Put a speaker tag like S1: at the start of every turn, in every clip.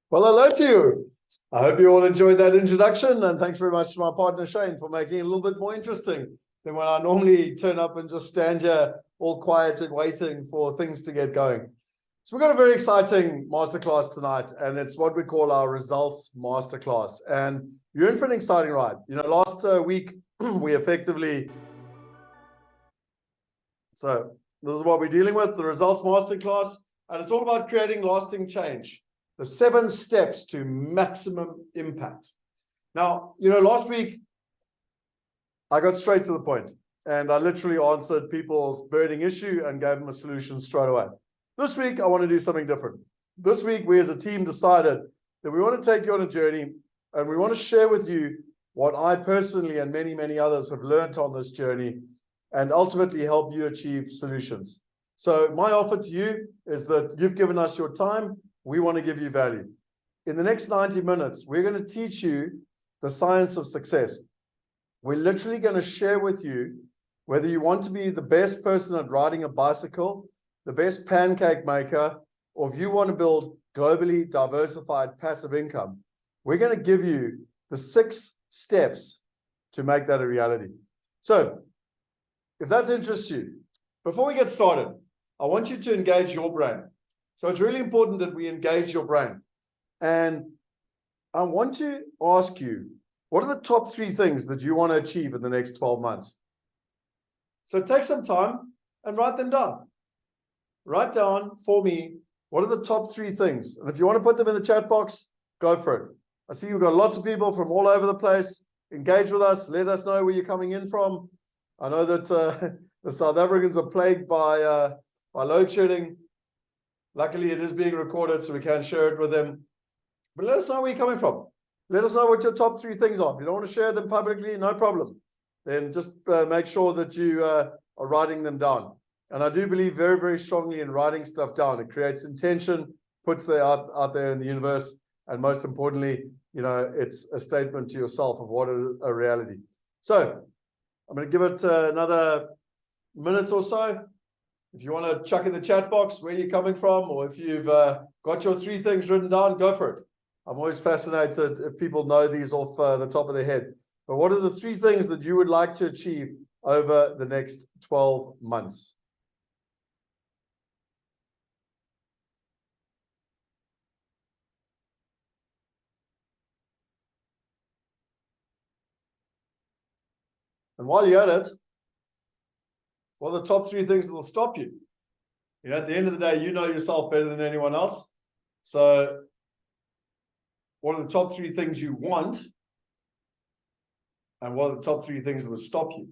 S1: Well, hello to you. I hope you all enjoyed that introduction, and thanks very much to my partner Shaun for making it a little bit more interesting than when I normally turn up and just stand here all quiet and waiting for things to get going. So we've got a very exciting masterclass tonight, and it's what we call our results masterclass. And you're in for an exciting ride. You know, last week we effectively... So this is what we're dealing with, the results masterclass, and it's all about creating lasting change. The 7 steps to maximum impact. Now, you know, last week, I got straight to the point, and I literally answered people's burning issue and gave them a solution straight away. This week, I want to do something different. This week, we as a team decided that we want to take you on a journey, and we want to share with you what I personally and many, many others have learned on this journey, and ultimately help you achieve solutions. So my offer to you is that you've given us your time. We want to give you value. In the next 90 minutes, we're going to teach you the science of success. We're literally going to share with you whether you want to be the best person at riding a bicycle, the best pancake maker, or if you want to build globally diversified passive income. We're going to give you the 6 steps to make that a reality. So if that interests you, before we get started, I want you to engage your brain. So it's really important that we engage your brain. And I want to ask you, what are the top 3 things that you want to achieve in the next 12 months? So take some time and write them down. Write down for me, what are the top 3 things? And if you want to put them in the chat box, go for it. I see you've got lots of people from all over the place. Engage with us. Let us know where you're coming in from. I know that the South Africans are plagued by load shedding. Luckily, it is being recorded, so we can share it with them. But let us know where you're coming from. Let us know what your top 3 things are. If you don't want to share them publicly, no problem. Then just make sure that you are writing them down. And I do believe very, very strongly in writing stuff down. It creates intention, puts it out there in the universe. And most importantly, you know, it's a statement to yourself of what is a reality. So I'm going to give it another minute or so. If you want to chuck in the chat box where you're coming from, or if you've got your 3 things written down, go for it. I'm always fascinated if people know these off the top of their head. But what are the 3 things that you would like to achieve over the next 12 months? And while you're at it, what are the top 3 things that will stop you? You know, at the end of the day, you know yourself better than anyone else. So what are the top 3 things you want? And what are the top 3 things that will stop you?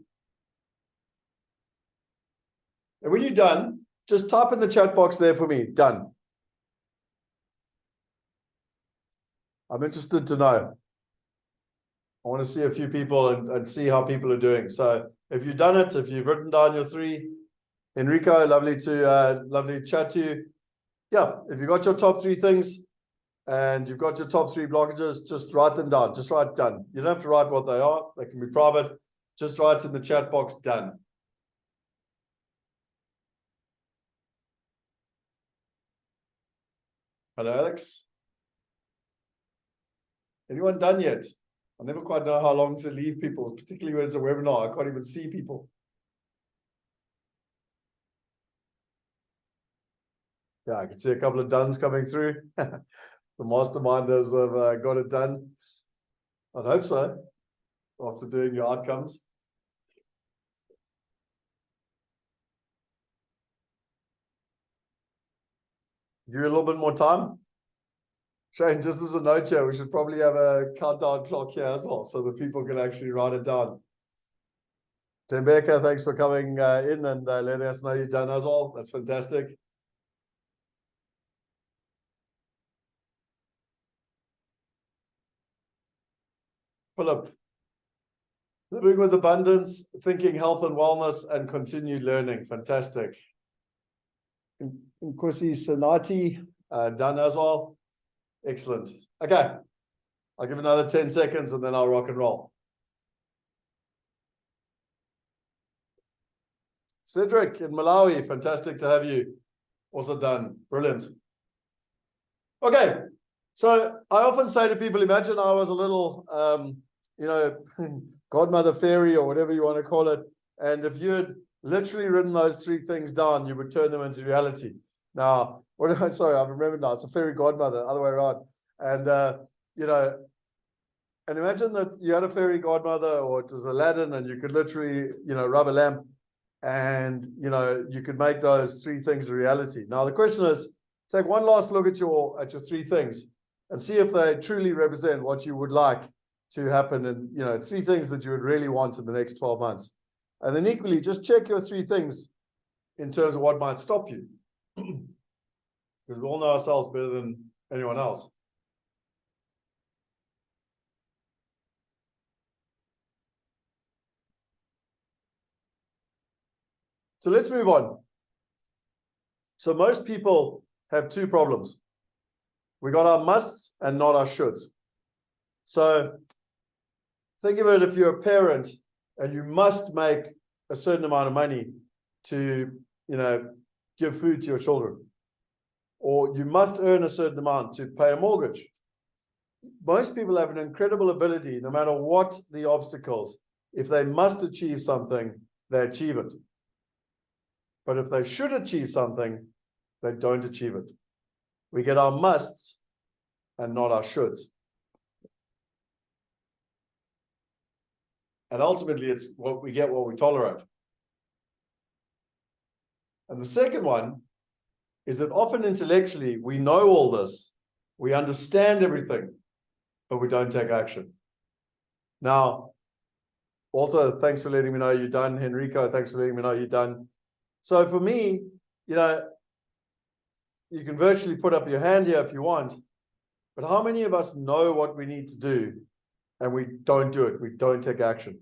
S1: And when you're done, just type in the chat box there for me, done. I'm interested to know. I want to see a few people and see how people are doing. So if you've done it, if you've written down your 3, Enrico, lovely to chat to you. Yeah, if you've got your top 3 things and you've got your top 3 blockages, just write them down. Just write done. You don't have to write what they are. They can be private. Just write in the chat box, done. Hello, Alex. Anyone done yet? I never quite know how long to leave people, particularly when it's a webinar. I can't even see people. Yeah, I can see a couple of dones coming through. The masterminders have got it done. I'd hope so, after doing your outcomes. Give you a little bit more time. Shaun, just as a note here, we should probably have a countdown clock here as well, so that people can actually write it down. Tembeka, thanks for coming in and letting us know you've done as well. That's fantastic. Philip, living with abundance, thinking health and wellness, and continued learning. Fantastic. Nkosi Sanati, done as well. Excellent. Okay. I'll give another 10 seconds and then I'll rock and roll. Cedric in Malawi, fantastic to have you. Also done. Brilliant. Okay. So I often say to people, imagine I was a little, godmother fairy or whatever you want to call it. And if you had literally written those three things down, you would turn them into reality. Now, sorry, I've remembered now. It's a fairy godmother, other way around. And, and imagine that you had a fairy godmother, or it was Aladdin, and you could literally, rub a lamp, and, you could make those three things a reality. Now, the question is, take one last look at your three things and see if they truly represent what you would like to happen, and, three things that you would really want in the next 12 months. And then equally, just check your three things in terms of what might stop you. Because we all know ourselves better than anyone else. So let's move on. So most people have two problems. We got our musts and not our shoulds. So think of it, if you're a parent and you must make a certain amount of money to, give food to your children, or you must earn a certain amount to pay a mortgage. Most people have an incredible ability, no matter what the obstacles, if they must achieve something, they achieve it. But if they should achieve something, they don't achieve it. We get our musts and not our shoulds. And ultimately, it's what we get, what we tolerate. And the second one is that often intellectually, we know all this, we understand everything, but we don't take action. Now, also, thanks for letting me know you're done. Henrico, thanks for letting me know you're done. So for me, you can virtually put up your hand here if you want, but how many of us know what we need to do and we don't do it? We don't take action.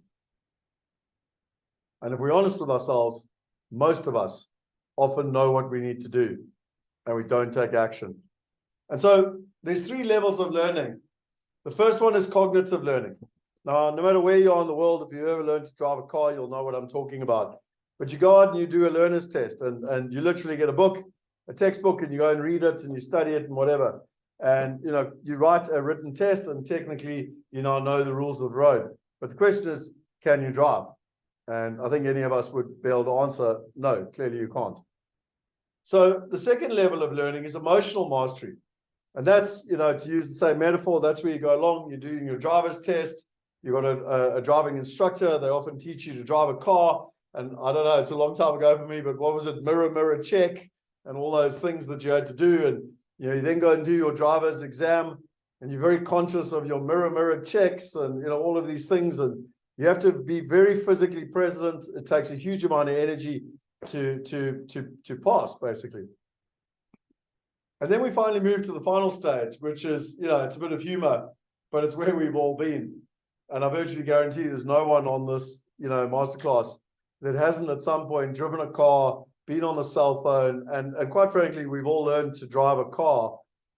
S1: And if we're honest with ourselves, most of us often know what we need to do and we don't take action. And so there's three levels of learning. The first one is cognitive learning. Now, no matter where you are in the world, if you ever learned to drive a car, you'll know what I'm talking about. But you go out and you do a learner's test, and you literally get a book, a textbook, and you go and read it and you study it and whatever. And, you write a written test, and technically, you now know the rules of the road. But the question is, can you drive? And I think any of us would be able to answer, no, clearly you can't. So the second level of learning is emotional mastery. And that's, to use the same metaphor, that's where you go along, you're doing your driver's test, you've got a driving instructor, they often teach you to drive a car. And I don't know, it's a long time ago for me, but what was it? Mirror, check, and all those things that you had to do. And, you then go and do your driver's exam, and you're very conscious of your mirror checks and, all of these things. And you have to be very physically present. It takes a huge amount of energy to pass, basically. And then we finally move to the final stage, which is, it's a bit of humor, but it's where we've all been. And I virtually guarantee there's no one on this, masterclass that hasn't at some point driven a car, been on the cell phone, and quite frankly, we've all learned to drive a car,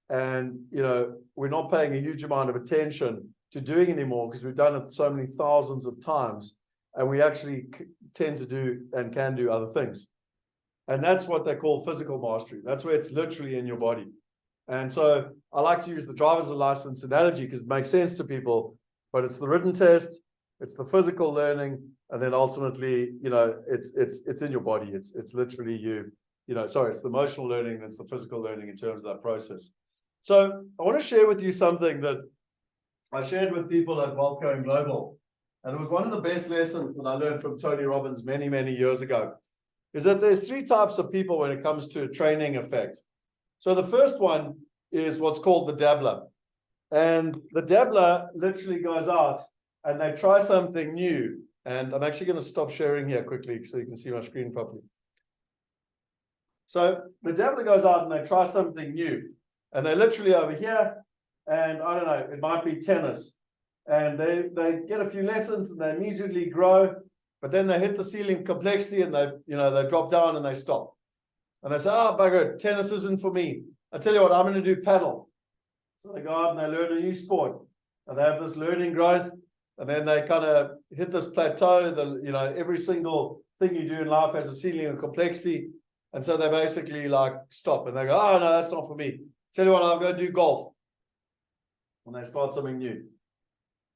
S1: and we're not paying a huge amount of attention to doing anymore because we've done it so many thousands of times, and we actually tend to do and can do other things. And that's what they call physical mastery. That's where it's literally in your body. And so I like to use the driver's license analogy because it makes sense to people, but it's the written test, it's the physical learning, and then ultimately, it's in your body. It's literally it's the emotional learning, that's the physical learning in terms of that process. So I want to share with you something that I shared with people at Wealth Going Global. And it was one of the best lessons that I learned from Tony Robbins many, many years ago, is that there's three types of people when it comes to a training effect. So the first one is what's called the dabbler. And the dabbler literally goes out and they try something new. And I'm actually going to stop sharing here quickly so you can see my screen properly. So the dabbler goes out and they try something new. And they're literally over here. And I don't know, it might be tennis. And they get a few lessons and they immediately grow. But then they hit the ceiling complexity and they drop down and they stop. And they say, oh, bugger, tennis isn't for me. I tell you what, I'm going to do paddle. So they go out and they learn a new sport. And they have this learning growth. And then they kind of hit this plateau. Every single thing you do in life has a ceiling of complexity. And so they basically stop. And they go, oh, no, that's not for me. Tell you what, I'm going to do golf. when they start something new.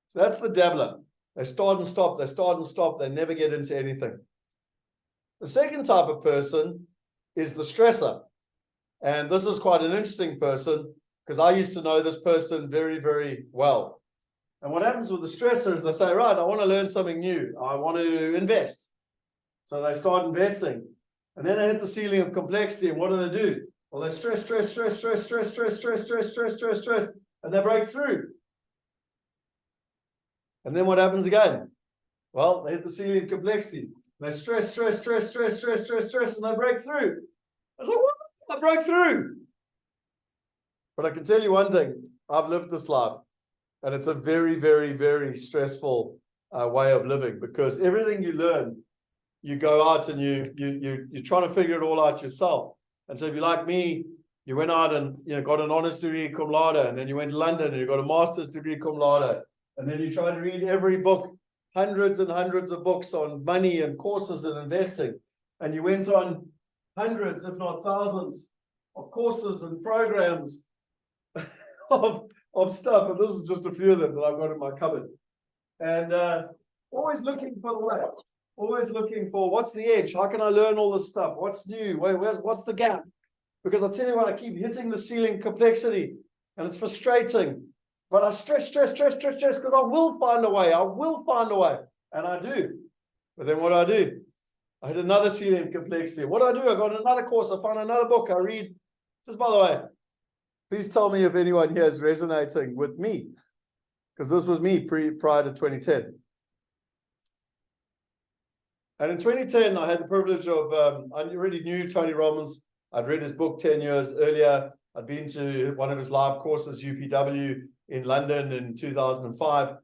S1: So that's the dabbler. They start and stop, they start and stop, they never get into anything. The second type of person is the stressor. And this is quite an interesting person because I used to know this person very, very well. And what happens with the stressor is they say, right, I want to learn something new. I want to invest. So they start investing. And then they hit the ceiling of complexity. And what do? Well, they stress, and they break through. And then what happens again? Well, they hit the ceiling of complexity. They stress, and they break through. I was like, what? I broke through. But I can tell you one thing. I've lived this life. And it's a very, very, very stressful way of living, because everything you learn, you go out and you're trying to figure it all out yourself. And so if you're like me, you went out and got an honors degree cum laude, and then you went to London and you got a master's degree cum laude, and then you try to read every book, hundreds and hundreds of books on money and courses and investing, and you went on hundreds, if not thousands, of courses and programs of stuff, and this is just a few of them that I've got in my cupboard. And always looking for the way, always looking for what's the edge, how can I learn all this stuff, what's new, what's the gap? Because I tell you what, I keep hitting the ceiling complexity, and it's frustrating. But I stress, because I will find a way, and I do. But then what do? I hit another ceiling complexity. What do? I got another course, I find another book, I read. Just by the way, please tell me if anyone here is resonating with me, because this was me prior to 2010. And in 2010, I had the privilege of, I already knew Tony Robbins. I'd read his book 10 years earlier. I'd been to one of his live courses, UPW, in London in 2005.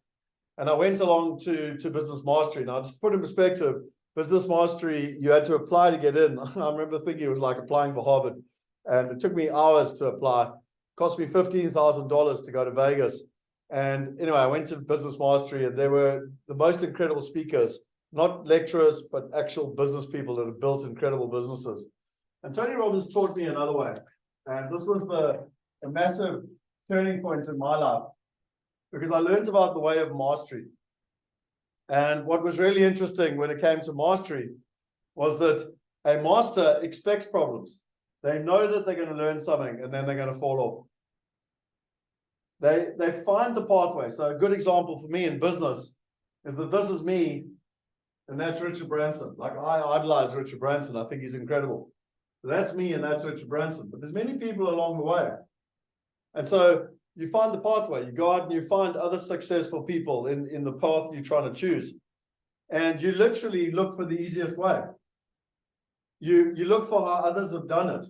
S1: And I went along to Business Mastery. Now, just to put in perspective, Business Mastery, you had to apply to get in. I remember thinking it was like applying for Harvard. And it took me hours to apply. Cost me $15,000 to go to Vegas. And anyway, I went to Business Mastery, and they were the most incredible speakers, not lecturers, but actual business people that have built incredible businesses. And Tony Robbins taught me another way. And this was a massive turning point in my life, because I learned about the way of mastery. And what was really interesting when it came to mastery was that a master expects problems. They know that they're going to learn something, and then they're going to fall off. They find the pathway. So a good example for me in business is that this is me, and that's Richard Branson. Like, I idolize Richard Branson. I think he's incredible. So that's me, and that's Richard Branson. But there's many people along the way. And so you find the pathway. You go out and you find other successful people in the path you're trying to choose. And you literally look for the easiest way. You look for how others have done it.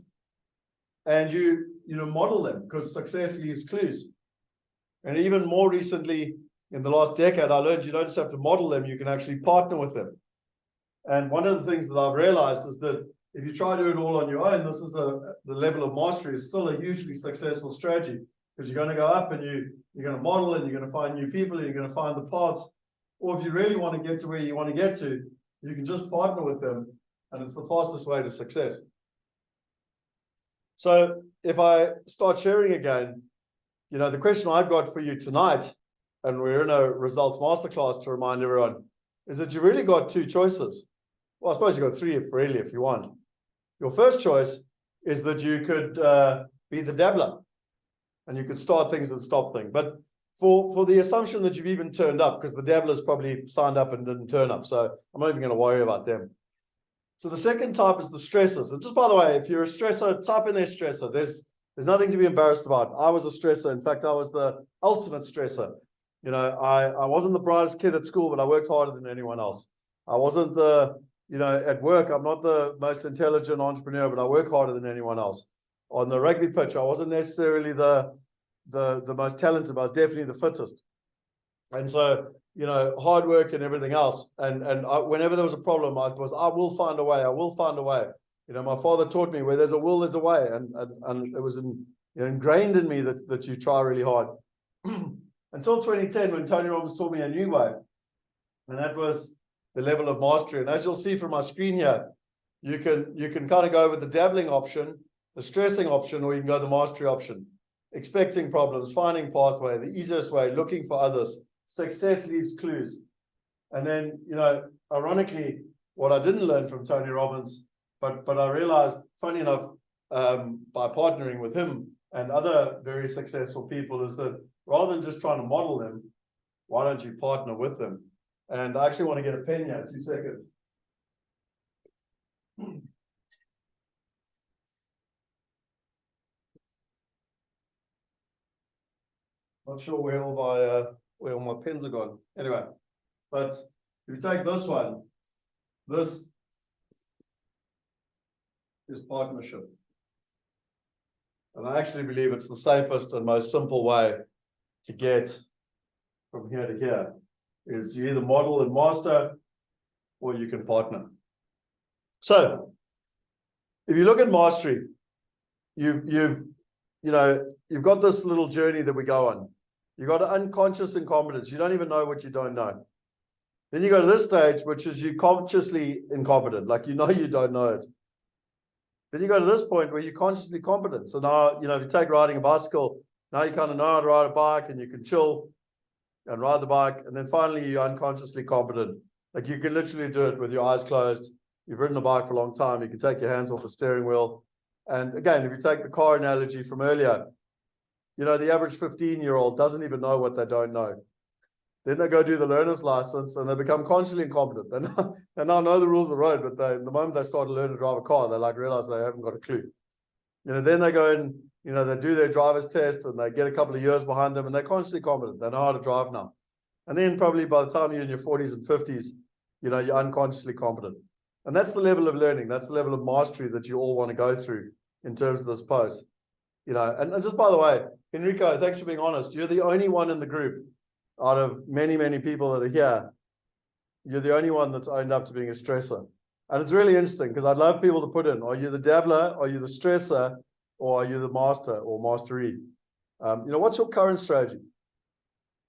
S1: And you model them, because success leaves clues. And even more recently, in the last decade, I learned you don't just have to model them, you can actually partner with them. And one of the things that I've realized is that if you try to do it all on your own, this is the level of mastery is still a hugely successful strategy, because you're going to go up and you're going to model, and you're going to find new people, and you're going to find the paths. Or if you really want to get to where you want to get to, you can just partner with them, and it's the fastest way to success. So if I start sharing again, the question I've got for you tonight, and we're in a results masterclass to remind everyone, is that you really got two choices. Well, I suppose you got three if you want. Your first choice is that you could be the dabbler, and you could start things and stop things. But for the assumption that you've even turned up, because the dabblers probably signed up and didn't turn up, so I'm not even going to worry about them. So the second type is the stressors. And just by the way, if you're a stressor, type in their stressor. There's nothing to be embarrassed about. I was a stressor. In fact, I was the ultimate stressor. I wasn't the brightest kid at school, but I worked harder than anyone else. I wasn't at work, I'm not the most intelligent entrepreneur, but I work harder than anyone else. On the rugby pitch, I wasn't necessarily the most talented, but I was definitely the fittest. And so, hard work and everything else. And whenever there was a problem, I will find a way. I will find a way. My father taught me, where there's a will, there's a way. And it was ingrained in me that you try really hard. Until 2010, when Tony Robbins taught me a new way. And that was the level of mastery. And as you'll see from my screen here, you can kind of go with the dabbling option, the stressing option, or you can go the mastery option. expecting problems, finding pathway, the easiest way, looking for others. Success leaves clues. And then, ironically, what I didn't learn from Tony Robbins, but I realized, funny enough, by partnering with him and other very successful people, is that rather than just trying to model them, why don't you partner with them? And I actually want to get a pen here, 2 seconds. Not sure where all my pens are gone. Anyway, but if you take this one, this is partnership. And I actually believe it's the safest and most simple way to get from here to here. Is you either model and master, or you can partner. So if you look at mastery, you've got this little journey that we go on. You've got unconscious incompetence. You don't even know what you don't know. Then you go to this stage, which is you consciously incompetent, like you don't know it. Then you go to this point where you're consciously competent. So now, if you take riding a bicycle, now you kind of know how to ride a bike and you can chill and ride the bike. And then finally, you're unconsciously competent. Like you can literally do it with your eyes closed. You've ridden a bike for a long time. You can take your hands off the steering wheel. And again, if you take the car analogy from earlier, the average 15-year-old doesn't even know what they don't know. Then they go do the learner's license and they become consciously incompetent. They now know the rules of the road, but the moment they start to learn to drive a car, they realize they haven't got a clue. Then they go and, they do their driver's test and they get a couple of years behind them and they're consciously competent. They know how to drive now. And then probably by the time you're in your 40s and 50s, you're unconsciously competent. And that's the level of learning. That's the level of mastery that you all want to go through in terms of this post. And just by the way, Enrico, thanks for being honest. You're the only one in the group out of many, many people that are here. You're the only one that's owned up to being a stressor. And it's really interesting because I'd love people to put in, are you the dabbler, are you the stressor, or are you the master or mastery? What's your current strategy?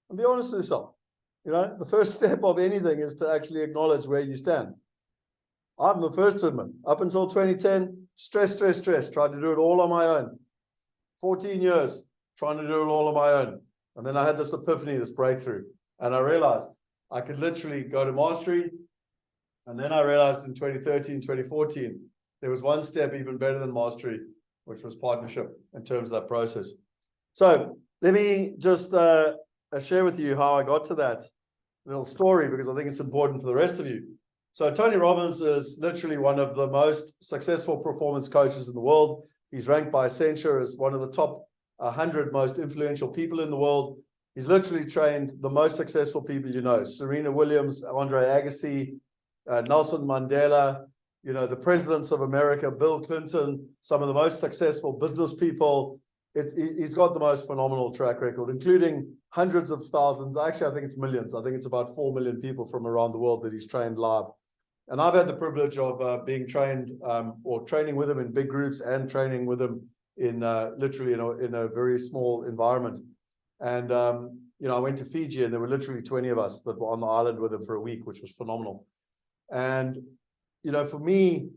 S1: And be honest with yourself. The first step of anything is to actually acknowledge where you stand. I'm the first to admit, up until 2010, stress, tried to do it all on my own. 14 years trying to do it all on my own. And then I had this epiphany, this breakthrough. And I realized I could literally go to mastery. And then I realized in 2013, 2014, there was one step even better than mastery, which was partnership in terms of that process. So let me just share with you how I got to that little story, because I think it's important for the rest of you. So Tony Robbins is literally one of the most successful performance coaches in the world. He's ranked by Accenture as one of the top 100 most influential people in the world. He's literally trained the most successful people Serena Williams, Andre Agassi, Nelson Mandela, the presidents of America, Bill Clinton, some of the most successful business people. He's got the most phenomenal track record, including hundreds of thousands. Actually, I think it's millions. I think it's about 4 million people from around the world that he's trained live. And I've had the privilege of being trained or training with him in big groups and training with him in literally in a very small environment. And, I went to Fiji and there were literally 20 of us that were on the island with him for a week, which was phenomenal. And, for me,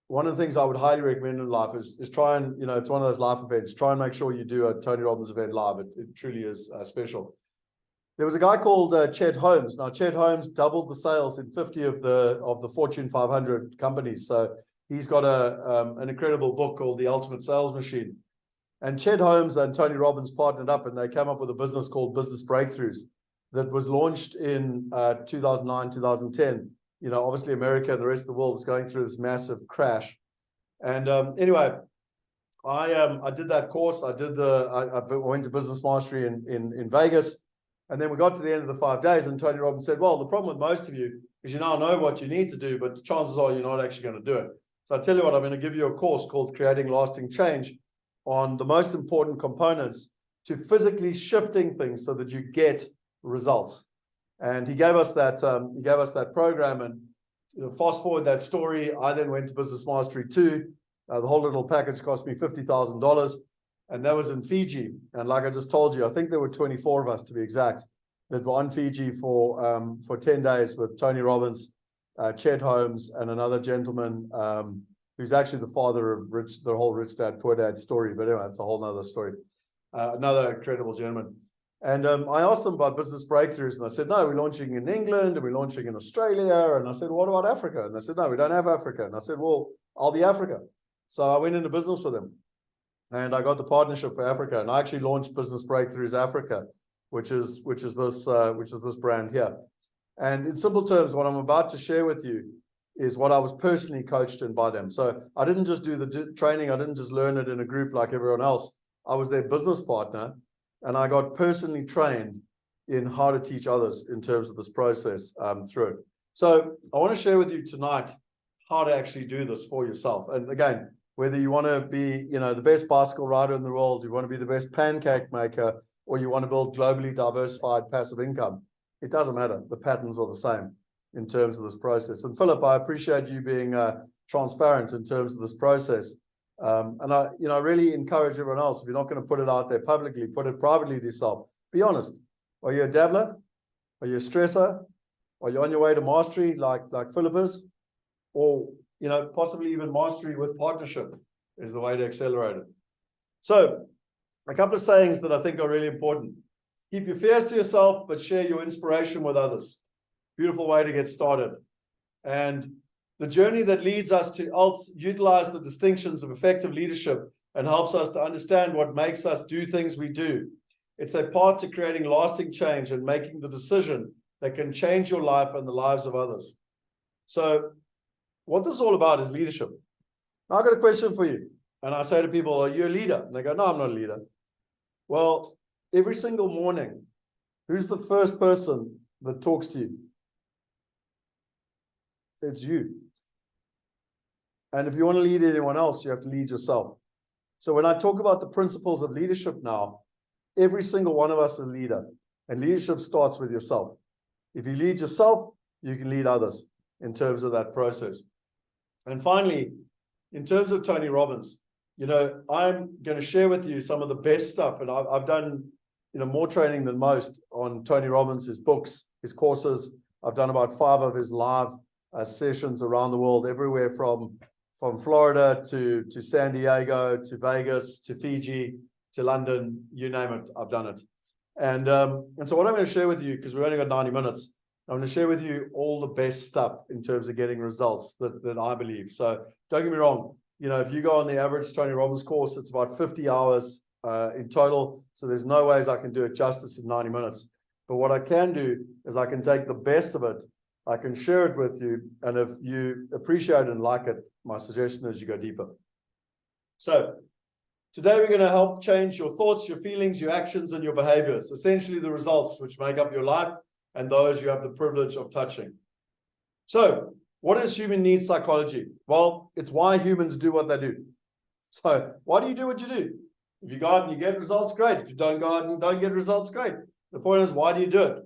S1: one of the things I would highly recommend in life is try and, it's one of those life events. Try and make sure you do a Tony Robbins event live. It truly is special. There was a guy called Chet Holmes. Now, Chet Holmes doubled the sales in 50 of the Fortune 500 companies. So he's got an incredible book called The Ultimate Sales Machine. And Chet Holmes and Tony Robbins partnered up and they came up with a business called Business Breakthroughs that was launched in 2009, 2010. Obviously America and the rest of the world was going through this massive crash. And anyway, I did that course. I went to Business Mastery in Vegas. And then we got to the end of the 5 days and Tony Robbins said, well, the problem with most of you is you now know what you need to do, but chances are you're not actually going to do it. So I tell you what, I'm going to give you a course called Creating Lasting Change on the most important components to physically shifting things so that you get results. And he gave us that program. And fast forward that story, I then went to Business Mastery 2. The whole little package cost me $50,000. And that was in Fiji. And like I just told you, I think there were 24 of us to be exact that were on Fiji for 10 days with Tony Robbins, Chet Holmes, and another gentleman who's actually the father of the whole Rich Dad, Poor Dad story. But anyway, it's a whole nother story. Another incredible gentleman. And I asked them about business breakthroughs, and I said, no, we're launching in England, and we're launching in Australia. And I said, what about Africa? And they said, no, we don't have Africa. And I said, well, I'll be Africa. So I went into business with them, and I got the partnership for Africa, and I actually launched Business Breakthroughs Africa, which is this brand here. And in simple terms, what I'm about to share with you is what I was personally coached in by them. So I didn't just do the training. I didn't just learn it in a group like everyone else. I was their business partner, and I got personally trained in how to teach others in terms of this process through it. So I want to share with you tonight how to actually do this for yourself. And again, whether you want to be, the best bicycle rider in the world, you want to be the best pancake maker, or you want to build globally diversified passive income, it doesn't matter. The patterns are the same in terms of this process. And Philip, I appreciate you being transparent in terms of this process. And I really encourage everyone else, if you're not going to put it out there publicly, put it privately to yourself. Be honest. Are you a dabbler? Are you a stressor? Are you on your way to mastery like Philip is? Or, possibly even mastery with partnership is the way to accelerate it. So a couple of sayings that I think are really important. Keep your fears to yourself, but share your inspiration with others. Beautiful way to get started. And the journey that leads us to utilize the distinctions of effective leadership and helps us to understand what makes us do things we do. It's a path to creating lasting change and making the decision that can change your life and the lives of others. So what this is all about is leadership. Now, I've got a question for you. And I say to people, are you a leader? And they go, no, I'm not a leader. Well, every single morning, who's the first person that talks to you? It's you. And if you want to lead anyone else, you have to lead yourself. So when I talk about the principles of leadership now, every single one of us is a leader. And leadership starts with yourself. If you lead yourself, you can lead others in terms of that process. And finally, in terms of Tony Robbins, I'm going to share with you some of the best stuff. And I've done, more training than most on Tony Robbins, his books, his courses. I've done about 5 of his live sessions around the world, everywhere from Florida to San Diego, to Vegas, to Fiji, to London, you name it, I've done it. And so what I'm going to share with you, because we've only got 90 minutes, I'm going to share with you all the best stuff in terms of getting results that I believe. So don't get me wrong. If you go on the average Tony Robbins course, it's about 50 hours in total. So there's no ways I can do it justice in 90 minutes. But what I can do is I can take the best of it. I can share it with you. And if you appreciate it and like it, my suggestion is you go deeper. So today we're going to help change your thoughts, your feelings, your actions, and your behaviors. Essentially the results which make up your life and those you have the privilege of touching. So what is human needs psychology? Well, it's why humans do what they do. So why do you do what you do? If you go out and you get results, great. If you don't go out and don't get results, great. The point is, why do you do it?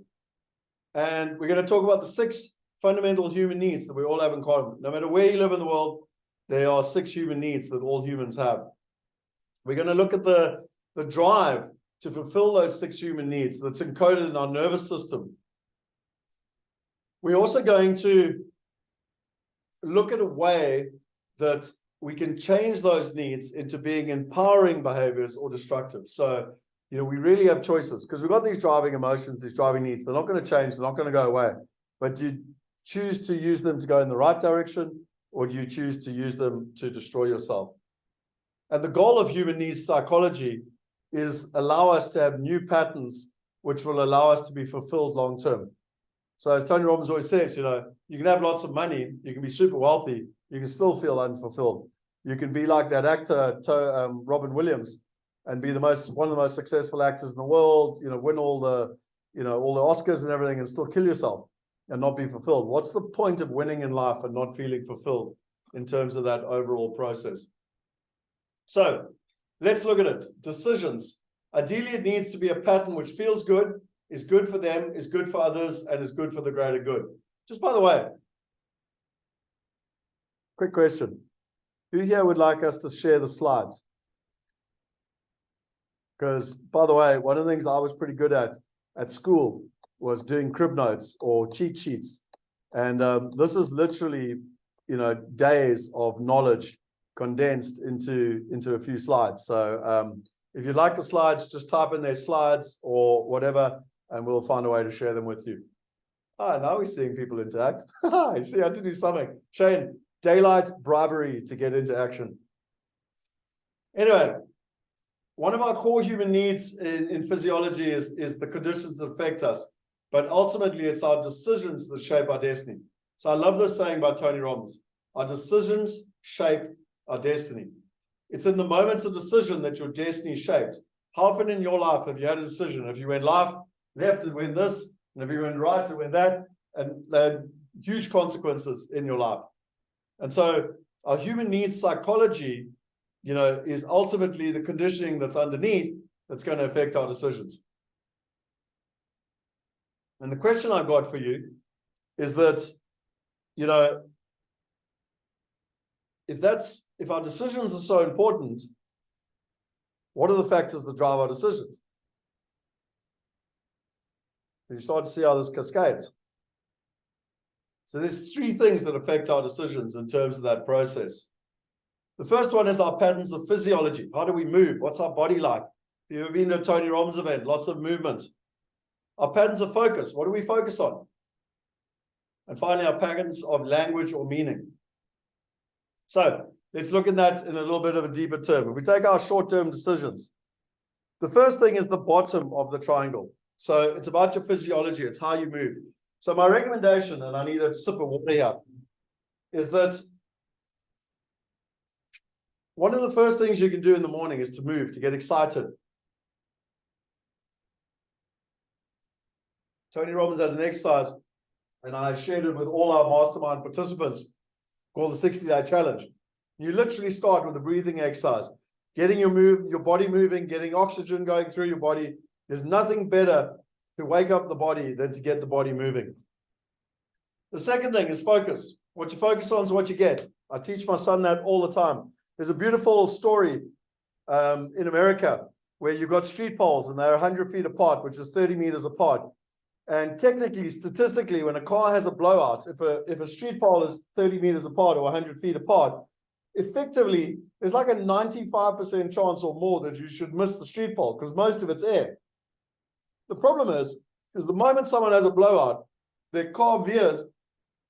S1: And we're going to talk about the 6 fundamental human needs that we all have in common. No matter where you live in the world, there are 6 human needs that all humans have. We're going to look at the drive to fulfill those 6 human needs that's encoded in our nervous system. We're also going to look at a way that we can change those needs into being empowering behaviors or destructive. So, we really have choices because we've got these driving emotions, these driving needs. They're not going to change. They're not going to go away. But do you choose to use them to go in the right direction, or do you choose to use them to destroy yourself? And the goal of human needs psychology is allow us to have new patterns which will allow us to be fulfilled long term. So as Tony Robbins always says, you can have lots of money, you can be super wealthy, you can still feel unfulfilled. You can be like that actor, Robin Williams, and be one of the most successful actors in the world, win all the Oscars and everything, and still kill yourself and not be fulfilled. What's the point of winning in life and not feeling fulfilled in terms of that overall process? So let's look at it. Decisions. Ideally, it needs to be a pattern which feels good, is good for them, is good for others, and is good for the greater good. Just by the way, quick question. Who here would like us to share the slides? Because, by the way, one of the things I was pretty good at school was doing crib notes or cheat sheets. And this is literally, days of knowledge condensed into a few slides. So if you like the slides, just type in their slides or whatever, and we'll find a way to share them with you. Now we're seeing people interact. You see, I had to do something. Shane, daylight bribery to get into action. Anyway, one of our core human needs in physiology is the conditions that affect us. But ultimately, it's our decisions that shape our destiny. So I love this saying by Tony Robbins. Our decisions shape our destiny. It's in the moments of decision that your destiny is shaped. How often in your life have you had a decision? If you went left, it went this. And if you went right, it went that. And they had huge consequences in your life. And so our human needs psychology, is ultimately the conditioning that's underneath that's going to affect our decisions. And the question I've got for you is that, if our decisions are so important, what are the factors that drive our decisions? You start to see how this cascades. So there's three things that affect our decisions in terms of that process. The first one is our patterns of physiology. How do we move? What's our body like? If you've ever been to a Tony Robbins event, lots of movement. Our patterns of focus. What do we focus on? And finally, our patterns of language or meaning. So let's look at that in a little bit of a deeper term. If we take our short-term decisions, the first thing is the bottom of the triangle. So it's about your physiology. It's how you move. So my recommendation, and I need a sip of water here, is that one of the first things you can do in the morning is to move, to get excited. Tony Robbins has an exercise, and I shared it with all our mastermind participants, called the 60-day challenge. You literally start with a breathing exercise, getting your body moving, getting oxygen going through your body. There's nothing better to wake up the body than to get the body moving. The second thing is focus. What you focus on is what you get. I teach my son that all the time. There's a beautiful story in America where you've got street poles and they're 100 feet apart, which is 30 meters apart. And technically, statistically, when a car has a blowout, if a street pole is 30 meters apart or 100 feet apart, effectively, there's like a 95% chance or more that you should miss the street pole because most of it's air. The problem is the moment someone has a blowout, their car veers,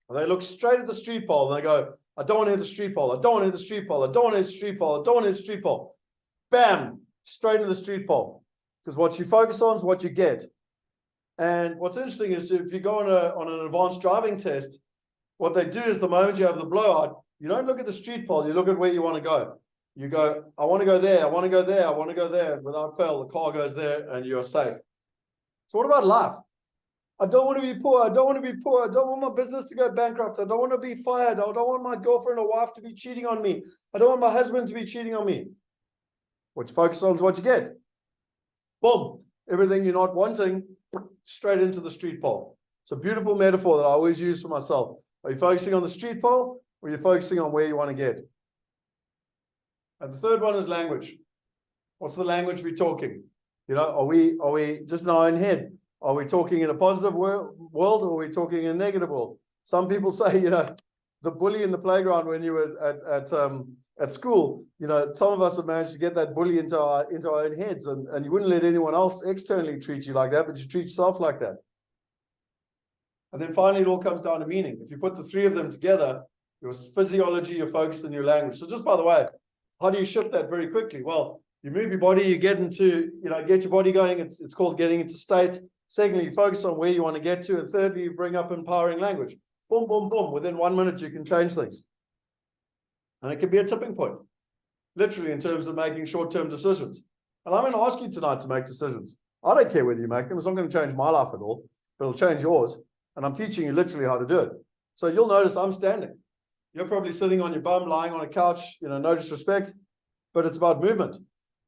S1: and they look straight at the street pole and they go, I don't want to hit the street pole. I don't want to hit the street pole. I don't want to hit the street pole. I don't want to hit the street pole. Bam, straight into the street pole. Because what you focus on is what you get. And what's interesting is if you go on an advanced driving test, what they do is the moment you have the blowout, you don't look at the street pole. You look at where you want to go. You go, I want to go there. I want to go there. I want to go there. Without fail, the car goes there and you're safe. So what about life? I don't want to be poor. I don't want to be poor. I don't want my business to go bankrupt. I don't want to be fired. I don't want my girlfriend or wife to be cheating on me. I don't want my husband to be cheating on me. What you focus on is what you get. Boom. Everything you're not wanting, straight into the street pole. It's a beautiful metaphor that I always use for myself. Are you focusing on the street pole or are you focusing on where you want to get? And the third one is language. What's the language we're talking? Are we just in our own head? Are we talking in a positive world or are we talking in a negative world? Some people say, the bully in the playground when you were at school, some of us have managed to get that bully into our own heads and you wouldn't let anyone else externally treat you like that, but you treat yourself like that. And then finally, it all comes down to meaning. If you put the three of them together, your physiology, your focus, and your language. So just by the way, how do you shift that very quickly? Well, you move your body, you get into, get your body going. It's called getting into state. Secondly, you focus on where you want to get to. And thirdly, you bring up empowering language. Boom, boom, boom. Within 1 minute, you can change things. And it can be a tipping point, literally in terms of making short-term decisions. And I'm going to ask you tonight to make decisions. I don't care whether you make them. It's not going to change my life at all, but it'll change yours. And I'm teaching you literally how to do it. So you'll notice I'm standing. You're probably sitting on your bum, lying on a couch, no disrespect, but it's about movement.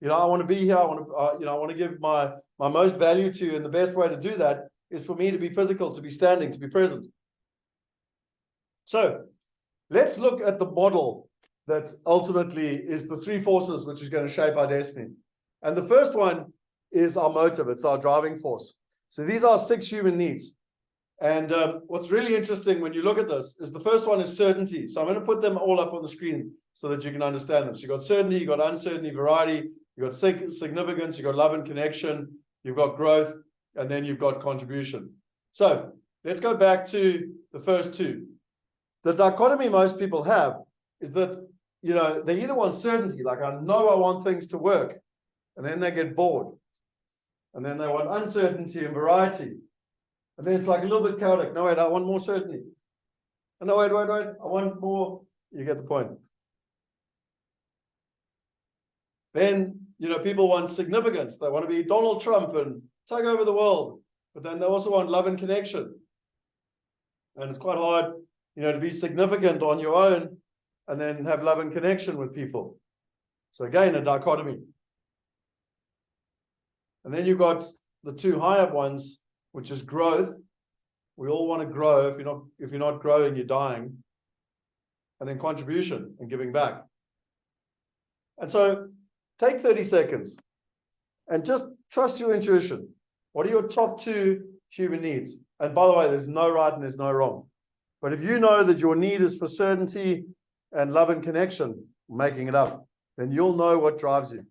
S1: I want to be here. I want to give my most value to you. And the best way to do that is for me to be physical, to be standing, to be present. So let's look at the model that ultimately is the three forces which is going to shape our destiny. And the first one is our motive. It's our driving force. So these are 6 human needs. And what's really interesting when you look at this is the first one is certainty. So I'm going to put them all up on the screen so that you can understand them. So you've got certainty, you've got uncertainty, variety, you've got significance, you've got love and connection, you've got growth, and then you've got contribution. So let's go back to the first two. The dichotomy most people have is that, you know, they either want certainty, like I know I want things to work, and then they get bored. And then they want uncertainty and variety. And then it's like a little bit chaotic. No, wait, I want more certainty. And no, wait, I want more. You get the point. Then, you know, people want significance. They want to be Donald Trump and take over the world. But then they also want love and connection. And it's quite hard, you know, to be significant on your own and then have love and connection with people. So again, a dichotomy. And then you've got the two higher ones, which is growth. We all want to grow. If you're not growing, you're dying. And then contribution and giving back. And so take 30 seconds and just trust your intuition. What are your top two human needs? And by the way, there's no right and there's no wrong. But if you know that your need is for certainty and love and connection, making it up, then you'll know what drives you.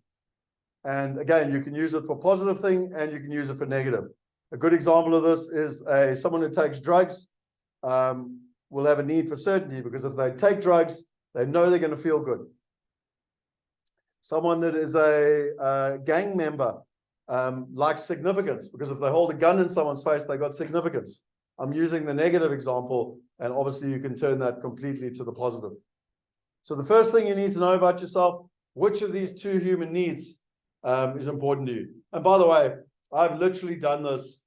S1: And again, you can use it for positive thing and you can use it for negative. A good example of this is someone who takes drugs will have a need for certainty, because if they take drugs, they know they're going to feel good. Someone that is a gang member likes significance, because if they hold a gun in someone's face, they got significance. I'm using the negative example, and obviously you can turn that completely to the positive. So the first thing you need to know about yourself, which of these two human needs is important to you. And by the way, I've literally done this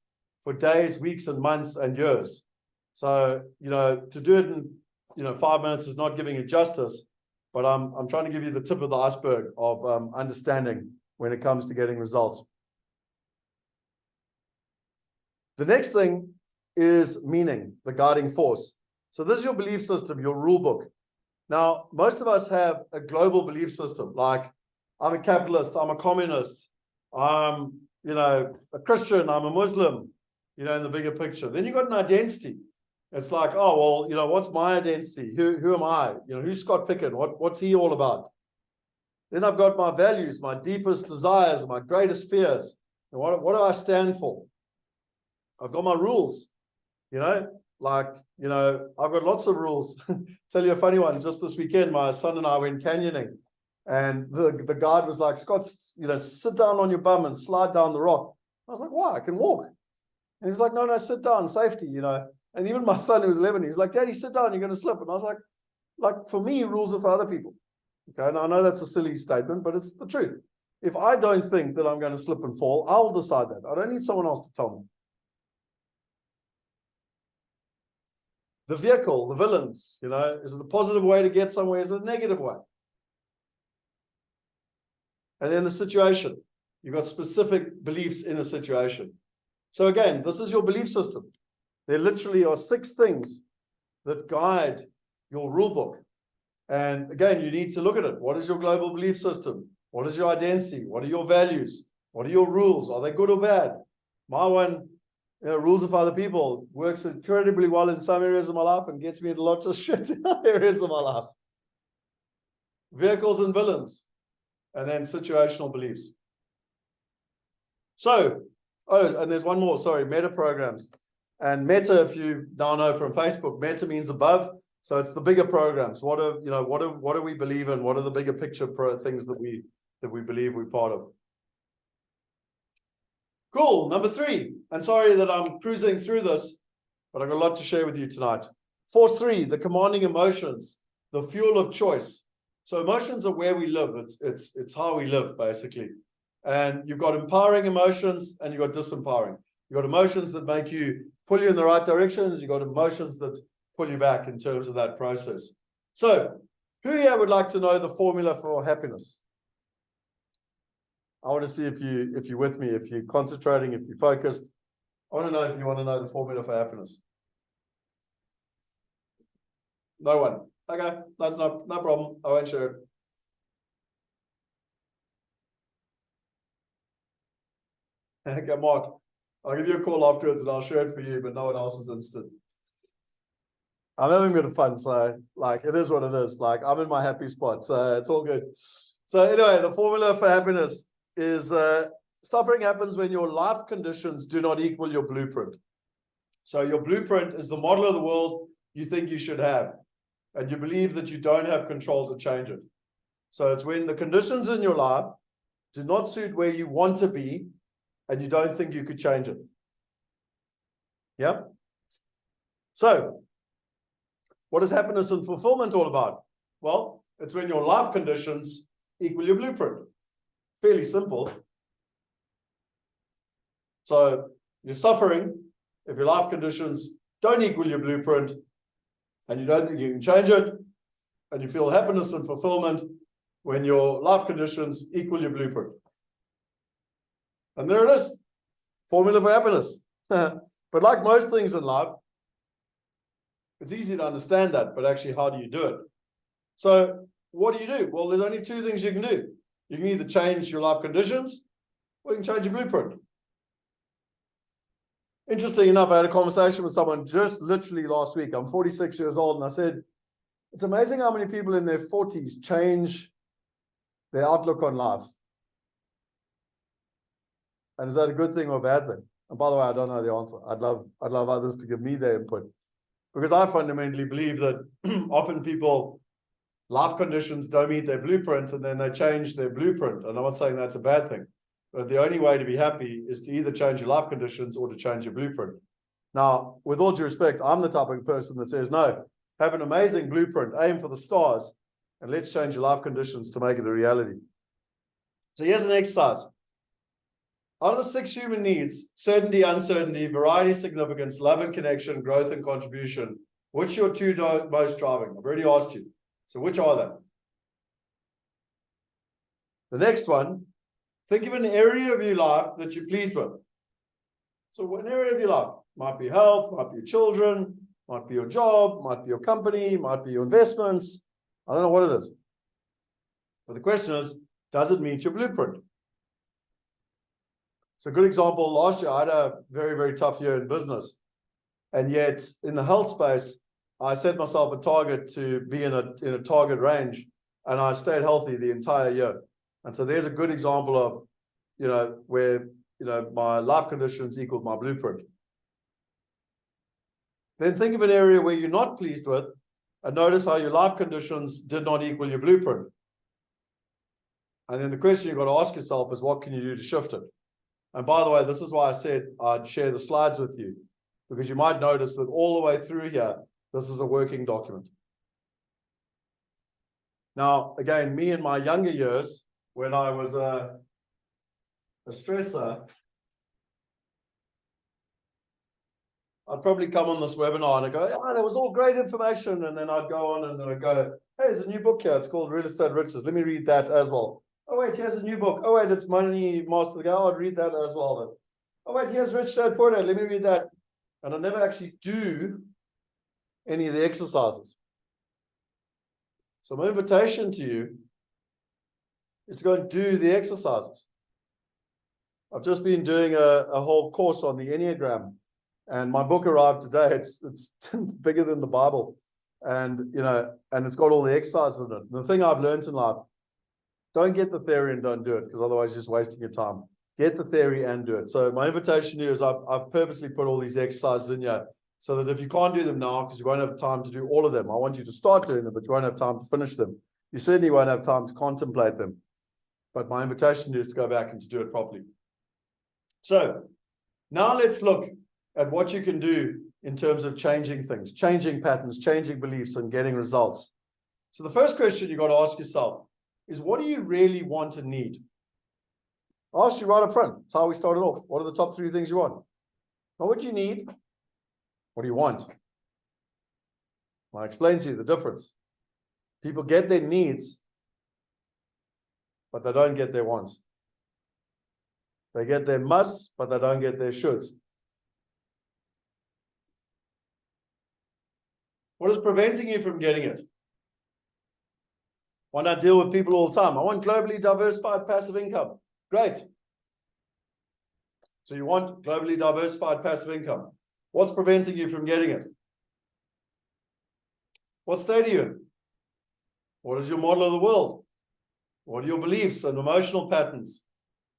S1: for days, weeks, and months, and years. So, you know, to do it in, 5 minutes is not giving it justice, but I'm trying to give you the tip of the iceberg of understanding when it comes to getting results. The next thing is meaning, the guiding force. So this is your belief system, your rule book. Now, most of us have a global belief system, like I'm a capitalist, I'm a communist, I'm, a Christian, I'm a Muslim, in the bigger picture. Then you've got an identity. It's like, oh, well, what's my identity? Who am I? Who's Scott Picken? What's he all about? Then I've got my values, my deepest desires, my greatest fears. And what do I stand for? I've got my rules, I've got lots of rules. Tell you a funny one. Just this weekend, my son and I went canyoning, and the guide was like, Scott, sit down on your bum and slide down the rock. I was like, why? I can walk. And he was like, no, sit down, safety, And even my son, who was 11, he was like, Daddy, sit down, you're going to slip. And I was like, for me, rules are for other people. Okay, and I know that's a silly statement, but it's the truth. If I don't think that I'm going to slip and fall, I'll decide that. I don't need someone else to tell me. The vehicle, the villains, is it a positive way to get somewhere? Is it a negative way? And then the situation. You've got specific beliefs in a situation. So again, this is your belief system. There literally are 6 things that guide your rule book. And again, you need to look at it. What is your global belief system? What is your identity? What are your values? What are your rules? Are they good or bad? My one, rules of other people, works incredibly well in some areas of my life and gets me into lots of shit in other areas of my life. Vehicles and villains. And then situational beliefs. So, and there's one more, sorry, meta programs. And meta, if you now know from Facebook, meta means above. So it's the bigger programs. What do we believe in? What are the bigger picture things that we believe we're part of? Cool. Number 3. And sorry that I'm cruising through this, but I've got a lot to share with you tonight. Force 3, the commanding emotions, the fuel of choice. So emotions are where we live. It's how we live, basically. And you've got empowering emotions and you've got disempowering. You've got emotions that make you pull you in the right directions. You've got emotions that pull you back in terms of that process. So who here would like to know the formula for happiness? I want to see if you're with me, if you're concentrating, if you're focused. I want to know if you want to know the formula for happiness. No one. Okay, that's no problem. I won't share it. Okay, Mark. I'll give you a call afterwards and I'll share it for you, but no one else is interested. I'm having a bit of fun, so like it is what it is. Like I'm in my happy spot, so it's all good. So anyway, the formula for happiness is suffering happens when your life conditions do not equal your blueprint. So your blueprint is the model of the world you think you should have, and you believe that you don't have control to change it. So it's when the conditions in your life do not suit where you want to be, and you don't think you could change it. Yeah? So, what is happiness and fulfillment all about? Well, it's when your life conditions equal your blueprint. Fairly simple. So, you're suffering if your life conditions don't equal your blueprint, and you don't think you can change it, and you feel happiness and fulfillment when your life conditions equal your blueprint. And there it is. Formula for happiness. But like most things in life, it's easy to understand that, but actually, how do you do it? So what do? Well, there's only two things you can do. You can either change your life conditions, or you can change your blueprint. Interesting enough, I had a conversation with someone just literally last week. I'm 46 years old, and I said, it's amazing how many people in their 40s change their outlook on life. And is that a good thing or a bad thing? And by the way, I don't know the answer. I'd love others to give me their input. Because I fundamentally believe that often people, life conditions don't meet their blueprint, and then they change their blueprint. And I'm not saying that's a bad thing. But the only way to be happy is to either change your life conditions or to change your blueprint. Now, with all due respect, I'm the type of person that says, no, have an amazing blueprint, aim for the stars, and let's change your life conditions to make it a reality. So here's an exercise. Out of the 6 human needs, certainty, uncertainty, variety, significance, love and connection, growth and contribution, which are your two most driving? I've already asked you. So which are they? The next one, think of an area of your life that you're pleased with. So what area of your life? Might be health, might be your children, might be your job, might be your company, might be your investments. I don't know what it is. But the question is, does it meet your blueprint? So a good example, last year I had a very, very tough year in business. And yet in the health space, I set myself a target to be in a target range, and I stayed healthy the entire year. And so there's a good example of, where, my life conditions equal my blueprint. Then think of an area where you're not pleased with, and notice how your life conditions did not equal your blueprint. And then the question you've got to ask yourself is, what can you do to shift it? And by the way, this is why I said I'd share the slides with you, because you might notice that all the way through here, this is a working document. Now, again, me in my younger years, when I was a stressor, I'd probably come on this webinar and I'd go, oh, that was all great information. And then I'd go on and I'd go, hey, there's a new book here. It's called Real Estate Riches. Let me read that as well. Oh, wait, here's a new book. Oh, wait, it's Money Master. I'll read that as well. Then. Oh, wait, here's Rich Dad Poor Dad. Let me read that. And I never actually do any of the exercises. So my invitation to you is to go and do the exercises. I've just been doing a whole course on the Enneagram, and my book arrived today. It's bigger than the Bible, and and it's got all the exercises in it. And the thing I've learned in life, don't get the theory and don't do it, because otherwise you're just wasting your time. Get the theory and do it. So my invitation to you is I've purposely put all these exercises in here so that if you can't do them now, because you won't have time to do all of them, I want you to start doing them, but you won't have time to finish them. You certainly won't have time to contemplate them. But my invitation to you is to go back and to do it properly. So now let's look at what you can do in terms of changing things, changing patterns, changing beliefs, and getting results. So the first question you've got to ask yourself is, what do you really want and need? I'll ask you right up front. That's how we started off. What are the top 3 things you want? Not what you need. What do you want? I'll explain to you the difference. People get their needs, but they don't get their wants. They get their musts, but they don't get their shoulds. What is preventing you from getting it? Why not deal with people all the time? I want globally diversified passive income. Great. So you want globally diversified passive income. What's preventing you from getting it? What state are you in? What is your model of the world? What are your beliefs and emotional patterns?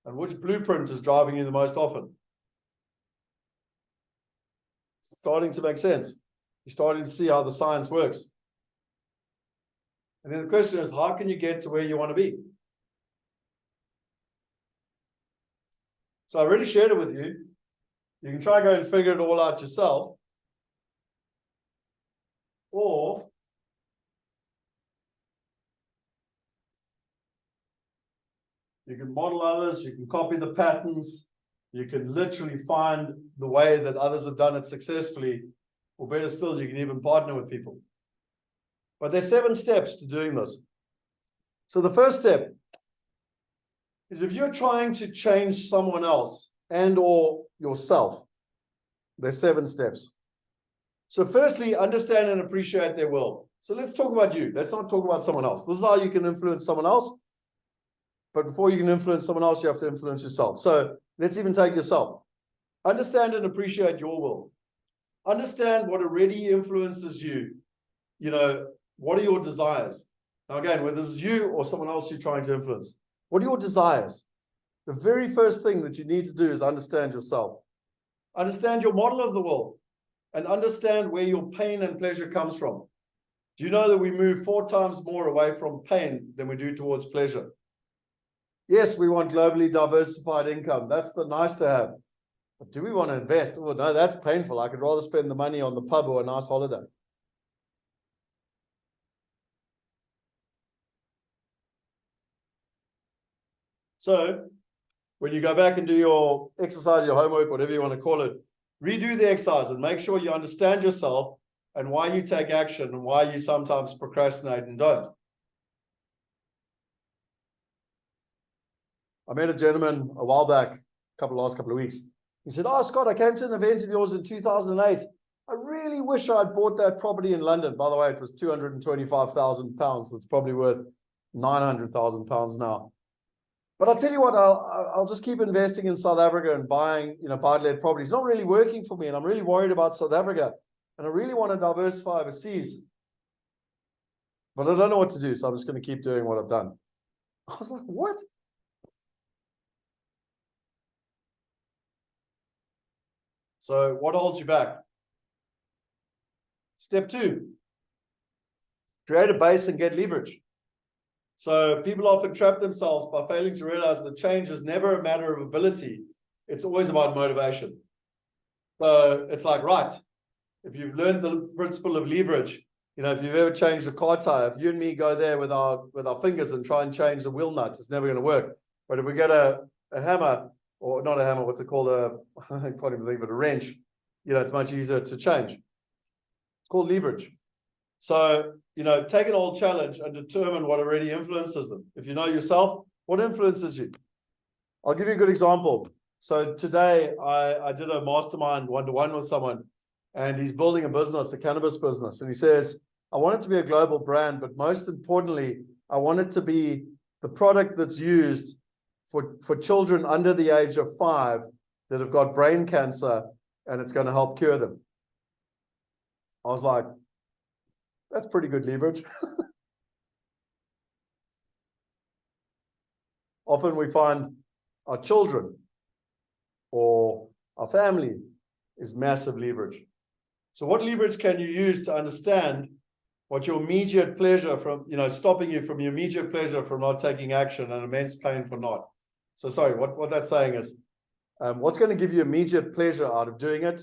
S1: And which blueprint is driving you the most often? It's starting to make sense. You're starting to see how the science works. And then the question is, how can you get to where you want to be? So I already shared it with you. You can try go and figure it all out yourself. Or you can model others, you can copy the patterns, you can literally find the way that others have done it successfully, or better still, you can even partner with people. But there's 7 steps to doing this. So the first step is if you're trying to change someone else and or yourself, there's 7 steps. So firstly, understand and appreciate their will. So let's talk about you. Let's not talk about someone else. This is how you can influence someone else. But before you can influence someone else, you have to influence yourself. So let's even take yourself. Understand and appreciate your will. Understand what already influences you. You know, what are your desires? Now, again, whether this is you or someone else you're trying to influence, what are your desires? The very first thing that you need to do is understand yourself. Understand your model of the world and understand where your pain and pleasure comes from. Do you know that we move 4 times more away from pain than we do towards pleasure? Yes, we want globally diversified income. That's the nice to have. But do we want to invest? Oh, no, that's painful. I could rather spend the money on the pub or a nice holiday. So when you go back and do your exercise, your homework, whatever you want to call it, redo the exercise and make sure you understand yourself and why you take action and why you sometimes procrastinate and don't. I met a gentleman a while back, last couple of weeks. He said, "Oh, Scott, I came to an event of yours in 2008. I really wish I'd bought that property in London." By the way, it was £225,000. That's probably worth £900,000 now. But I'll tell you what, I'll just keep investing in South Africa and buying, buy-to-let properties. It's not really working for me, and I'm really worried about South Africa, and I really want to diversify overseas. But I don't know what to do, so I'm just going to keep doing what I've done. I was like, what? So what holds you back? Step 2, create a base and get leverage. So people often trap themselves by failing to realize that change is never a matter of ability. It's always about motivation. So it's like, right, if you've learned the principle of leverage, if you've ever changed a car tire, if you and me go there with our fingers and try and change the wheel nuts, it's never going to work. But if we get a hammer, or not a hammer, what's it called? I can't even think of it, a wrench. It's much easier to change. It's called leverage. So, take an old challenge and determine what already influences them. If you know yourself, what influences you? I'll give you a good example. So today I did a mastermind one-to-one with someone, and he's building a business, a cannabis business. And he says, I want it to be a global brand, but most importantly, I want it to be the product that's used for children under the age of 5 that have got brain cancer, and it's going to help cure them. I was like, that's pretty good leverage. Often we find our children or our family is massive leverage. So what leverage can you use to understand what your immediate pleasure from, stopping you from your immediate pleasure from not taking action and immense pain for not? So sorry, what that's saying is, what's going to give you immediate pleasure out of doing it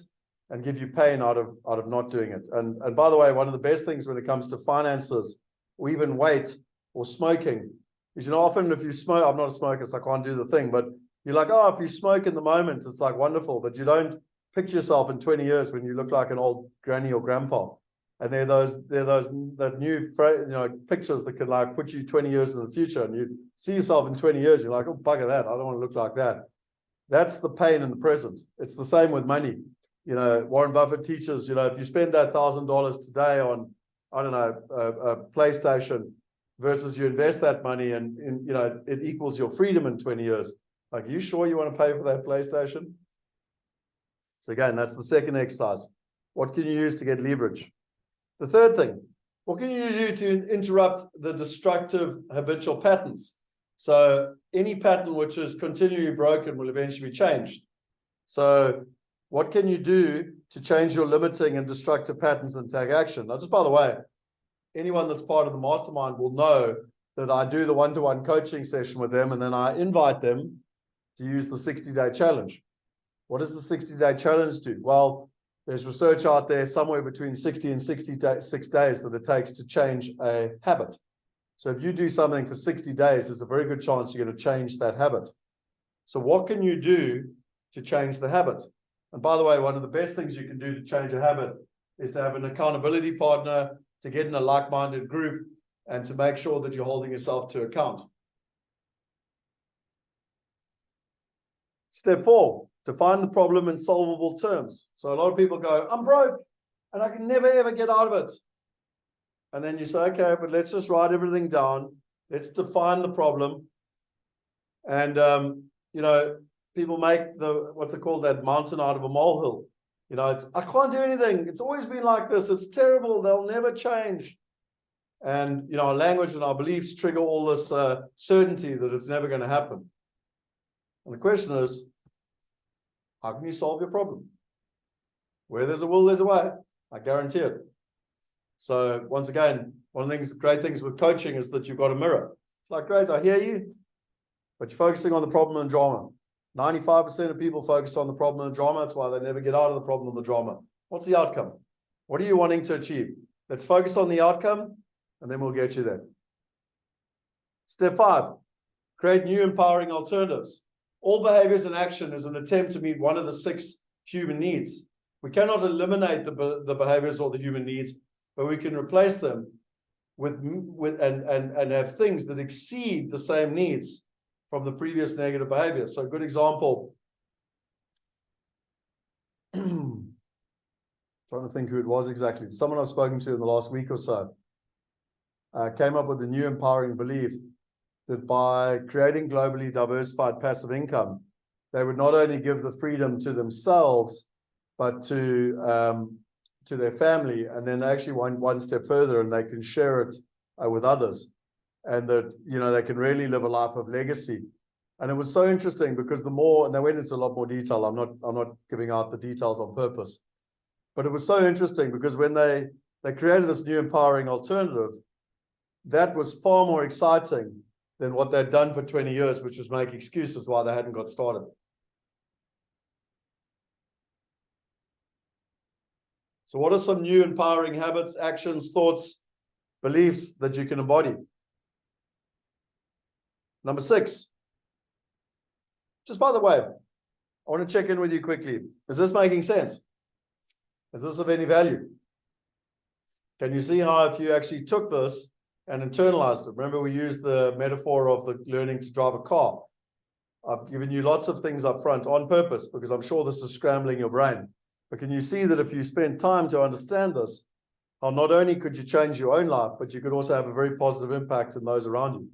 S1: and give you pain out of not doing it? And by the way, one of the best things when it comes to finances, or even weight or smoking, is, often if you smoke, I'm not a smoker, so I can't do the thing, but you're like, oh, if you smoke in the moment, it's like wonderful, but you don't picture yourself in 20 years when you look like an old granny or grandpa. And there are those new pictures that can like put you 20 years in the future, and you see yourself in 20 years, you're like, oh, bugger that, I don't want to look like that. That's the pain in the present. It's the same with money. Warren Buffett teaches, if you spend that $1,000 today on, I don't know, a PlayStation, versus you invest that money and it equals your freedom in 20 years. Like, are you sure you want to pay for that PlayStation? So again, that's the second exercise. What can you use to get leverage? The third thing, what can you do to interrupt the destructive habitual patterns? So any pattern which is continually broken will eventually be changed. So what can you do to change your limiting and destructive patterns and take action? Now, just by the way, anyone that's part of the mastermind will know that I do the one-to-one coaching session with them, and then I invite them to use the 60-day challenge. What does the 60-day challenge do? Well, there's research out there somewhere between 60 and 66 days that it takes to change a habit. So if you do something for 60 days, there's a very good chance you're going to change that habit. So what can you do to change the habit? And by the way, one of the best things you can do to change a habit is to have an accountability partner, to get in a like-minded group, and to make sure that you're holding yourself to account. Step 4, define the problem in solvable terms. So a lot of people go, I'm broke and I can never ever get out of it. And then you say, okay, but let's just write everything down. Let's define the problem. And, you know, people make what's it called, that mountain out of a molehill. You know, I can't do anything. It's always been like this. It's terrible. They'll never change. And, you know, our language and our beliefs trigger all this certainty that it's never going to happen. And the question is, how can you solve your problem? Where there's a will, there's a way. I guarantee it. So once again, one of the great things with coaching is that you've got a mirror. It's like, great, I hear you, but you're focusing on the problem and drama. 95% of people focus on the problem and drama. That's why they never get out of the problem and the drama. What's the outcome? What are you wanting to achieve? Let's focus on the outcome, and then we'll get you there. Step 5, create new empowering alternatives. All behaviors in action is an attempt to meet one of the 6 human needs. We cannot eliminate the behaviors or the human needs, but we can replace them with and have things that exceed the same needs from the previous negative behavior. So a good example, trying to think who it was exactly, someone I've spoken to in the last week or so, came up with a new empowering belief that by creating globally diversified passive income, they would not only give the freedom to themselves, but to their family, and then they actually went one step further and they can share it with others, and that, you know, they can really live a life of legacy. And it was so interesting because the more, and they went into a lot more detail, I'm not giving out the details on purpose, but it was so interesting because when they created this new empowering alternative, that was far more exciting than what they'd done for 20 years, which was make excuses why they hadn't got started. So what are some new empowering habits, actions, thoughts, beliefs that you can embody? Number 6. Just by the way, I want to check in with you quickly. Is this making sense? Is this of any value? Can you see how if you actually took this and internalized it? Remember, we used the metaphor of the learning to drive a car. I've given you lots of things up front on purpose because I'm sure this is scrambling your brain. But can you see that if you spend time to understand this, how not only could you change your own life, but you could also have a very positive impact in those around you?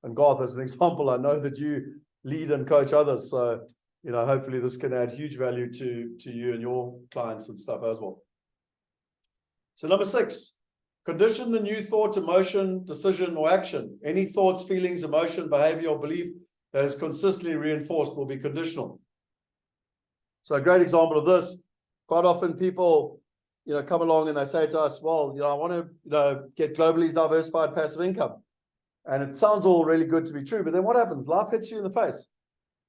S1: And Garth, as an example, I know that you lead and coach others. So, you know, hopefully this can add huge value to you and your clients and stuff as well. So number 6, condition the new thought, emotion, decision, or action. Any thoughts, feelings, emotion, behavior, or belief that is consistently reinforced will be conditional. So a great example of this, quite often people, you know, come along and they say to us, well, you know, I want to, you know, get globally diversified passive income. And it sounds all really good to be true, but then what happens? Life hits you in the face.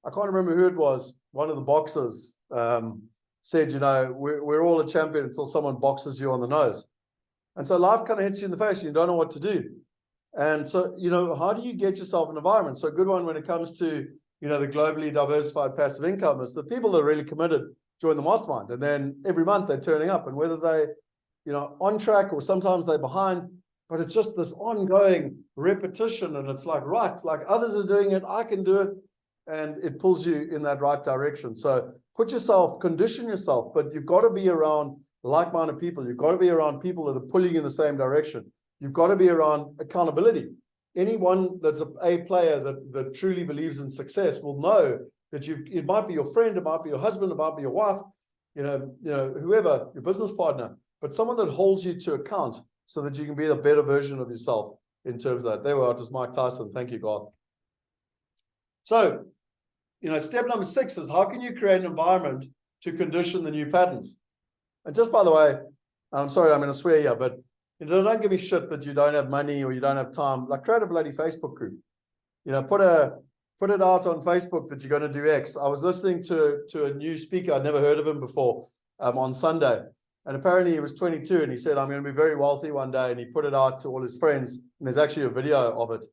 S1: I can't remember who it was. One of the boxers said, you know, we're all a champion until someone boxes you on the nose. And so life kind of hits you in the face and you don't know what to do. And so, you know, how do you get yourself an environment? So a good one when it comes to, you know, the globally diversified passive income is the people that are really committed join the mastermind. And then every month they're turning up, and whether they, you know, on track or sometimes they're behind, but it's just this ongoing repetition. And it's like, right, like others are doing it, I can do it. And it pulls you in that right direction. So put yourself, condition yourself, but you've got to be around like-minded people. You've got to be around people that are pulling in the same direction. You've got to be around accountability. Anyone that's a player that truly believes in success will know that it might be your friend, it might be your husband, it might be your wife, whoever, your business partner, but someone that holds you to account so that you can be a better version of yourself in terms of that. There we are. It was Mike Tyson. Thank you, God. So, step number 6 is how can you create an environment to condition the new patterns? And just by the way, I'm sorry, I'm going to swear here, but don't give me shit that you don't have money or you don't have time. Like, create a bloody Facebook group. Put it out on Facebook that you're going to do X. I was listening to a new speaker. I'd never heard of him before on Sunday. And apparently he was 22 and he said, I'm going to be very wealthy one day. And he put it out to all his friends. And there's actually a video of it.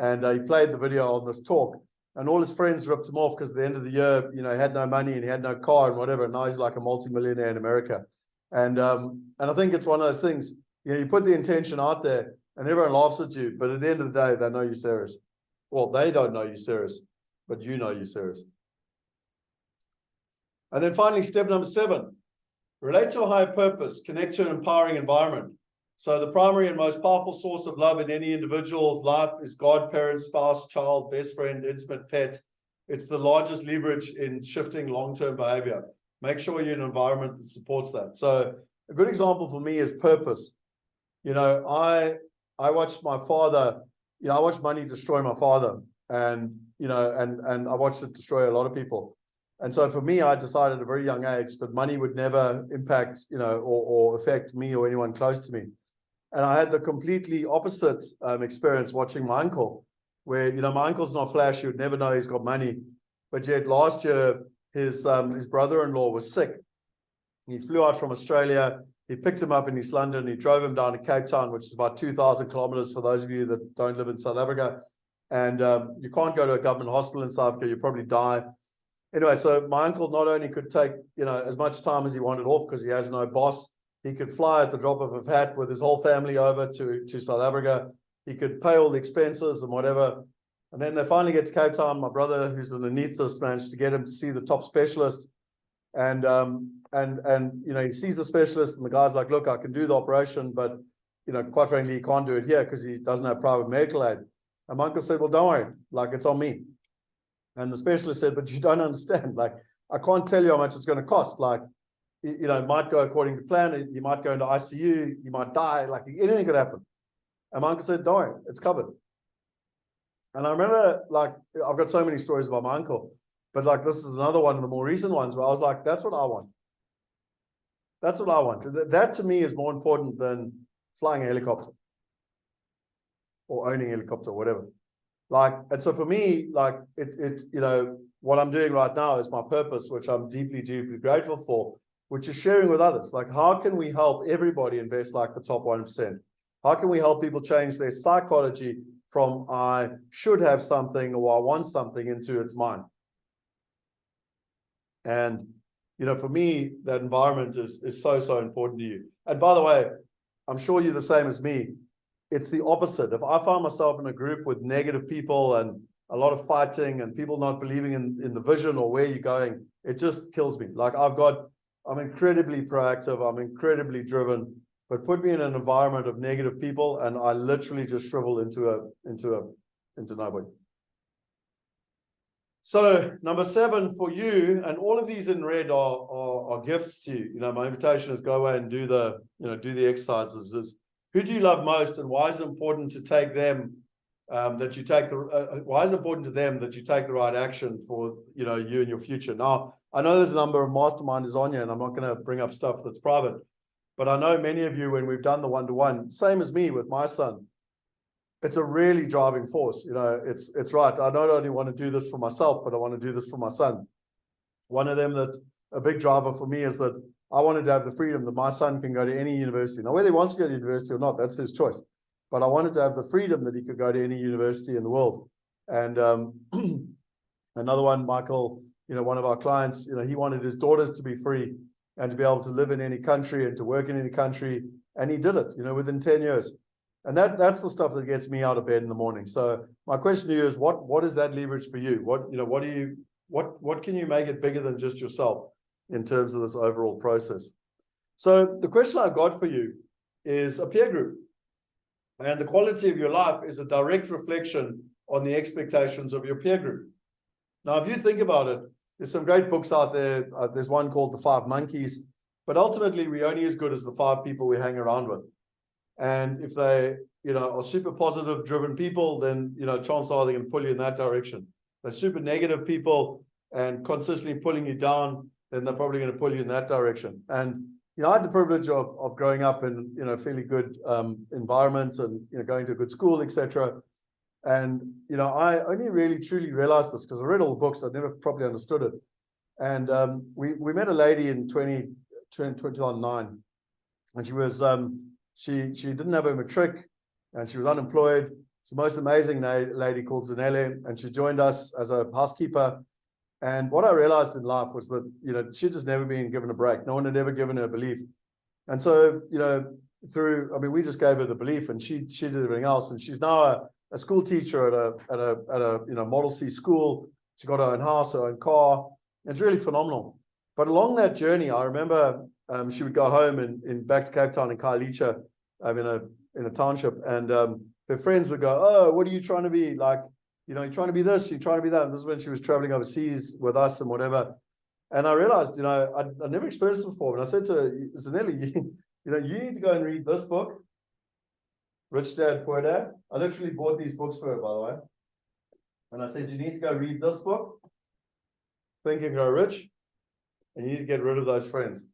S1: And he played the video on this talk. And all his friends ripped him off because at the end of the year, he had no money and he had no car and whatever. And now he's like a multimillionaire in America. And I think it's one of those things, you put the intention out there and everyone laughs at you. But at the end of the day, they know you're serious. Well, they don't know you're serious, but you know you're serious. And then finally, step number 7, relate to a higher purpose, connect to an empowering environment. So the primary and most powerful source of love in any individual's life is God, parent, spouse, child, best friend, intimate pet. It's the largest leverage in shifting long-term behavior. Make sure you're in an environment that supports that. So a good example for me is purpose. I watched my father, I watched money destroy my father, and I watched it destroy a lot of people. And so for me, I decided at a very young age that money would never impact, or affect me or anyone close to me. And I had the completely opposite experience watching my uncle, where, my uncle's not flashy, you'd never know he's got money. But yet last year, his brother-in-law was sick. He flew out from Australia. He picked him up in East London. He drove him down to Cape Town, which is about 2,000 kilometers for those of you that don't live in South Africa. And you can't go to a government hospital in South Africa. You probably die. Anyway, so my uncle not only could take, as much time as he wanted off because he has no boss. He could fly at the drop of a hat with his whole family over to South Africa. He could pay all the expenses and whatever. And then they finally get to Cape Town. My brother, who's an anesthetist, managed to get him to see the top specialist. And he sees the specialist and the guy's like, look, I can do the operation, but quite frankly, he can't do it here because he doesn't have private medical aid. And my uncle said, well, don't worry, like, it's on me. And the specialist said, but you don't understand, like, I can't tell you how much it's going to cost. Like, it might go according to plan. You might go into ICU, you might die, like anything could happen. And my uncle said, don't worry, it's covered. And I remember, like, I've got so many stories about my uncle, but like, this is another one of the more recent ones where I was like, that's what I want. That's what I want. That to me is more important than flying a helicopter or owning a helicopter or whatever. Like, and so for me, like, what I'm doing right now is my purpose, which I'm deeply, deeply grateful for, which is sharing with others. Like, how can we help everybody invest like the top 1%? How can we help people change their psychology from I should have something or I want something into it's mine? And, for me, that environment is so, so important to you. And by the way, I'm sure you're the same as me. It's the opposite. If I find myself in a group with negative people and a lot of fighting and people not believing in the vision or where you're going, it just kills me. Like, I'm incredibly proactive. I'm incredibly driven, but put me in an environment of negative people and I literally just shrivel into nobody. So number 7 for you, and all of these in red are gifts to you. My invitation is go away and do the exercises. Is who do you love most, and why is it important to take them why is it important to them that you take the right action for you and your future? Now, I know there's a number of masterminders on here, and I'm not going to bring up stuff that's private, but I know many of you, when we've done the one-to-one, same as me with my son, it's a really driving force. It's right. I not only want to do this for myself, but I want to do this for my son. One of them that a big driver for me is that I wanted to have the freedom that my son can go to any university. Now, whether he wants to go to university or not, that's his choice. But I wanted to have the freedom that he could go to any university in the world. And another one, Michael, one of our clients, he wanted his daughters to be free and to be able to live in any country and to work in any country. And he did it, within 10 years. And that's the stuff that gets me out of bed in the morning. So my question to you is, what is that leverage for you? What can you make it bigger than just yourself in terms of this overall process? So the question I've got for you is a peer group. And the quality of your life is a direct reflection on the expectations of your peer group. Now, if you think about it, there's some great books out there. There's one called The Five Monkeys, but ultimately we're only as good as the 5 people we hang around with. And if they, are super positive driven people, then, chances are they're going to pull you in that direction. They're super negative people and consistently pulling you down, then they're probably going to pull you in that direction. And, I had the privilege of growing up in, fairly good environment and, going to a good school, etc. And, I only really truly realized this because I read all the books. I never properly understood it. And we met a lady in 2009, and she was, she didn't have a matric and she was unemployed. It's the most amazing lady called Zanelle, and she joined us as a housekeeper. And what I realized in life was that, she'd just never been given a break. No one had ever given her a belief. And so, we just gave her the belief, and she did everything else. And she's now a school teacher at a Model C school. She got her own house, her own car. It's really phenomenal. But along that journey, I remember she would go home in back to Cape Town in Khayelitsha, in a township, and her friends would go, "Oh, what are you trying to be? Like, you're trying to be this, you're trying to be that." And this is when she was traveling overseas with us and whatever. And I realized, I'd never experienced this before. And I said to her, Zanelli, you need to go and read this book, Rich Dad, Poor Dad. I literally bought these books for her, by the way. And I said, you need to go read this book, Think and Grow Rich, and you need to get rid of those friends.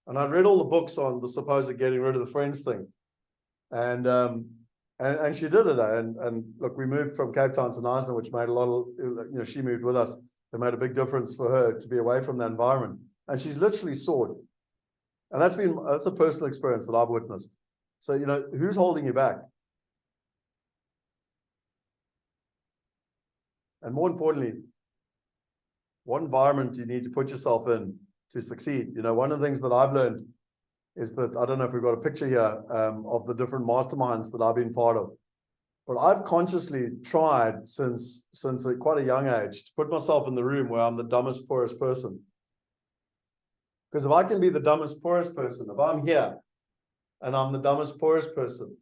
S1: And I read all the books on the supposed getting rid of the friends thing. And she did it. And look, we moved from Cape Town to Knysna, which made a lot of, she moved with us. It made a big difference for her to be away from that environment. And she's literally soared. And that's a personal experience that I've witnessed. So, who's holding you back? And more importantly, what environment do you need to put yourself in to succeed? One of the things that I've learned is that, I don't know if we've got a picture here of the different masterminds that I've been part of, but I've consciously tried since quite a young age to put myself in the room where I'm the dumbest, poorest person. Because if I can be the dumbest, poorest person, if I'm here and I'm the dumbest, poorest person,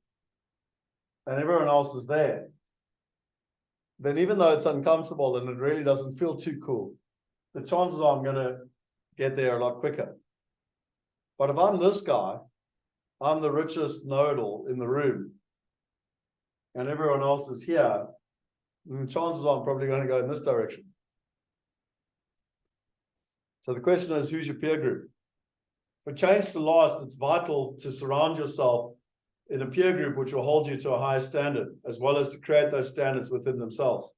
S1: and everyone else is there, then even though it's uncomfortable and it really doesn't feel too cool, the chances are I'm going to get there a lot quicker. But if I'm this guy, I'm the richest know-it-all in the room, and everyone else is here, then the chances are I'm probably going to go in this direction. So the question is, who's your peer group? For change to last, it's vital to surround yourself in a peer group which will hold you to a higher standard, as well as to create those standards within themselves.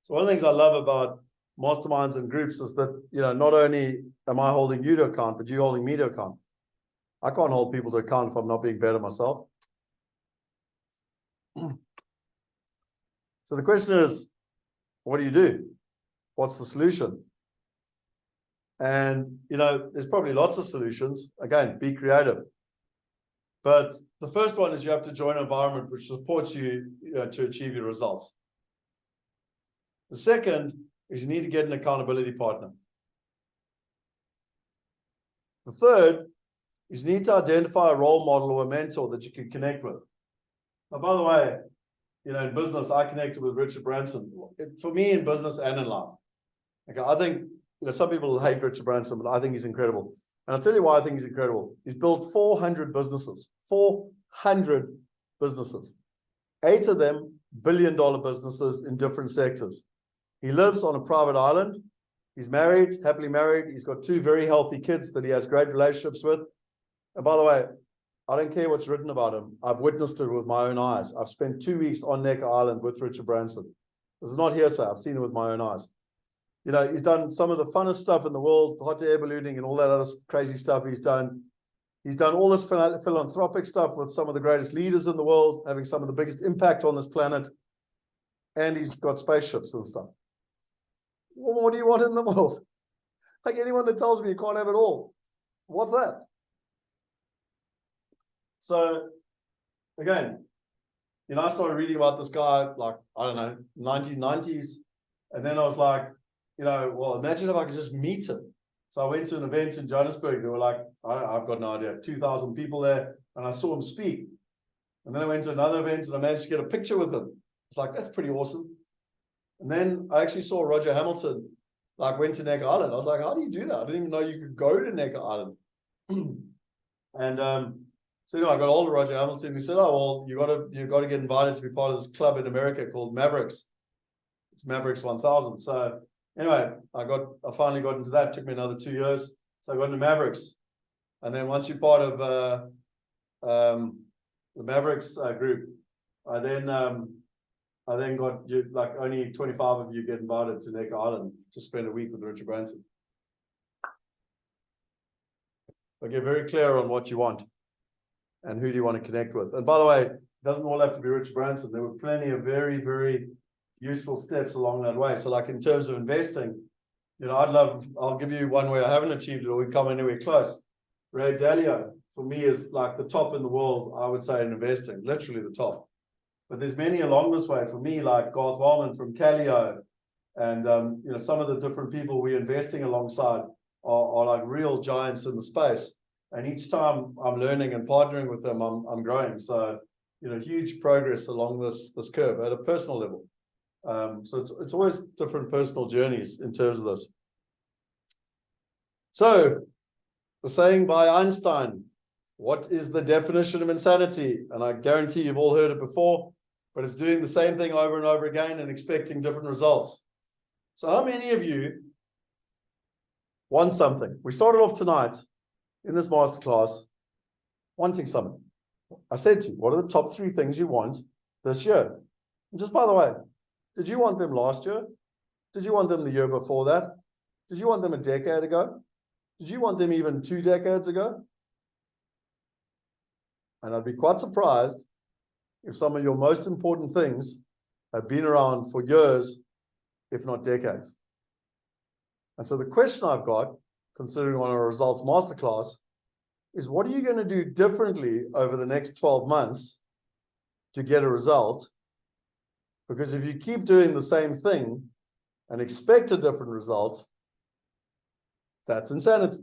S1: So one of the things I love about masterminds and groups is that, not only am I holding you to account, but you're holding me to account. I can't hold people to account if I'm not being better myself. So the question is, what do you do? What's the solution? And, there's probably lots of solutions. Again, be creative. But the first one is you have to join an environment which supports you, to achieve your results. The second is you need to get an accountability partner. The third is you need to identify a role model or a mentor that you can connect with. Now, by the way, in business, I connected with Richard Branson. For me, in business and in life. Okay, I think, some people hate Richard Branson, but I think he's incredible. And I'll tell you why I think he's incredible. He's built 400 businesses. 400 businesses. 8 of them billion-dollar businesses in different sectors. He lives on a private island. He's married, happily married. He's got 2 very healthy kids that he has great relationships with. And by the way, I don't care what's written about him. I've witnessed it with my own eyes. I've spent 2 weeks on Necker Island with Richard Branson. This is not hearsay. I've seen it with my own eyes. He's done some of the funnest stuff in the world, hot air ballooning and all that other crazy stuff he's done. He's done all this philanthropic stuff with some of the greatest leaders in the world, having some of the biggest impact on this planet. And he's got spaceships and stuff. Well, what do you want in the world? Like, anyone that tells me you can't have it all, what's that? So, again, I started reading about this guy, like, I don't know, 1990s. And then I was like, well, imagine if I could just meet him. So I went to an event in Johannesburg. There were like, I've got no idea, 2,000 people there. And I saw him speak. And then I went to another event and I managed to get a picture with him. It's like, that's pretty awesome. And then I actually saw Roger Hamilton, like went to Necker Island. I was like, how do you do that? I didn't even know you could go to Necker Island. And so I got hold of Roger Hamilton. He said, oh, well, you gotta get invited to be part of this club in America called Mavericks. It's Mavericks 1000. So anyway, I finally got into that. It took me another 2 years. So I got into Mavericks. And then once you're part of the Mavericks group, I then got like only 25 of you get invited to Necker Island to spend a week with Richard Branson. But get very clear on what you want and who do you want to connect with. And by the way, it doesn't all have to be Richard Branson. There were plenty of very, very useful steps along that way. So like in terms of investing, I'll give you one where I haven't achieved it or we come anywhere close. Ray Dalio, for me, is like the top in the world, I would say, in investing, literally the top. But there's many along this way for me, like Garth Wellman from Calio, and some of the different people we're investing alongside are like real giants in the space. And each time I'm learning and partnering with them, I'm growing. So huge progress along this curve at a personal level. So it's always different personal journeys in terms of this. So the saying by Einstein, what is the definition of insanity? And I guarantee you've all heard it before, but it's doing the same thing over and over again and expecting different results. So how many of you want something? We started off tonight in this masterclass wanting something. I said to you, what are the top 3 things you want this year? And just by the way, did you want them last year? Did you want them the year before that? Did you want them a decade ago? Did you want them even 2 decades ago? And I'd be quite surprised if some of your most important things have been around for years, if not decades. And so the question I've got, considering on a results masterclass, is what are you going to do differently over the next 12 months to get a result? Because if you keep doing the same thing and expect a different result, that's insanity.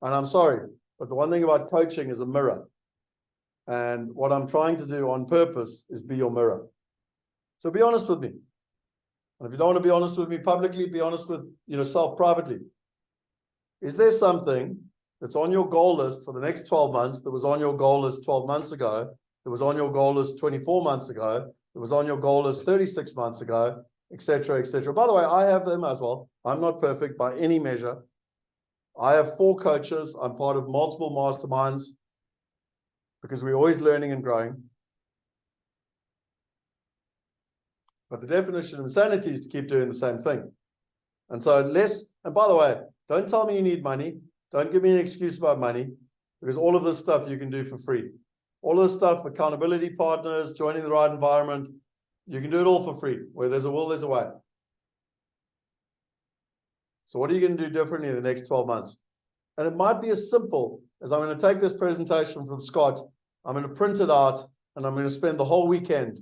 S1: And I'm sorry, but the one thing about coaching is a mirror. And what I'm trying to do on purpose is be your mirror. So be honest with me. And if you don't want to be honest with me publicly, be honest with yourself privately. Is there something that's on your goal list for the next 12 months that was on your goal list 12 months ago, that was on your goal list 24 months ago, that was on your goal list 36 months ago, etc., etc.? By the way, I have them as well. I'm not perfect by any measure. I have 4 coaches. I'm part of multiple masterminds because we're always learning and growing. But the definition of insanity is to keep doing the same thing. And so and by the way, don't tell me you need money. Don't give me an excuse about money, because all of this stuff you can do for free. All of this stuff, accountability partners, joining the right environment, you can do it all for free. Where there's a will, there's a way. So what are you going to do differently in the next 12 months? And it might be as simple as I'm going to take this presentation from Scott, I'm going to print it out, and I'm going to spend the whole weekend,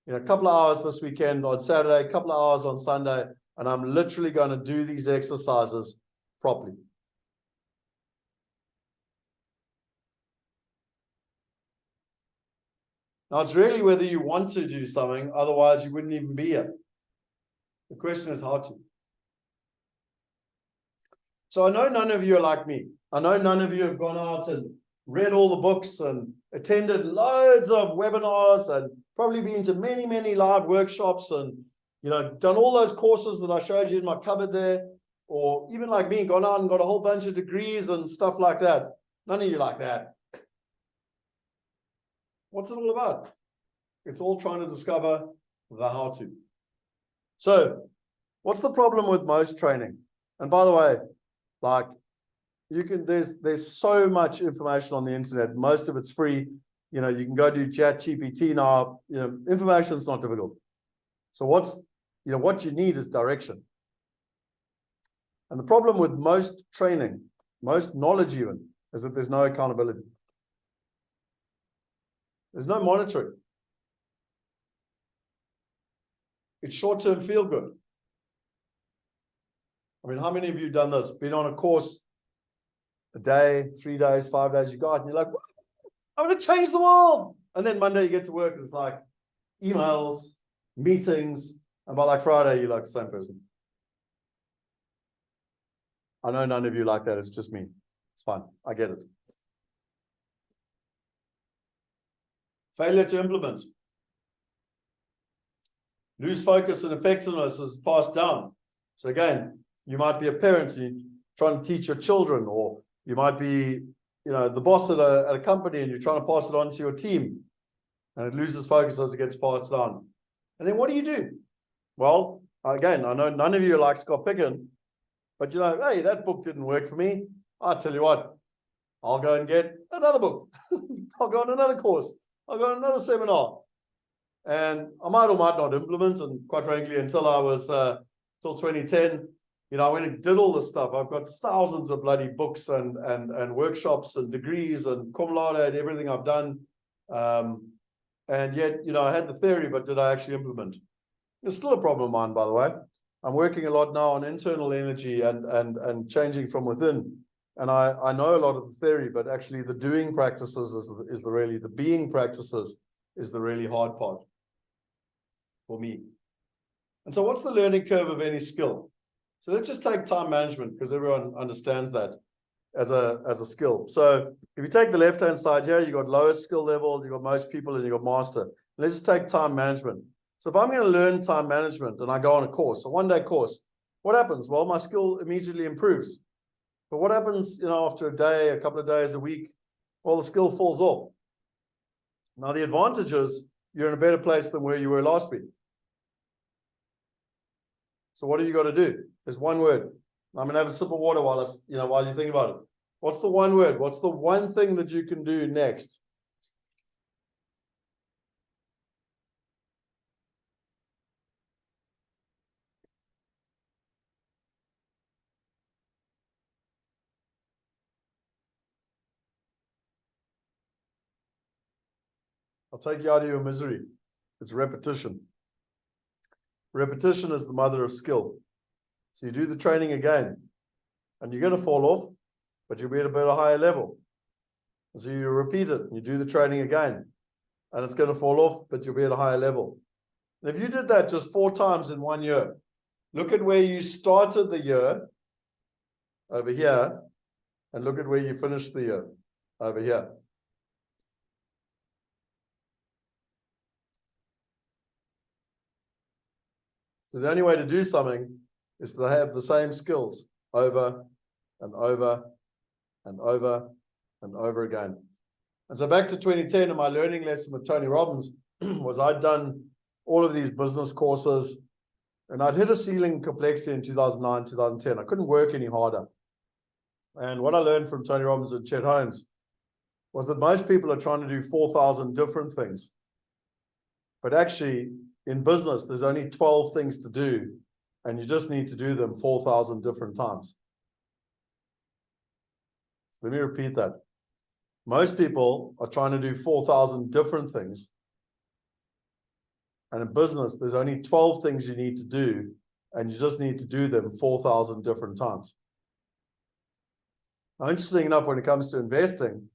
S1: a couple of hours this weekend on Saturday, a couple of hours on Sunday, and I'm literally going to do these exercises properly. Now, it's really whether you want to do something, otherwise you wouldn't even be here. The question is how to. So I know none of you are like me. I know none of you have gone out and read all the books and attended loads of webinars and probably been to many, many live workshops and, done all those courses that I showed you in my cupboard there, or even like me, gone out and got a whole bunch of degrees and stuff like that. None of you like that. What's it all about? It's all trying to discover the how to. So what's the problem with most training? And by the way, like there's so much information on the internet. Most of it's free. You can go do ChatGPT now. Information is not difficult. So what you need is direction. And the problem with most training, most knowledge even, is that there's no accountability. There's no monitoring. It's short-term feel good. I mean, how many of you have done this? Been on a course a day, 3 days, 5 days, you go out and you're like, I'm going to change the world. And then Monday you get to work and it's like emails, meetings, And by like Friday, you're like the same person. I know none of you like that. It's just me. It's fine. I get it. Failure to implement. Lose focus and effectiveness is passed down. So again, you might be a parent, you're trying to teach your children, or you might be, the boss at a company and you're trying to pass it on to your team, and it loses focus as it gets passed down. And then what do? Well, again, I know none of you are like Scott Picken, but hey, that book didn't work for me. I'll tell you what, I'll go and get another book. I'll go on another course. I'll go on another seminar. And I might or might not implement. And quite frankly, until 2010, I went and did all this stuff. I've got thousands of bloody books and workshops and degrees and cum laude and everything I've done. And yet, I had the theory, but did I actually implement? It's still a problem of mine, by the way. I'm working a lot now on internal energy and changing from within. And I know a lot of the theory, but actually the doing practices is the being practices is the really hard part for me. And so what's the learning curve of any skill? So let's just take time management, because everyone understands that as a skill. So if you take the left-hand side here, you've got lowest skill level, you've got most people, and you've got master. Let's just take time management. So if I'm going to learn time management and I go on a course, a one-day course, what happens? Well, my skill immediately improves. But what happens, after a day, a couple of days, a week? Well, the skill falls off. Now, the advantage is you're in a better place than where you were last week. So what do you got to do? There's one word. I'm going to have a sip of water while you think about it. What's the one word? What's the one thing that you can do next? I'll take you out of your misery. It's repetition. Repetition is the mother of skill. So you do the training again, and you're going to fall off, but you'll be at a higher level. So you repeat it, and you do the training again, and it's going to fall off, but you'll be at a higher level. And if you did that just 4 times in 1 year, look at where you started the year over here, and look at where you finished the year over here. So the only way to do something is to have the same skills over and over and over and over again. And so back to 2010, and my learning lesson with Tony Robbins was I'd done all of these business courses, and I'd hit a ceiling complexity in 2009, 2010. I couldn't work any harder. And what I learned from Tony Robbins and Chet Holmes was that most people are trying to do 4,000 different things. But actually, in business, there's only 12 things to do, and you just need to do them 4,000 different times. So let me repeat that. Most people are trying to do 4,000 different things. And in business, there's only 12 things you need to do, and you just need to do them 4,000 different times. Now, interesting enough, when it comes to investing,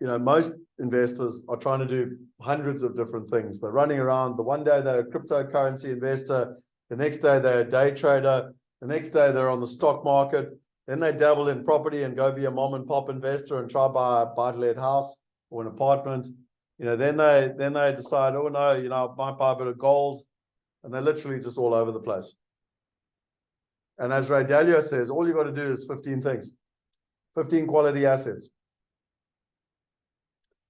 S1: most investors are trying to do hundreds of different things. They're running around. The one day they're a cryptocurrency investor. The next day they're a day trader. The next day they're on the stock market. Then they dabble in property and go be a mom and pop investor and try buy a buy-to-let house or an apartment. Then they decide, oh no, I might buy a bit of gold, and they're literally just all over the place. And as Ray Dalio says, all you got to do is 15 things, 15 quality assets.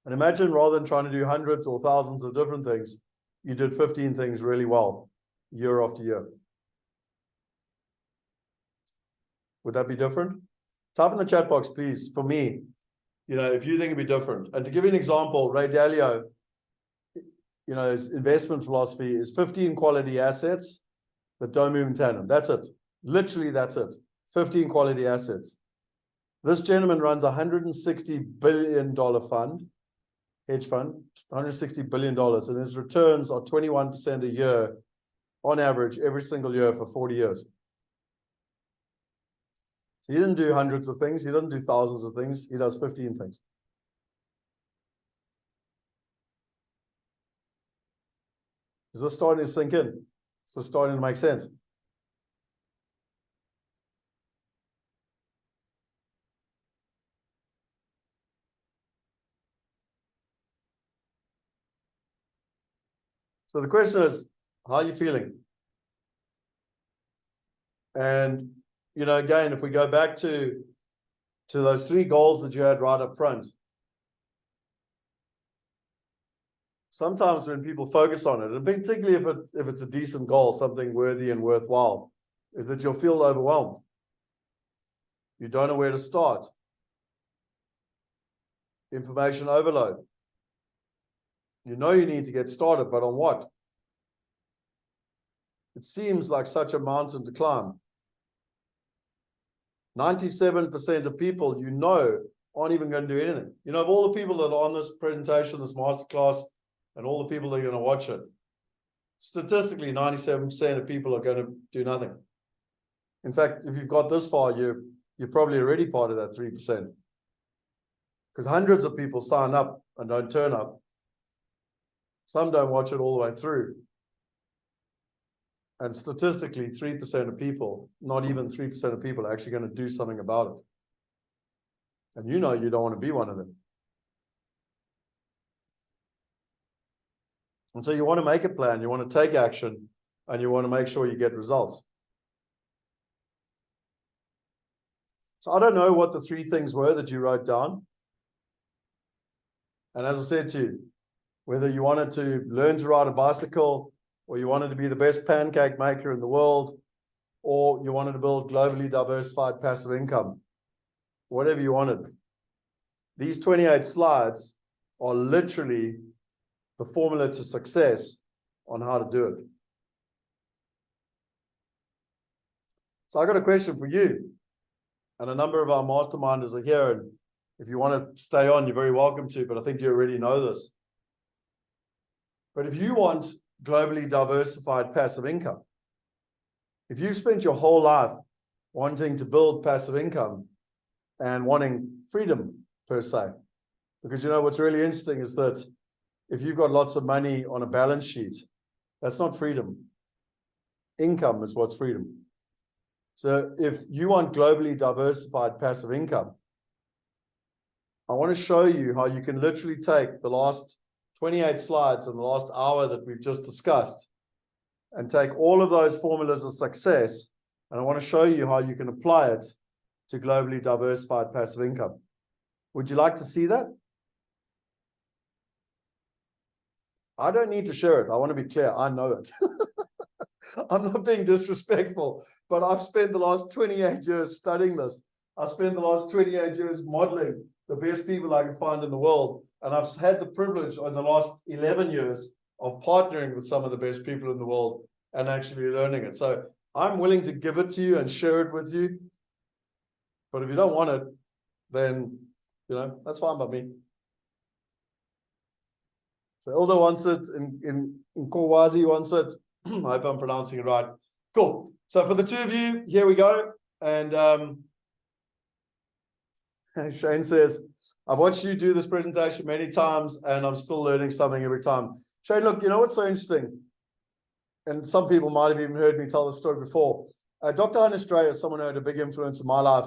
S1: And imagine, rather than trying to do hundreds or thousands of different things, you did 15 things really well, year after year. Would that be different? Type in the chat box, please, for me, if you think it'd be different. And to give you an example, Ray Dalio, his investment philosophy is 15 quality assets that don't move in tandem. That's it. Literally, that's it. 15 quality assets. This gentleman runs a $160 billion fund, hedge fund, $160 billion, and his returns are 21% a year on average every single year for 40 years. So he doesn't do hundreds of things. He doesn't do thousands of things. He does 15 things. Does this starting to sink in? Is this starting to make sense? So the question is, how are you feeling? And, you know, again, if we go back to those 3 goals that you had right up front, sometimes when people focus on it, and particularly if it's a decent goal, something worthy and worthwhile, is that you'll feel overwhelmed. You don't know where to start. Information overload. You know you need to get started, but on what? It seems like such a mountain to climb. 97% of people you know aren't even going to do anything. You know, of all the people that are on this presentation, this masterclass, and all the people that are going to watch it, statistically, 97% of people are going to do nothing. In fact, if you've got this far, you're probably already part of that 3%. Because hundreds of people sign up and don't turn up. Some don't watch it all the way through. And statistically, 3% of people, not even 3% of people, are actually going to do something about it. And you know you don't want to be one of them. And so you want to make a plan, you want to take action, and you want to make sure you get results. So I don't know what the 3 things were that you wrote down. And as I said to you, whether you wanted to learn to ride a bicycle, or you wanted to be the best pancake maker in the world, or you wanted to build globally diversified passive income, whatever you wanted. These 28 slides are literally the formula to success on how to do it. So I got a question for you. And a number of our masterminders are here. And if you want to stay on, you're very welcome to, but I think you already know this. But if you want globally diversified passive income, if you've spent your whole life wanting to build passive income and wanting freedom per se, because you know what's really interesting is that if you've got lots of money on a balance sheet, that's not freedom. Income is what's freedom. So if you want globally diversified passive income, I want to show you how you can literally take the last 28 slides in the last hour that we've just discussed and take all of those formulas of success, and I want to show you how you can apply it to globally diversified passive income. Would you like to see that? I don't need to share it. I want to be clear. I know it. I'm not being disrespectful, but I've spent the last 28 years studying this. I spent the last 28 years modeling the best people I can find in the world. And I've had the privilege in the last 11 years of partnering with some of the best people in the world and actually learning it. So I'm willing to give it to you and share it with you. But if you don't want it, then, you know, that's fine by me. So Ilda wants it, in Korwazi wants it. I hope I'm pronouncing it right. Cool. So for the 2 of you, here we go. And Shane says, I've watched you do this presentation many times and I'm still learning something every time. Shane, look, you know what's so interesting? And some people might have even heard me tell this story before. Dr. Ernest Dray is someone who had a big influence in my life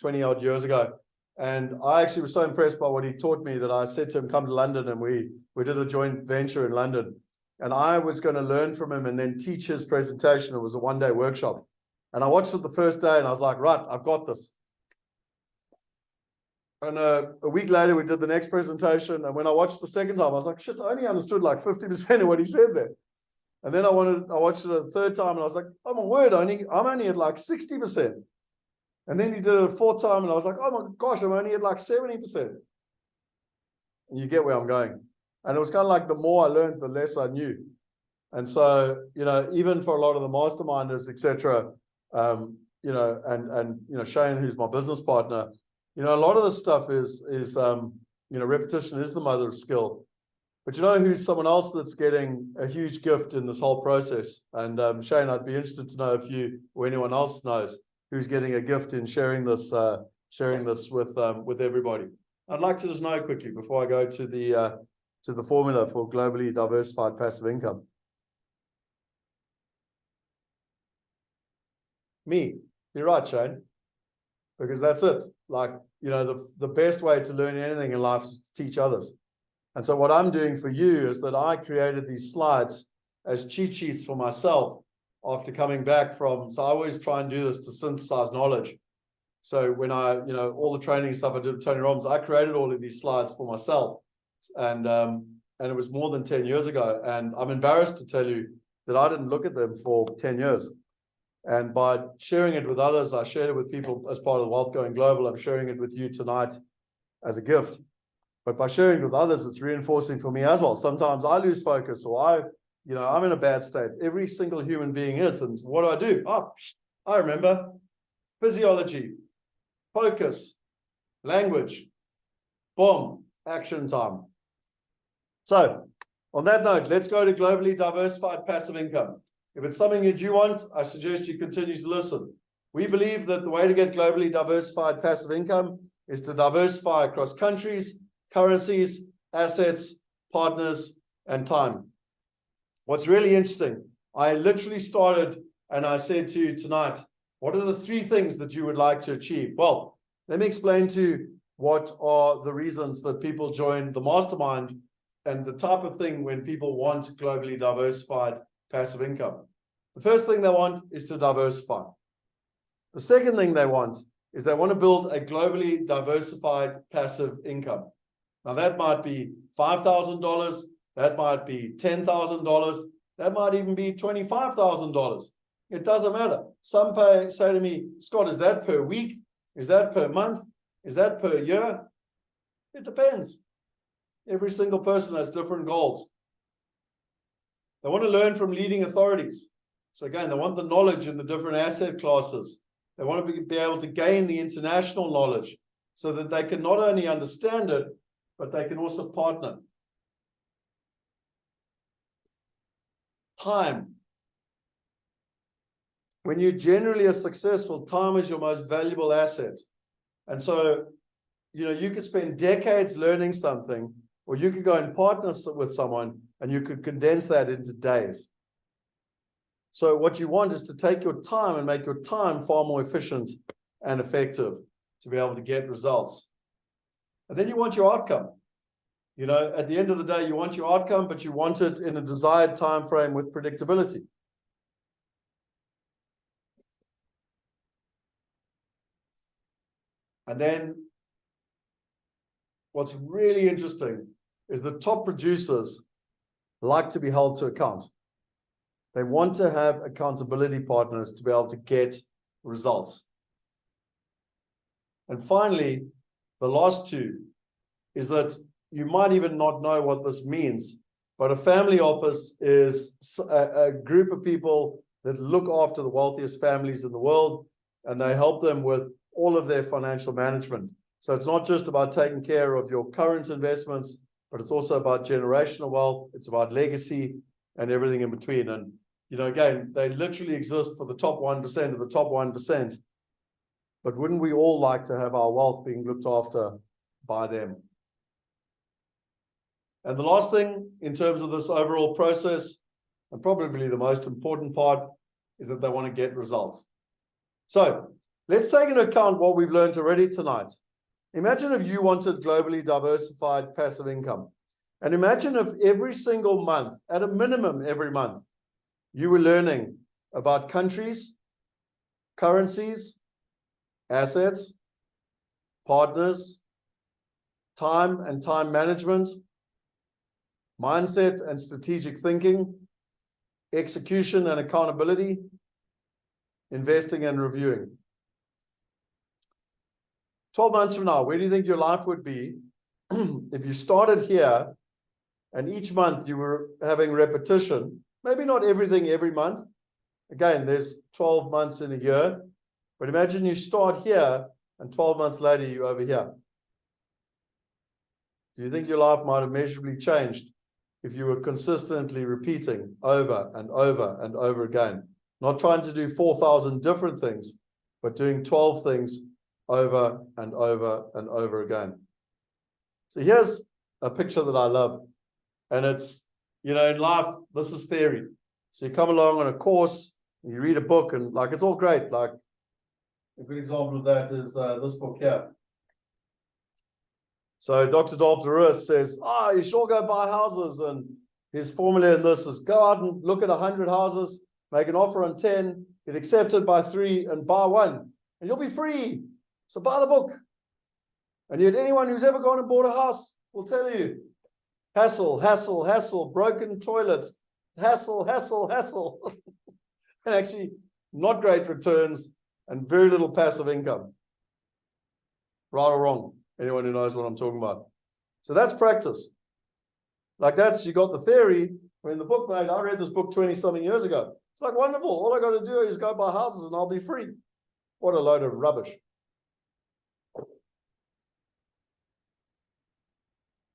S1: 20 odd years ago. And I actually was so impressed by what he taught me that I said to him, come to London, and we did a joint venture in London. And I was going to learn from him and then teach his presentation. It was a 1-day workshop. And I watched it the first day and I was like, right, I've got this. And a week later, we did the next presentation. And when I watched the second time, I was like, shit, I only understood like 50% of what he said there. And then I watched it a third time and I was like, oh my word, I'm only at like 60%. And then he did it a fourth time and I was like, oh my gosh, I'm only at like 70%. And you get where I'm going. And it was kind of like the more I learned, the less I knew. And so, you know, even for a lot of the masterminders, etc., you know, and you know, Shaun, who's my business partner, you know, a lot of this stuff is you know, repetition is the mother of skill. But you know who's someone else that's getting a huge gift in this whole process? And Shaun, I'd be interested to know if you or anyone else knows who's getting a gift in sharing this with everybody. I'd like to just know quickly before I go to the formula for globally diversified passive income. Me. You're right, Shaun. Because that's it. Like, the best way to learn anything in life is to teach others. And so what I'm doing for you is that I created these slides as cheat sheets for myself after coming back from, so I always try and do this to synthesize knowledge. So when all the training stuff I did with Tony Robbins, I created all of these slides for myself. And it was more than 10 years ago. And I'm embarrassed to tell you that I didn't look at them for 10 years. And by sharing it with others, I shared it with people as part of the Wealth Going Global. I'm sharing it with you tonight as a gift. But by sharing it with others, it's reinforcing for me as well. Sometimes I lose focus, or I'm in a bad state. Every single human being is. And what do? Oh, I remember. Physiology, focus, language, boom, action time. So on that note, let's go to globally diversified passive income. If it's something that you want, I suggest you continue to listen. We believe that the way to get globally diversified passive income is to diversify across countries, currencies, assets, partners, and time. What's really interesting, I literally started and I said to you tonight, what are the 3 things that you would like to achieve? Well, let me explain to you what are the reasons that people join the mastermind and the type of thing when people want globally diversified passive income. The first thing they want is to diversify. The second thing they want is they want to build a globally diversified passive income. Now that might be $5,000, that might be $10,000, that might even be $25,000. It doesn't matter. Some say to me, Scott, is that per week? Is that per month? Is that per year? It depends. Every single person has different goals. They want to learn from leading authorities. So again, they want the knowledge in the different asset classes. They want to be able to gain the international knowledge so that they can not only understand it, but they can also partner. Time. When you generally are successful, time is your most valuable asset. And so, you could spend decades learning something, or you could go and partner with someone and you could condense that into days. So what you want is to take your time and make your time far more efficient and effective to be able to get results. And then you want your outcome. At the end of the day, you want your outcome, but you want it in a desired time frame with predictability. And then what's really interesting is the top producers like to be held to account. They want to have accountability partners to be able to get results. And finally, the last 2 is that you might even not know what this means, but a family office is a group of people that look after the wealthiest families in the world, and they help them with all of their financial management. So it's not just about taking care of your current investments, but it's also about generational wealth. It's about legacy and everything in between. And, again, they literally exist for the top 1% of the top 1%. But wouldn't we all like to have our wealth being looked after by them? And the last thing in terms of this overall process, and probably the most important part, is that they want to get results. So let's take into account what we've learned already tonight. Imagine if you wanted globally diversified passive income. And imagine if every single month, at a minimum every month, you were learning about countries, currencies, assets, partners, time and time management, mindset and strategic thinking, execution and accountability, investing and reviewing. 12 months from now, where do you think your life would be if you started here and each month you were having repetition? Maybe not everything every month. Again, there's 12 months in a year. But imagine you start here and 12 months later you're over here. Do you think your life might have measurably changed if you were consistently repeating over and over and over again? Not trying to do 4,000 different things, but doing 12 things over and over and over again. So here's a picture that I love. And it's, in life, this is theory. So you come along on a course, You read a book and like, it's all great. Like a good example of that is this book here. So Dr. Dolph Lewis says, you should all go buy houses. And his formula in this is go out and look at 100 houses, make an offer on 10, get accepted by 3 and buy 1 and you'll be free. So buy the book. And yet anyone who's ever gone and bought a house will tell you, hassle, hassle, hassle, broken toilets, hassle, hassle, hassle. And actually not great returns and very little passive income. Right or wrong? Anyone who knows what I'm talking about. So that's practice. Like you got the theory. When the book made, I read this book 20-something years ago. It's like wonderful. All I got to do is go buy houses and I'll be free. What a load of rubbish.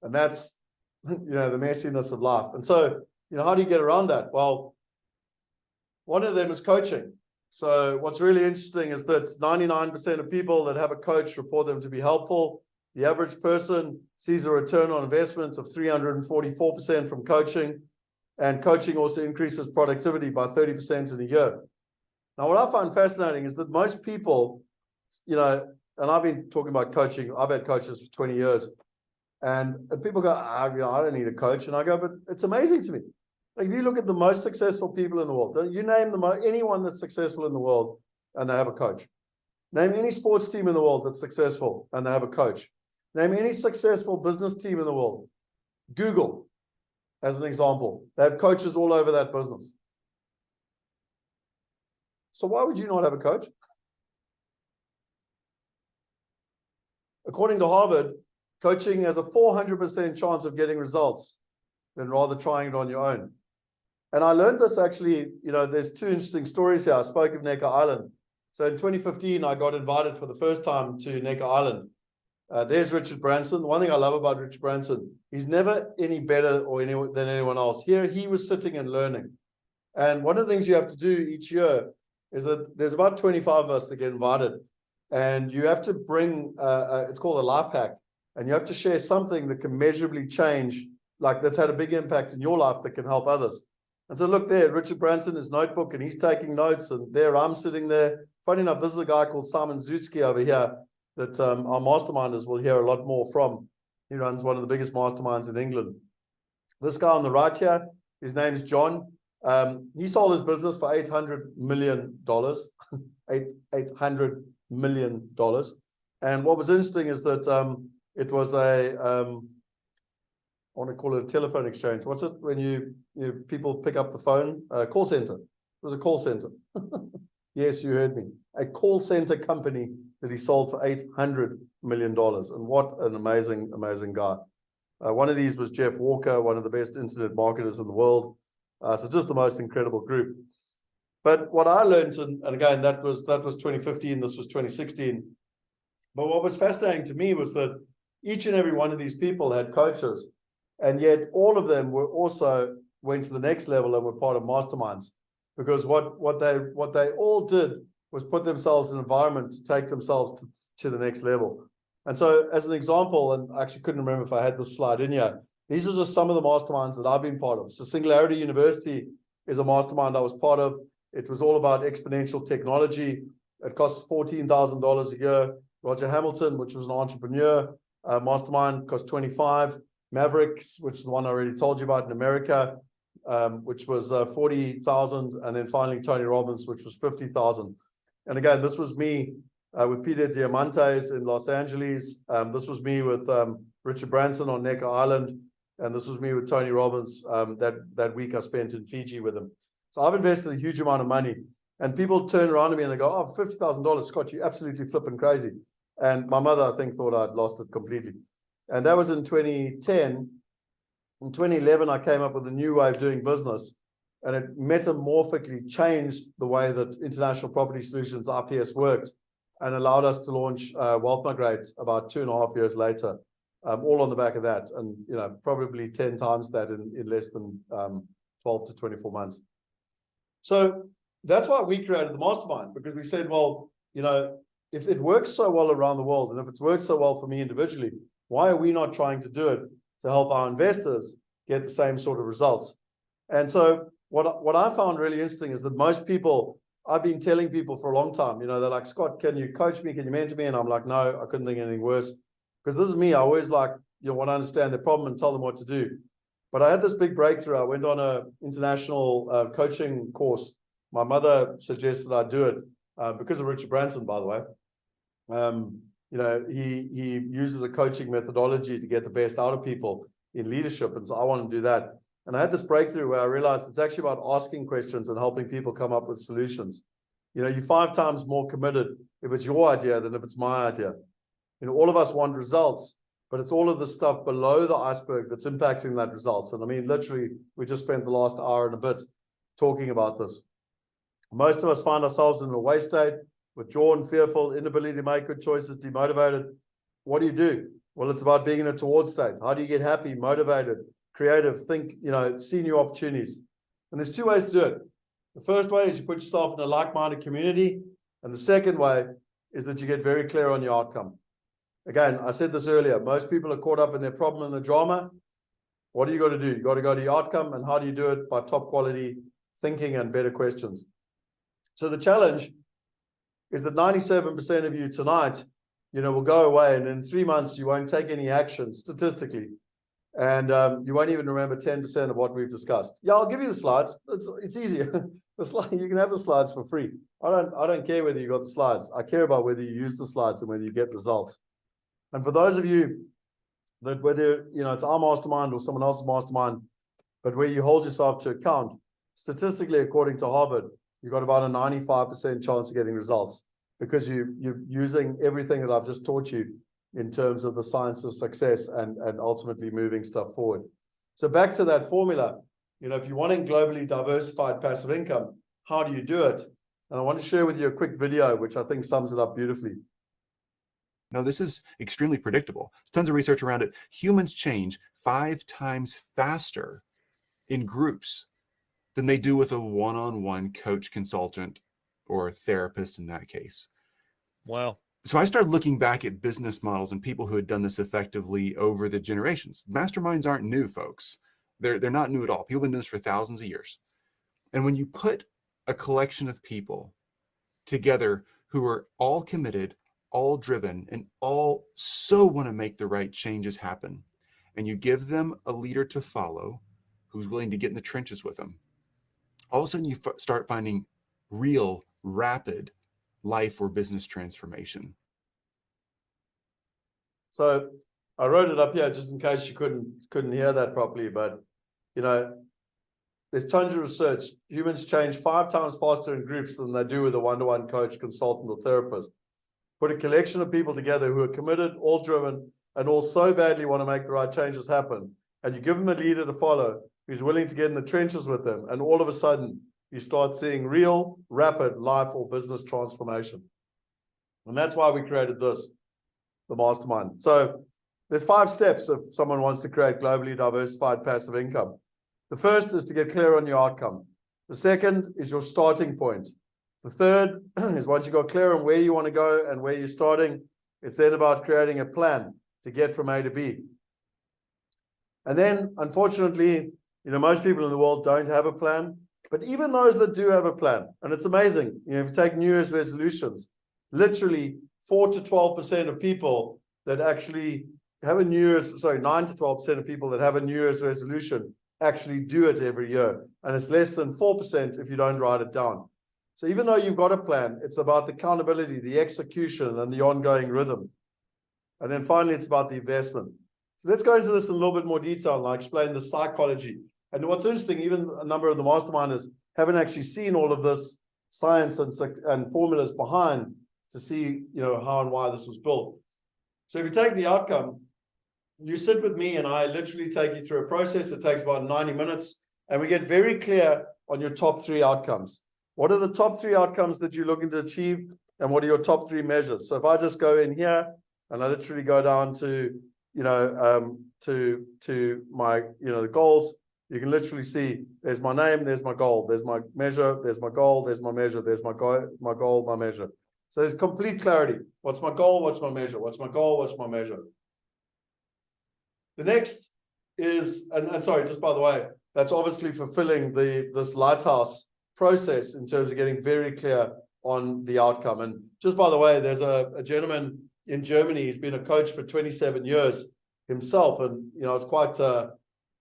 S1: And that's, the messiness of life. And so, how do you get around that? Well, one of them is coaching. So what's really interesting is that 99% of people that have a coach report them to be helpful. The average person sees a return on investment of 344% from coaching, and coaching also increases productivity by 30% in a year. Now, what I find fascinating is that most people, and I've been talking about coaching, I've had coaches for 20 years, and people go, I don't need a coach. And I go, but it's amazing to me. Like if you look at the most successful people in the world, you name anyone that's successful in the world and they have a coach. Name any sports team in the world that's successful and they have a coach. Name any successful business team in the world. Google, as an example. They have coaches all over that business. So why would you not have a coach? According to Harvard, coaching has a 400% chance of getting results than rather trying it on your own. And I learned this actually, there's 2 interesting stories here. I spoke of Necker Island. So in 2015, I got invited for the first time to Necker Island. There's Richard Branson. The one thing I love about Richard Branson, he's never any better than anyone else. Here, he was sitting and learning. And one of the things you have to do each year is that there's about 25 of us that get invited. And you have to bring, it's called a life hack. And you have to share something that can measurably change, like that's had a big impact in your life that can help others. And so look there, Richard Branson, his notebook, and he's taking notes. And there I'm sitting there. Funny enough, this is a guy called Simon Zutsky over here that our masterminders will hear a lot more from. He runs one of the biggest masterminds in England. This guy on the right here, his name is John. He sold his business for $800 million. $800 million. And what was interesting is that it was I want to call it a telephone exchange. What's it when people pick up the phone? Call center. It was a call center. Yes, you heard me. A call center company that he sold for $800 million. And what an amazing, amazing guy. One of these was Jeff Walker, one of the best internet marketers in the world. So just the most incredible group. But what I learned, and again, that was 2015, this was 2016. But what was fascinating to me was that each and every one of these people had coaches, and yet all of them went to the next level and were part of masterminds. Because what they all did was put themselves in an environment to take themselves to the next level. And so as an example, and I actually couldn't remember if I had this slide in here, these are just some of the masterminds that I've been part of. So Singularity University is a mastermind I was part of. It was all about exponential technology. It cost $14,000 a year. Roger Hamilton, which was an entrepreneur, mastermind, cost $25,000. Mavericks, which is the one I already told you about in America, which was $40,000. And then finally Tony Robbins, which was $50,000. And again, this was me with Peter Diamandis in Los Angeles. This was me with Richard Branson on Necker Island. And this was me with Tony Robbins that week I spent in Fiji with him. So I've invested a huge amount of money. And people turn around to me and they go, oh, $50,000, Scott, you absolutely flipping crazy. And my mother, I think, thought I'd lost it completely. And that was in 2010. In 2011, I came up with a new way of doing business. And it metamorphically changed the way that International Property Solutions, IPS, worked and allowed us to launch Wealth Migrate about 2.5 years later, all on the back of that. And, probably 10 times that in less than 12 to 24 months. So that's why we created the mastermind, because we said, well, if it works so well around the world, and if it's worked so well for me individually, why are we not trying to do it to help our investors get the same sort of results? And so what I found really interesting is that most people, I've been telling people for a long time, they're like, Scott, can you coach me? Can you mentor me? And I'm like, no, I couldn't think of anything worse. Because this is me. I always like, want to understand their problem and tell them what to do. But I had this big breakthrough. I went on an international coaching course. My mother suggested I do it because of Richard Branson, by the way. He uses a coaching methodology to get the best out of people in leadership. And so I want to do that. And I had this breakthrough where I realized it's actually about asking questions and helping people come up with solutions. You're 5 times more committed if it's your idea than if it's my idea. All of us want results, but it's all of the stuff below the iceberg that's impacting that results. And I mean, literally, we just spent the last hour and a bit talking about this. Most of us find ourselves in a away state, withdrawn, fearful, inability to make good choices, demotivated. What do? Well, it's about being in a towards state. How do you get happy, motivated, creative, think, see new opportunities? And there's 2 ways to do it. The first way is you put yourself in a like-minded community. And the second way is that you get very clear on your outcome. Again, I said this earlier, most people are caught up in their problem and the drama. What do you got to do? You got to go to your outcome. And how do you do it? By top quality thinking and better questions. So the challenge is that 97% of you tonight, will go away, and in 3 months, you won't take any action statistically. And you won't even remember 10% of what we've discussed. Yeah, I'll give you the slides. It's easier. You can have the slides for free. I don't care whether you got the slides. I care about whether you use the slides and whether you get results. And for those of you that whether it's our mastermind or someone else's mastermind, but where you hold yourself to account, statistically, according to Harvard, you've got about a 95% chance of getting results because you're using everything that I've just taught you in terms of the science of success and ultimately moving stuff forward. So back to that formula, if you're wanting globally diversified passive income, how do you do it? And I want to share with you a quick video, which I think sums it up beautifully.
S2: No, this is extremely predictable. There's tons of research around it. Humans change 5 times faster in groups than they do with a one-on-one coach, consultant, or therapist in that case.
S3: Wow.
S2: So I started looking back at business models and people who had done this effectively over the generations. Masterminds aren't new, folks. They're not new at all. People have been doing this for thousands of years. And when you put a collection of people together who are all committed, all driven, and all so want to make the right changes happen, and you give them a leader to follow who's willing to get in the trenches with them, all of a sudden you start finding real, rapid life or business transformation.
S1: So I wrote it up here just in case you couldn't hear that properly, but there's tons of research. Humans change 5 times faster in groups than they do with a one-to-one coach, consultant, or therapist. Put a collection of people together who are committed, all driven, and all so badly want to make the right changes happen. And you give them a leader to follow who's willing to get in the trenches with them. And all of a sudden, you start seeing real, rapid life or business transformation. And that's why we created this, the mastermind. So there's 5 steps if someone wants to create globally diversified passive income. The first is to get clear on your outcome. The second is your starting point. The third is once you got clear on where you want to go and where you're starting, it's then about creating a plan to get from A to B. And then, unfortunately, most people in the world don't have a plan, but even those that do have a plan, and it's amazing, if you take New Year's resolutions, literally 4 to 12% of people that actually have a 9 to 12% of people that have a New Year's resolution actually do it every year. And it's less than 4% if you don't write it down. So even though you've got a plan, it's about the accountability, the execution, and the ongoing rhythm. And then finally, it's about the investment. So let's go into this in a little bit more detail, and I'll explain the psychology. And what's interesting, even a number of the masterminders haven't actually seen all of this science and formulas behind to see, how and why this was built. So if you take the outcome, you sit with me and I literally take you through a process that takes about 90 minutes, and we get very clear on your top 3 outcomes. What are the top 3 outcomes that you're looking to achieve, and what are your top 3 measures? So if I just go in here and I literally go down to, to my, the goals, you can literally see there's my name, there's my goal, there's my measure, there's my goal, there's my measure, there's my goal, my measure. So there's complete clarity. What's my goal? What's my measure? What's my goal? What's my measure? The next is, and sorry, just by the way, that's obviously fulfilling this lighthouse process in terms of getting very clear on the outcome. And just by the way, there's a gentleman in Germany. He's been a coach for 27 years himself, and I was quite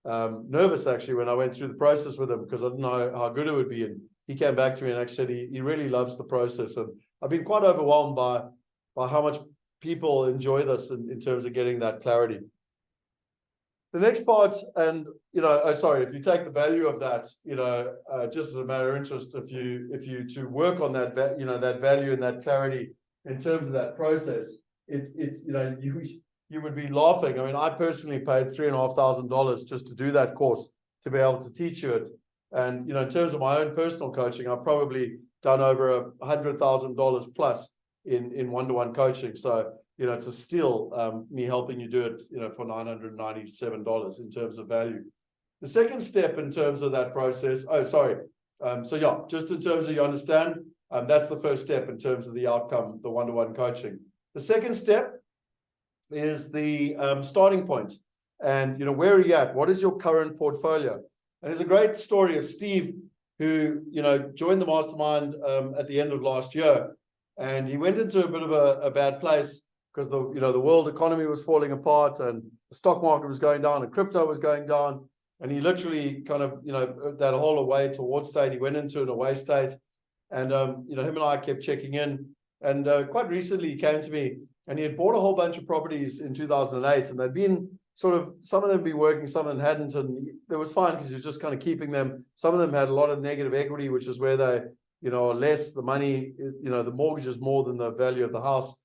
S1: nervous actually when I went through the process with him, because I didn't know how good it would be. And he came back to me and actually he really loves the process. And I've been quite overwhelmed by how much people enjoy this in terms of getting that clarity. The next part, and sorry, if you take the value of that, just as a matter of interest, if you to work on that, that value and that clarity in terms of that process, you would be laughing. I mean, I personally paid $3,500 just to do that course, to be able to teach you it. And in terms of my own personal coaching, I've probably done over $100,000 plus in one-to-one coaching. So it's a steal, me helping you do it, for $997 in terms of value. The second step in terms of that process, just in terms of you understand, that's the first step in terms of the outcome, the one-to-one coaching. The second step is the starting point. And, where are you at? What is your current portfolio? And there's a great story of Steve who, joined the mastermind at the end of last year. And he went into a bit of a bad place, because the world economy was falling apart and the stock market was going down and crypto was going down. And he literally kind of, that whole away towards state, he went into an away state. And, him and I kept checking in. And quite recently he came to me and he had bought a whole bunch of properties in 2008. And they'd been some of them had been working, some of them hadn't. And it was fine because he was just kind of keeping them. Some of them had a lot of negative equity, which is where they, are less, the money, the mortgage is more than the value of the house.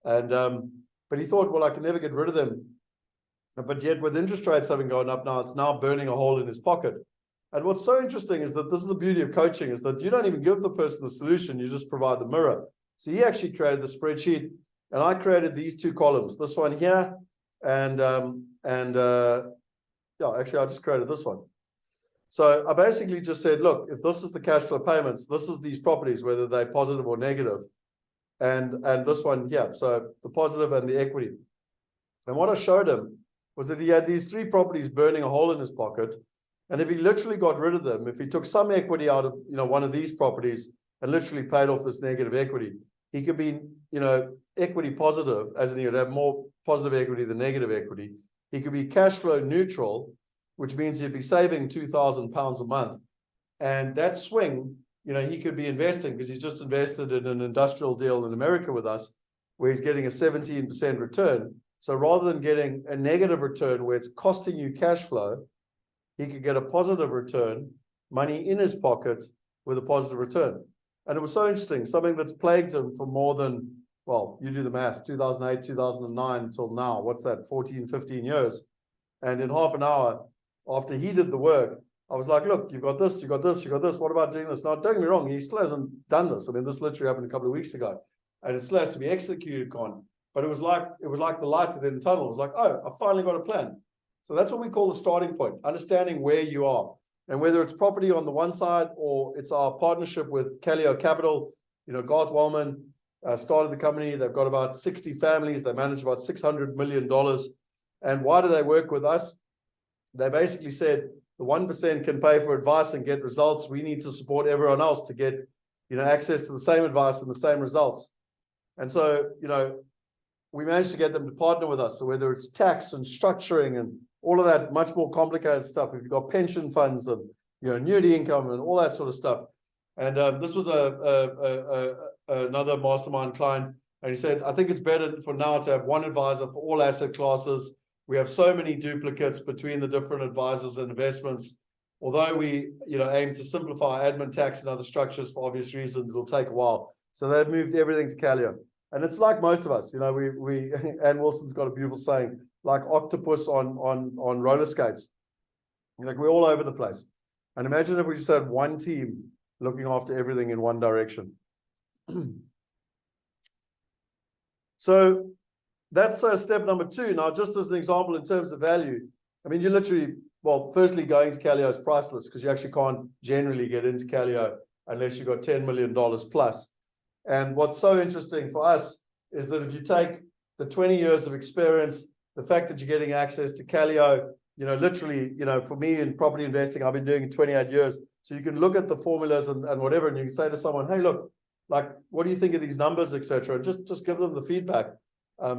S1: And but he thought, well, I can never get rid of them. But yet with interest rates having gone up now, it's now burning a hole in his pocket. And what's so interesting is that this is the beauty of coaching, is that you don't even give the person the solution, you just provide the mirror. So he actually created the spreadsheet, and I created these two columns, this one here, and actually I just created this one. So I basically just said, look, if this is the cash flow payments, this is these properties, whether they're positive or negative. And this one here, so the positive and the equity. And what I showed him was that he had these three properties burning a hole in his pocket. And if he literally got rid of them, if he took some equity out of one of these properties and literally paid off this negative equity, he could be equity positive, as in he would have more positive equity than negative equity. He could be cash flow neutral, which means he'd be saving £2,000 a month. And that swing, he could be investing, because he's just invested in an industrial deal in America with us, where he's getting a 17% return. So rather than getting a negative return where it's costing you cash flow, he could get a positive return, money in his pocket with a positive return. And it was so interesting, something that's plagued him for more than, well, you do the maths, 2008, 2009 until now, what's that, 14, 15 years. And in half an hour after he did the work, I was like, look, you've got this, you've got this, you've got this. What about doing this? Now, don't get me wrong, he still hasn't done this. I mean, this literally happened a couple of weeks ago, and it still has to be executed, Con. But it was like the light at the end of the tunnel. It was like, oh, I finally got a plan. So that's what we call the starting point, understanding where you are. And whether it's property on the one side or it's our partnership with Callio Capital, Garth Wellman started the company. They've got about 60 families. They manage about $600 million. And why do they work with us? They basically said, the 1% can pay for advice and get results. We need to support everyone else to get, access to the same advice and the same results. And so, we managed to get them to partner with us. So whether it's tax and structuring and all of that much more complicated stuff, if you've got pension funds and, annuity income and all that sort of stuff. And this was another mastermind client. And he said, I think it's better for now to have one advisor for all asset classes. We have so many duplicates between the different advisors and investments. Although we, aim to simplify admin, tax, and other structures for obvious reasons, it'll take a while. So they've moved everything to Callio. And it's like most of us, we Ann Wilson's got a beautiful saying, like octopus on roller skates. Like, we're all over the place. And imagine if we just had one team looking after everything in one direction. So that's step number 2. Now, just as an example in terms of value, I mean, you literally, well, firstly, going to Callio is priceless, because you actually can't generally get into Callio unless you've got $10 million plus. And what's so interesting for us is that if you take the 20 years of experience, the fact that you're getting access to Callio, literally, for me in property investing, I've been doing it 28 years. So you can look at the formulas and whatever, and you can say to someone, hey, look, like, what do you think of these numbers, etc. And just give them the feedback.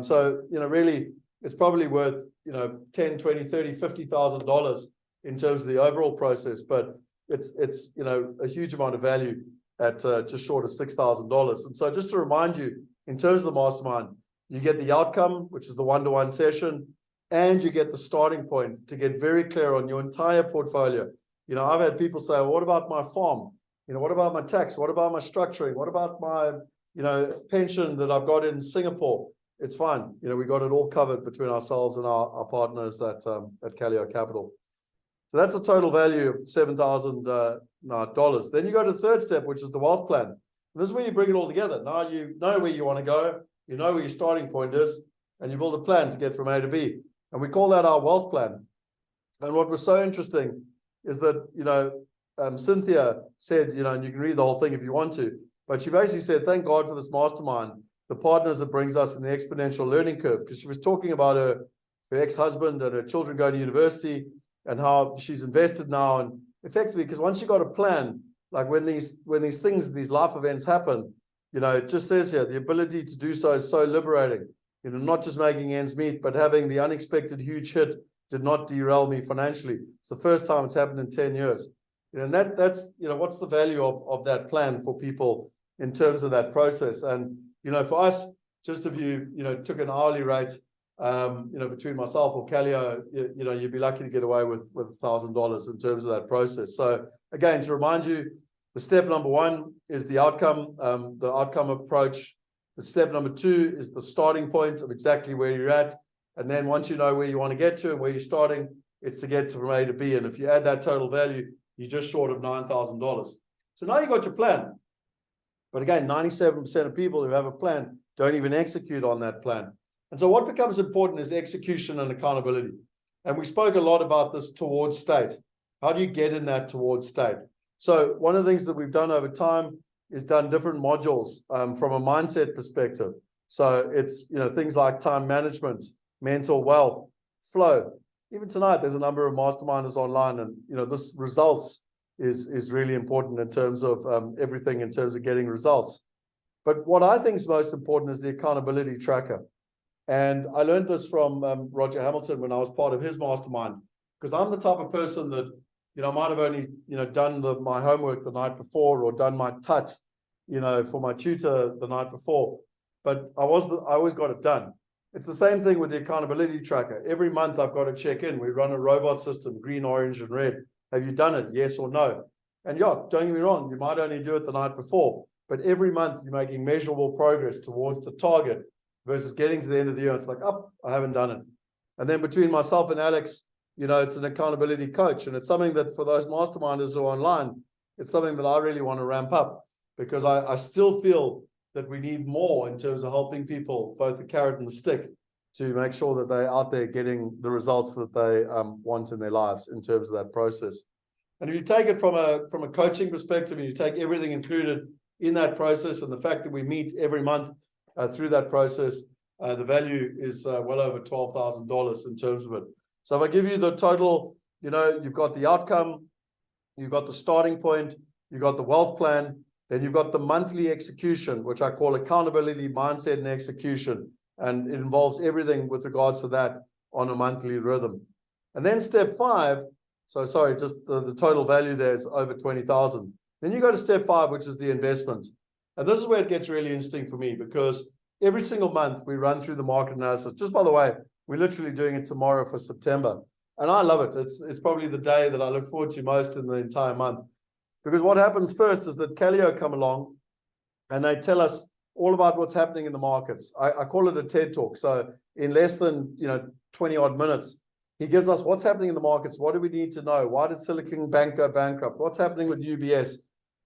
S1: So, really, it's probably worth, 10, 20, 30, $50,000 in terms of the overall process, but it's a huge amount of value at just short of $6,000. And so just to remind you, in terms of the mastermind, you get the outcome, which is the one-to-one session, and you get the starting point to get very clear on your entire portfolio. I've had people say, well, what about my farm? What about my tax? What about my structuring? What about my, pension that I've got in Singapore? It's fine. We got it all covered between ourselves and our partners at Callio Capital. So that's a total value of $7,000. Then you go to the third step, which is the wealth plan. And this is where you bring it all together. Now you know where you want to go, you know where your starting point is, and you build a plan to get from A to B. And we call that our wealth plan. And what was so interesting is that, Cynthia said, and you can read the whole thing if you want to, but she basically said, thank God for this mastermind, the partners it brings us in the exponential learning curve, because she was talking about her ex-husband and her children going to university and how she's invested now. And effectively, because once you got a plan, like when these life events happen, it just says here, the ability to do so is so liberating, not just making ends meet, but having the unexpected huge hit did not derail me financially. It's the first time it's happened in 10 years. And that's, what's the value of that plan for people in terms of that process. And, for us, just if you, took an hourly rate, between myself or Callio, you'd be lucky to get away with $1,000 in terms of that process. So again, to remind you, the step number one is the outcome approach. The step number two is the starting point of exactly where you're at. And then once you know where you want to get to and where you're starting, it's to get from A to B. And if you add that total value, you're just short of $9,000. So now you got your plan. But again, 97% of people who have a plan don't even execute on that plan. And so what becomes important is execution and accountability. And we spoke a lot about this towards state. How do you get in that towards state? So one of the things that we've done over time is done different modules from a mindset perspective. So it's, things like time management, mental wealth, flow. Even tonight, there's a number of masterminders online, and this results is really important in terms of everything in terms of getting results. But what I think is most important is the accountability tracker. And I learned this from Roger Hamilton when I was part of his mastermind, because I'm the type of person that, I might have only, done my homework the night before or done my TUT, for my tutor the night before, but I always got it done. It's the same thing with the accountability tracker. Every month I've got to check in. We run a robot system, green, orange, and red. Have you done it? Yes or no? And yeah, don't get me wrong, you might only do it the night before, but every month you're making measurable progress towards the target versus getting to the end of the year. It's like, oh, I haven't done it. And then between myself and Alex, it's an accountability coach. And it's something that for those masterminders who are online, it's something that I really want to ramp up, because I still feel that we need more in terms of helping people, both the carrot and the stick, to make sure that they're out there getting the results that they want in their lives in terms of that process. And if you take it from a coaching perspective, and you take everything included in that process, and the fact that we meet every month through that process, the value is well over $12,000 in terms of it. So if I give you the total, you've got the outcome, you've got the starting point, you've got the wealth plan, then you've got the monthly execution, which I call accountability, mindset, and execution. And it involves everything with regards to that on a monthly rhythm. And then step 5, so sorry, just the total value there is over 20,000. Then you go to step 5, which is the investment. And this is where it gets really interesting for me, because every single month we run through the market analysis. Just by the way, we're literally doing it tomorrow for September. And I love it. It's probably the day that I look forward to most in the entire month. Because what happens first is that Callio come along and they tell us all about what's happening in the markets. I call it a TED Talk. So in less than 20 odd minutes, he gives us what's happening in the markets. What do we need to know? Why did Silicon Bank go bankrupt? What's happening with UBS?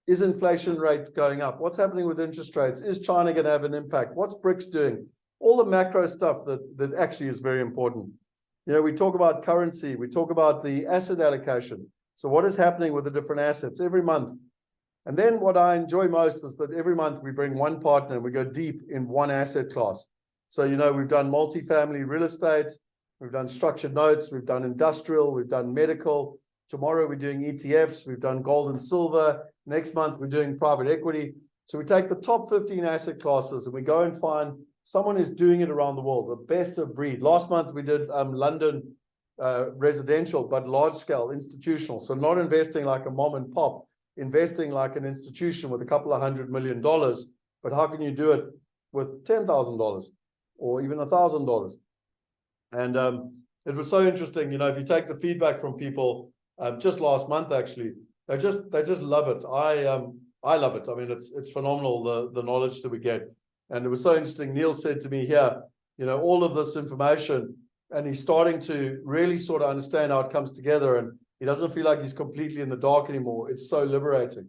S1: Is inflation rate going up? What's happening with interest rates? Is China going to have an impact? What's BRICS doing? All the macro stuff that actually is very important. We talk about currency. We talk about the asset allocation. So what is happening with the different assets every month? And then what I enjoy most is that every month we bring one partner and we go deep in one asset class. So, we've done multifamily real estate, we've done structured notes, we've done industrial, we've done medical. Tomorrow we're doing ETFs, we've done gold and silver. Next month we're doing private equity. So we take the top 15 asset classes and we go and find someone who's doing it around the world, the best of breed. Last month we did London residential, but large scale, institutional. So not investing like a mom and pop, investing like an institution with a couple of $100 million. But how can you do it with $10,000 or even $1,000? And it was so interesting, you know, if you take the feedback from people just last month, actually, they just love it. I love it. I mean, it's phenomenal, the knowledge that we get. And it was so interesting. Neil said to me here, you know, all of this information, and he's starting to really sort of understand how it comes together. And he doesn't feel like he's completely in the dark anymore. It's so liberating.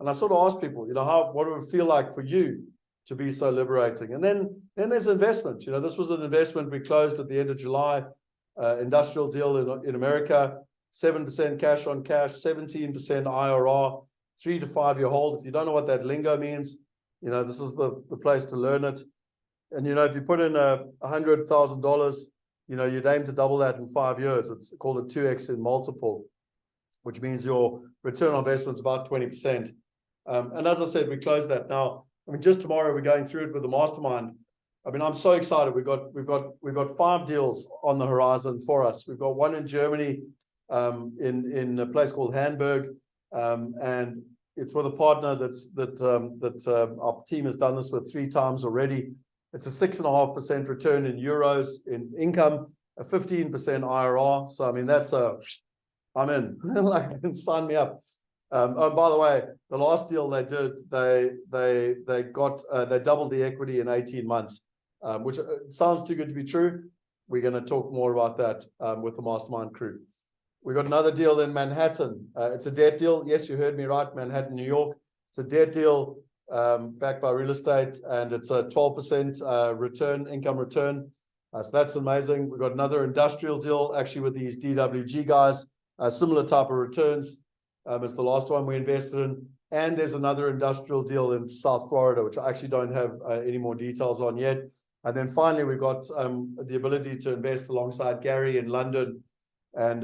S1: And I sort of asked people, you know, what would it feel like for you to be so liberating? And then there's investment. You know, this was an investment we closed at the end of July, industrial deal in America, 7% cash on cash, 17% IRR, 3 to 5 year hold. If you don't know what that lingo means, you know, this is the place to learn it. And, you know, if you put in $100,000, you know, you'd aim to double that in 5 years. It's called a 2x in multiple, which means your return on investment is about 20%. And as I said, we closed that. Now, I mean, just tomorrow we're going through it with the mastermind. I mean, I'm so excited. We've got 5 deals on the horizon for us. We've got one in Germany, in a place called Hamburg, and it's with a partner that our team has done this with 3 times already. It's a 6.5% return in euros in income, a 15% IRR. So I mean, I'm in. Like, sign me up. Oh, by the way, the last deal they did, they doubled the equity in 18 months, which sounds too good to be true. We're going to talk more about that with the mastermind crew. We got another deal in Manhattan. It's a debt deal. Yes, you heard me right. Manhattan, New York. It's a debt deal backed by real estate, and it's a 12% income return. So that's amazing. We've got another industrial deal actually with these DWG guys, similar type of returns as the last one we invested in. And there's another industrial deal in South Florida, which I actually don't have any more details on yet. And then finally, we've got the ability to invest alongside Gary in London. And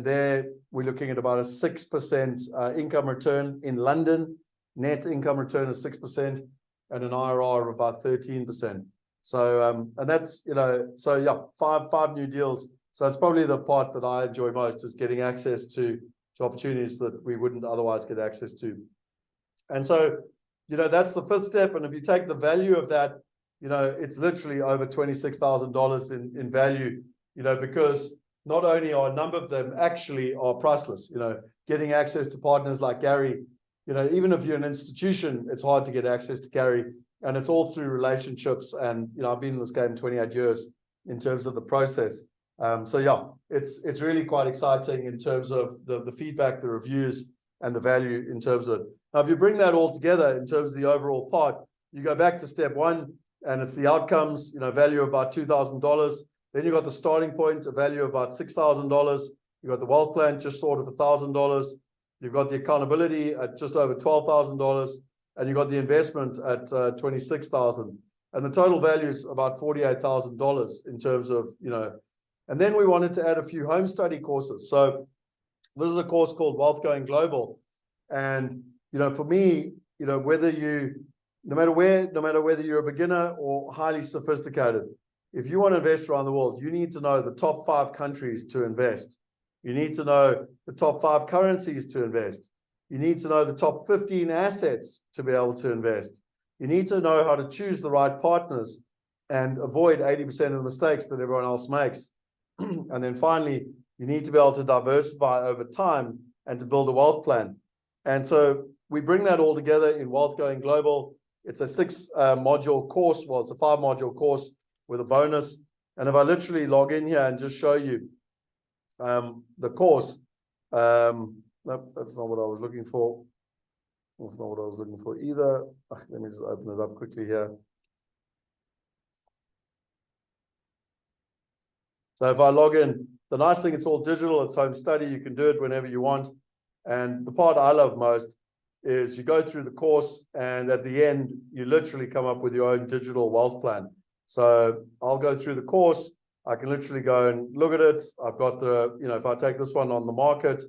S1: there we're looking at about a 6% income return in London. Net income return is 6% and an IRR of about 13%. So, and that's, you know, so yeah, five new deals. So it's probably the part that I enjoy most, is getting access to opportunities that we wouldn't otherwise get access to. And so, you know, that's the 5th step. And if you take the value of that, you know, it's literally over $26,000 in value, you know, because not only are a number of them actually are priceless, you know, getting access to partners like Gary, you know, even if you're an institution, it's hard to get access to Gary, and it's all through relationships. And, you know, I've been in this game 28 years in terms of the process. So yeah, it's really quite exciting in terms of the feedback, the reviews, and the value in terms of it. Now, if you bring that all together in terms of the overall part, you go back to step 1, and it's the outcomes, you know, value of about $2,000. Then you've got the starting point, a value of about $6,000. You've got the wealth plan, just sort of $1,000. You've got the accountability at just over $12,000, and you've got the investment at $26,000. And the total value is about $48,000 in terms of, you know, and then we wanted to add a few home study courses. So this is a course called Wealth Going Global. And, you know, for me, you know, no matter whether you're a beginner or highly sophisticated, if you want to invest around the world, you need to know the top 5 countries to invest. You need to know the top 5 currencies to invest. You need to know the top 15 assets to be able to invest. You need to know how to choose the right partners and avoid 80% of the mistakes that everyone else makes. And then finally, you need to be able to diversify over time and to build a wealth plan. And so we bring that all together in Wealth Going Global. It's a 6-module course. Well, it's a 5-module course with a bonus. And if I literally log in here and just show you the course, nope, that's not what I was looking for. That's not what I was looking for either. Let me just open it up quickly here. So if I log in, the nice thing, it's all digital, it's home study, you can do it whenever you want. And the part I love most is you go through the course, and at the end, you literally come up with your own digital wealth plan. So I'll go through the course, I can literally go and look at it. I've got the, if I take this one on the market,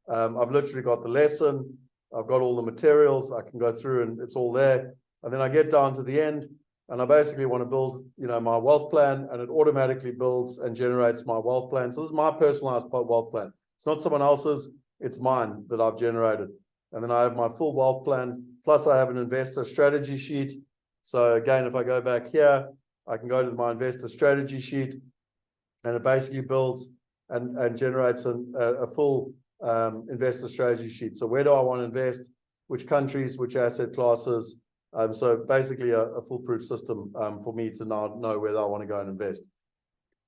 S1: I've literally got the lesson. I've got all the materials. I can go through and it's all there. And then I get down to the end and I basically want to build, my wealth plan, and it automatically builds and generates my wealth plan. So this is my personalized wealth plan. It's not someone else's. It's mine that I've generated. And then I have my full wealth plan. Plus I have an investor strategy sheet. So again, if I go back here, I can go to my investor strategy sheet, and it basically builds and generates a full investor strategy sheet. So where do I want to invest? Which countries, which asset classes? So basically a foolproof system for me to now know whether I want to go and invest.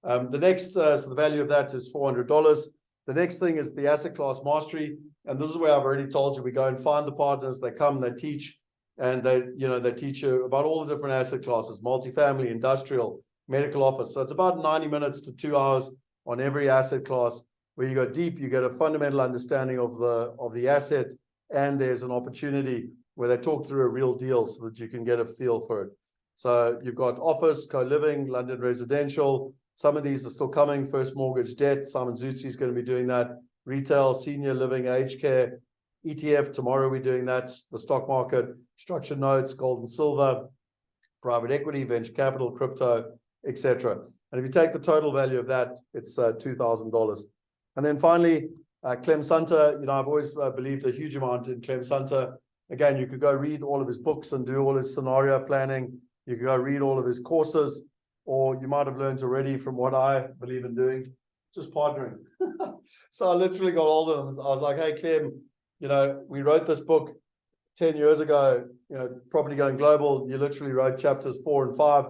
S1: The next, so the value of that is $400. The next thing is the asset class mastery. And this is where I've already told you, we go and find the partners, they come, they teach, and they teach you about all the different asset classes, multifamily, industrial, medical office. So it's about 90 minutes to 2 hours on every asset class, where you go deep, you get a fundamental understanding of the asset, and there's an opportunity where they talk through a real deal so that you can get a feel for it. So you've got office, co-living, London residential. Some of these are still coming. First mortgage debt, Simon Zutzi is going to be doing that. Retail, senior living, aged care, ETF, tomorrow we're doing that. The stock market, structured notes, gold and silver, private equity, venture capital, crypto, etc. And if you take the total value of that, it's $2,000. And then finally, Clem Sunter, I've always believed a huge amount in Clem Sunter. Again, you could go read all of his books and do all his scenario planning. You could go read all of his courses, or you might have learned already from what I believe in doing, just partnering. So I literally got hold of him. I was like, hey, Clem, we wrote this book 10 years ago, Property Going Global. You literally wrote chapters 4 and 5.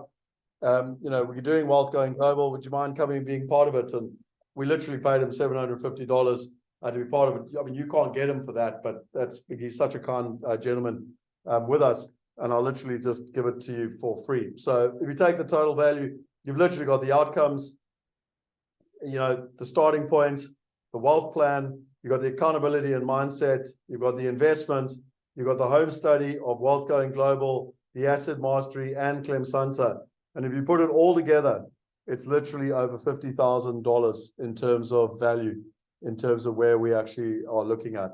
S1: We're doing Wealth Going Global. Would you mind coming and being part of it? And we literally paid him $750 to be part of it. I mean, you can't get him for that, but he's such a kind gentleman with us, and I'll literally just give it to you for free. So if you take the total value, you've literally got the outcomes, the starting point, the wealth plan, you've got the accountability and mindset, you've got the investment, you've got the home study of Wealth Going Global, the asset mastery, and Clem Sunter. And if you put it all together, it's literally over $50,000 in terms of value, in terms of where we actually are looking at.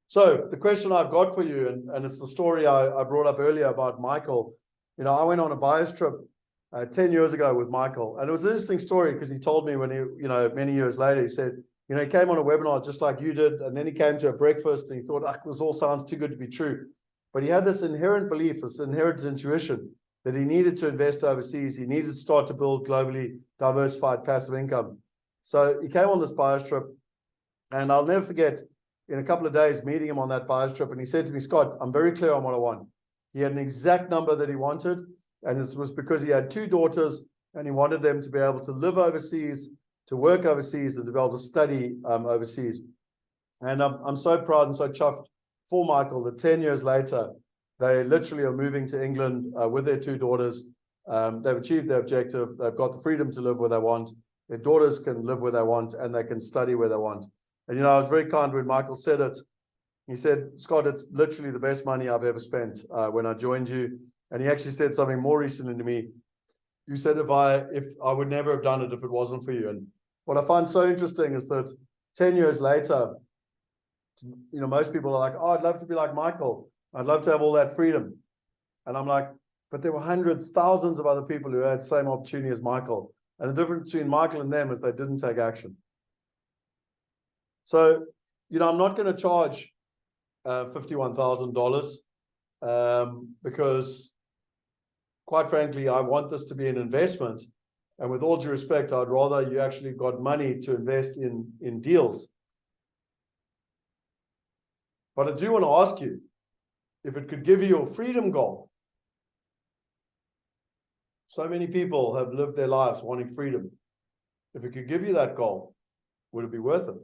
S1: So the question I've got for you, and it's the story I brought up earlier about Michael. I went on a buyer's trip 10 years ago with Michael, and it was an interesting story because he told me when he, many years later, he said, he came on a webinar just like you did, and then he came to a breakfast and he thought, this all sounds too good to be true. But he had this inherent belief, this inherent intuition that he needed to invest overseas. He needed to start to build globally diversified passive income. So he came on this buyer's trip, and I'll never forget, in a couple of days, meeting him on that buyer's trip, and he said to me, Scott, I'm very clear on what I want. He had an exact number that he wanted, and it was because he had 2 daughters, and he wanted them to be able to live overseas, to work overseas, and to be able to study overseas. And I'm so proud and so chuffed for Michael that 10 years later, they literally are moving to England with their 2 daughters. They've achieved their objective. They've got the freedom to live where they want. Their daughters can live where they want, and they can study where they want. And, I was very kind when Michael said it. He said, Scott, it's literally the best money I've ever spent when I joined you. And he actually said something more recently to me. You said, if I would never have done it if it wasn't for you. And what I find so interesting is that 10 years later, most people are like, I'd love to be like Michael. I'd love to have all that freedom. And I'm like, but there were hundreds, thousands of other people who had the same opportunity as Michael. And the difference between Michael and them is they didn't take action. So, I'm not going to charge $51,000 because, quite frankly, I want this to be an investment. And with all due respect, I'd rather you actually got money to invest in deals. But I do want to ask you, if it could give you your freedom goal. So many people have lived their lives wanting freedom. If it could give you that goal, would it be worth it?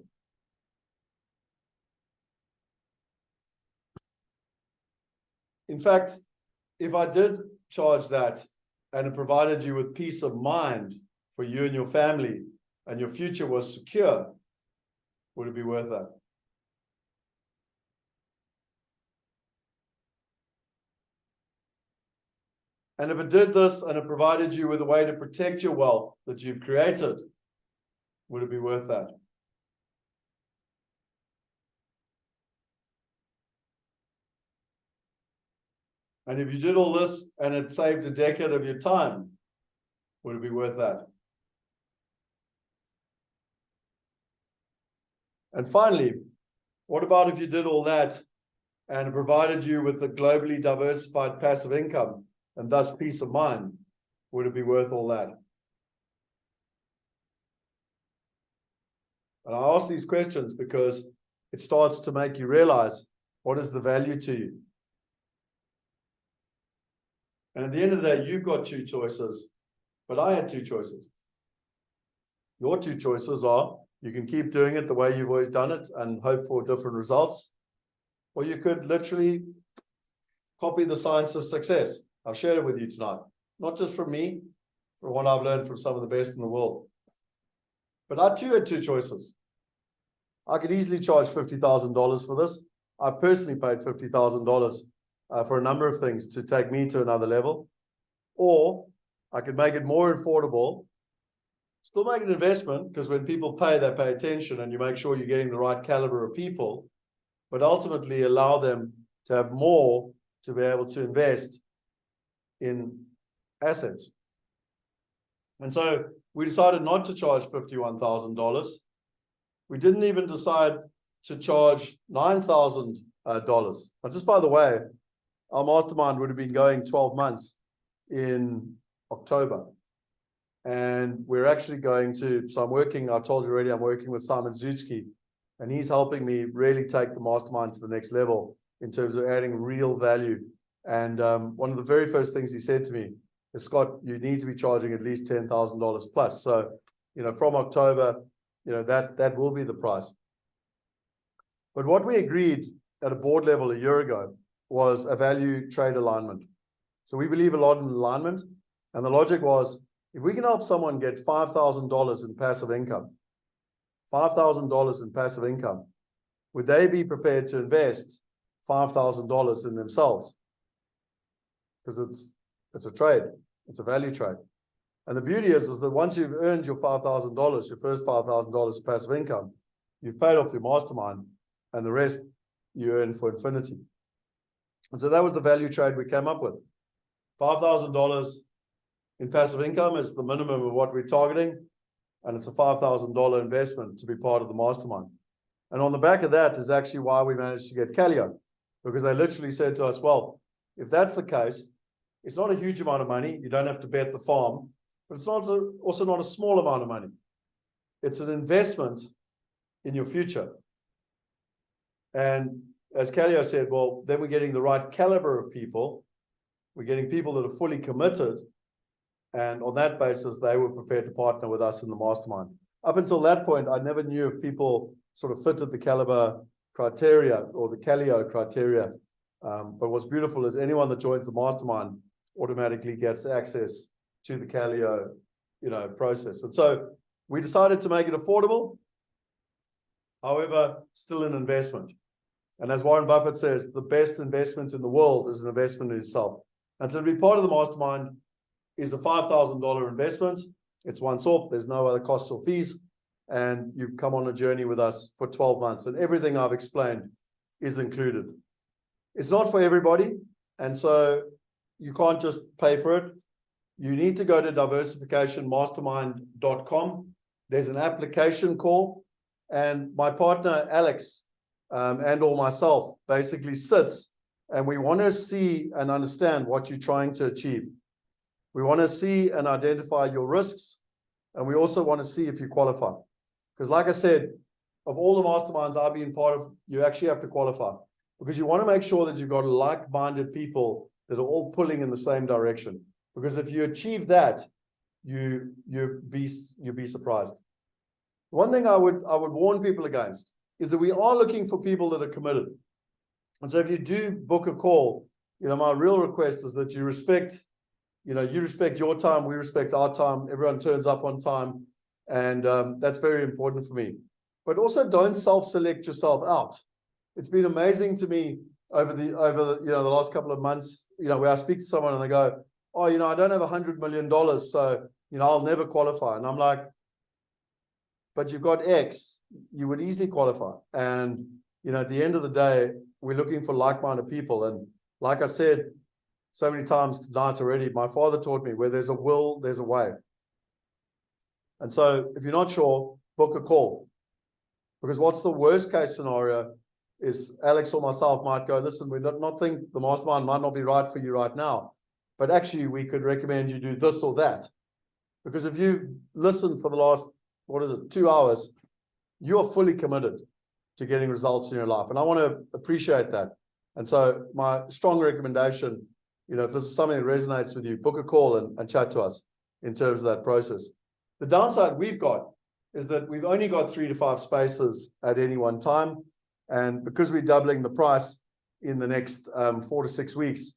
S1: In fact, if I did charge that and it provided you with peace of mind for you and your family, and your future was secure, would it be worth that? And if it did this and it provided you with a way to protect your wealth that you've created, would it be worth that? And if you did all this and it saved a decade of your time, would it be worth that? And finally, what about if you did all that and it provided you with a globally diversified passive income and thus peace of mind? Would it be worth all that? And I ask these questions because it starts to make you realize what is the value to you. And at the end of the day, you've got two choices, but I had two choices. Your two choices are, you can keep doing it the way you've always done it and hope for different results, or you could literally copy the science of success. I've shared it with you tonight, not just from me, from what I've learned from some of the best in the world. But I too had two choices. I could easily charge $50,000 for this. I've personally paid $50,000 for a number of things to take me to another level. Or I could make it more affordable, still make an investment, because when people pay, they pay attention, and you make sure you're getting the right caliber of people, but ultimately allow them to have more to be able to invest in assets. And so we decided not to charge $51,000. We didn't even decide to charge $9,000. Now, just by the way, our mastermind would have been going 12 months in October. And we're actually going to, so I told you already, I'm working with Simon Zutsky, and he's helping me really take the mastermind to the next level in terms of adding real value. And one of the very first things he said to me is, Scott, you need to be charging at least $10,000 plus. So, from October, that will be the price. But what we agreed at a board level a year ago was a value trade alignment. So we believe a lot in alignment. And the logic was, if we can help someone get $5,000 in passive income, $5,000 in passive income, would they be prepared to invest $5,000 in themselves? Because it's a trade, it's a value trade. And the beauty is that once you've earned your $5,000, your first $5,000 of passive income, you've paid off your mastermind, and the rest you earn for infinity. And so that was the value trade we came up with. $5,000 in passive income is the minimum of what we're targeting, and it's a $5,000 investment to be part of the mastermind. And on the back of that is actually why we managed to get Calio, because they literally said to us, well, if that's the case, it's not a huge amount of money. You don't have to bet the farm, but it's also not a small amount of money. It's an investment in your future. And as Calio said, well, then we're getting the right caliber of people. We're getting people that are fully committed. And on that basis, they were prepared to partner with us in the mastermind. Up until that point, I never knew if people sort of fitted the caliber criteria or the Calio criteria. But what's beautiful is anyone that joins the mastermind automatically gets access to the Calio, process. And so we decided to make it affordable, however, still an investment. And as Warren Buffett says, the best investment in the world is an investment in yourself. And so to be part of the mastermind is a $5,000 investment. It's once off. There's no other costs or fees. And you come on a journey with us for 12 months. And everything I've explained is included. It's not for everybody. And so you can't just pay for it. You need to go to diversificationmastermind.com. There's an application call. And my partner, Alex, and/or myself basically sits, and we want to see and understand what you're trying to achieve. We want to see and identify your risks, and we also want to see if you qualify. Because like I said, of all the masterminds I've been part of, you actually have to qualify, because you want to make sure that you've got like-minded people that are all pulling in the same direction. Because if you achieve that, you'll be surprised. One thing I would warn people against is that we are looking for people that are committed. And so if you do book a call, my real request is that you respect your time, we respect our time, everyone turns up on time, and that's very important for me. But also don't self-select yourself out. It's been amazing to me over the last couple of months, where I speak to someone and they go, oh, I don't have $100 million, so, I'll never qualify. And I'm like, but you've got X, you would easily qualify. And, at the end of the day, we're looking for like-minded people. And like I said so many times tonight already, my father taught me, where there's a will, there's a way. And so if you're not sure, book a call. Because what's the worst case scenario is Alex or myself might go, listen, we not think the mastermind might not be right for you right now, but actually we could recommend you do this or that. Because if you listen for the last, 2 hours, you're fully committed to getting results in your life. And I want to appreciate that. And so my strong recommendation, if this is something that resonates with you, book a call and chat to us in terms of that process. The downside we've got is that we've only got 3 to 5 spaces at any one time. And because we're doubling the price in the next 4 to 6 weeks,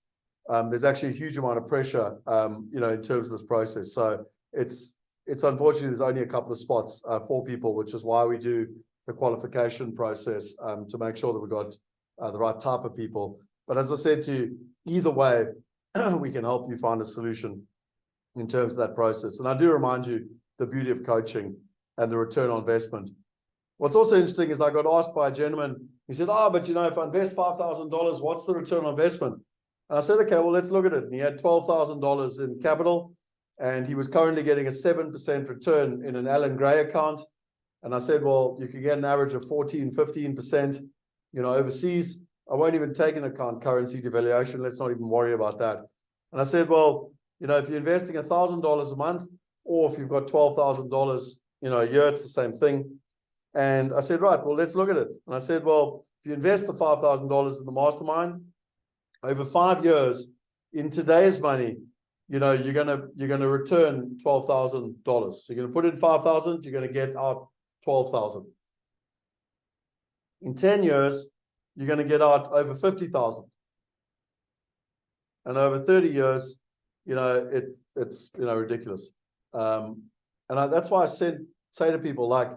S1: there's actually a huge amount of pressure, in terms of this process. So it's unfortunately, there's only a couple of spots for people, which is why we do the qualification process to make sure that we've got the right type of people. But as I said to you, either way, we can help you find a solution in terms of that process. And I do remind you the beauty of coaching and the return on investment. What's also interesting is I got asked by a gentleman, he said, but if I invest $5,000, what's the return on investment? And I said, okay, well, let's look at it. And he had $12,000 in capital, and he was currently getting a 7% return in an Alan Gray account. And I said, well, you can get an average of 14, 15%, overseas. I won't even take into account currency devaluation. Let's not even worry about that. And I said, well, if you're investing $1,000 a month, or if you've got $12,000, a year, it's the same thing. And I said, right, well, let's look at it. And I said, well, if you invest the $5,000 in the mastermind over 5 years, in today's money, you're gonna return $12,000. You're gonna put in 5,000, you're gonna get out 12,000. In 10 years, you're gonna get out over 50,000. And over 30 years, it's ridiculous. That's why I say to people, like,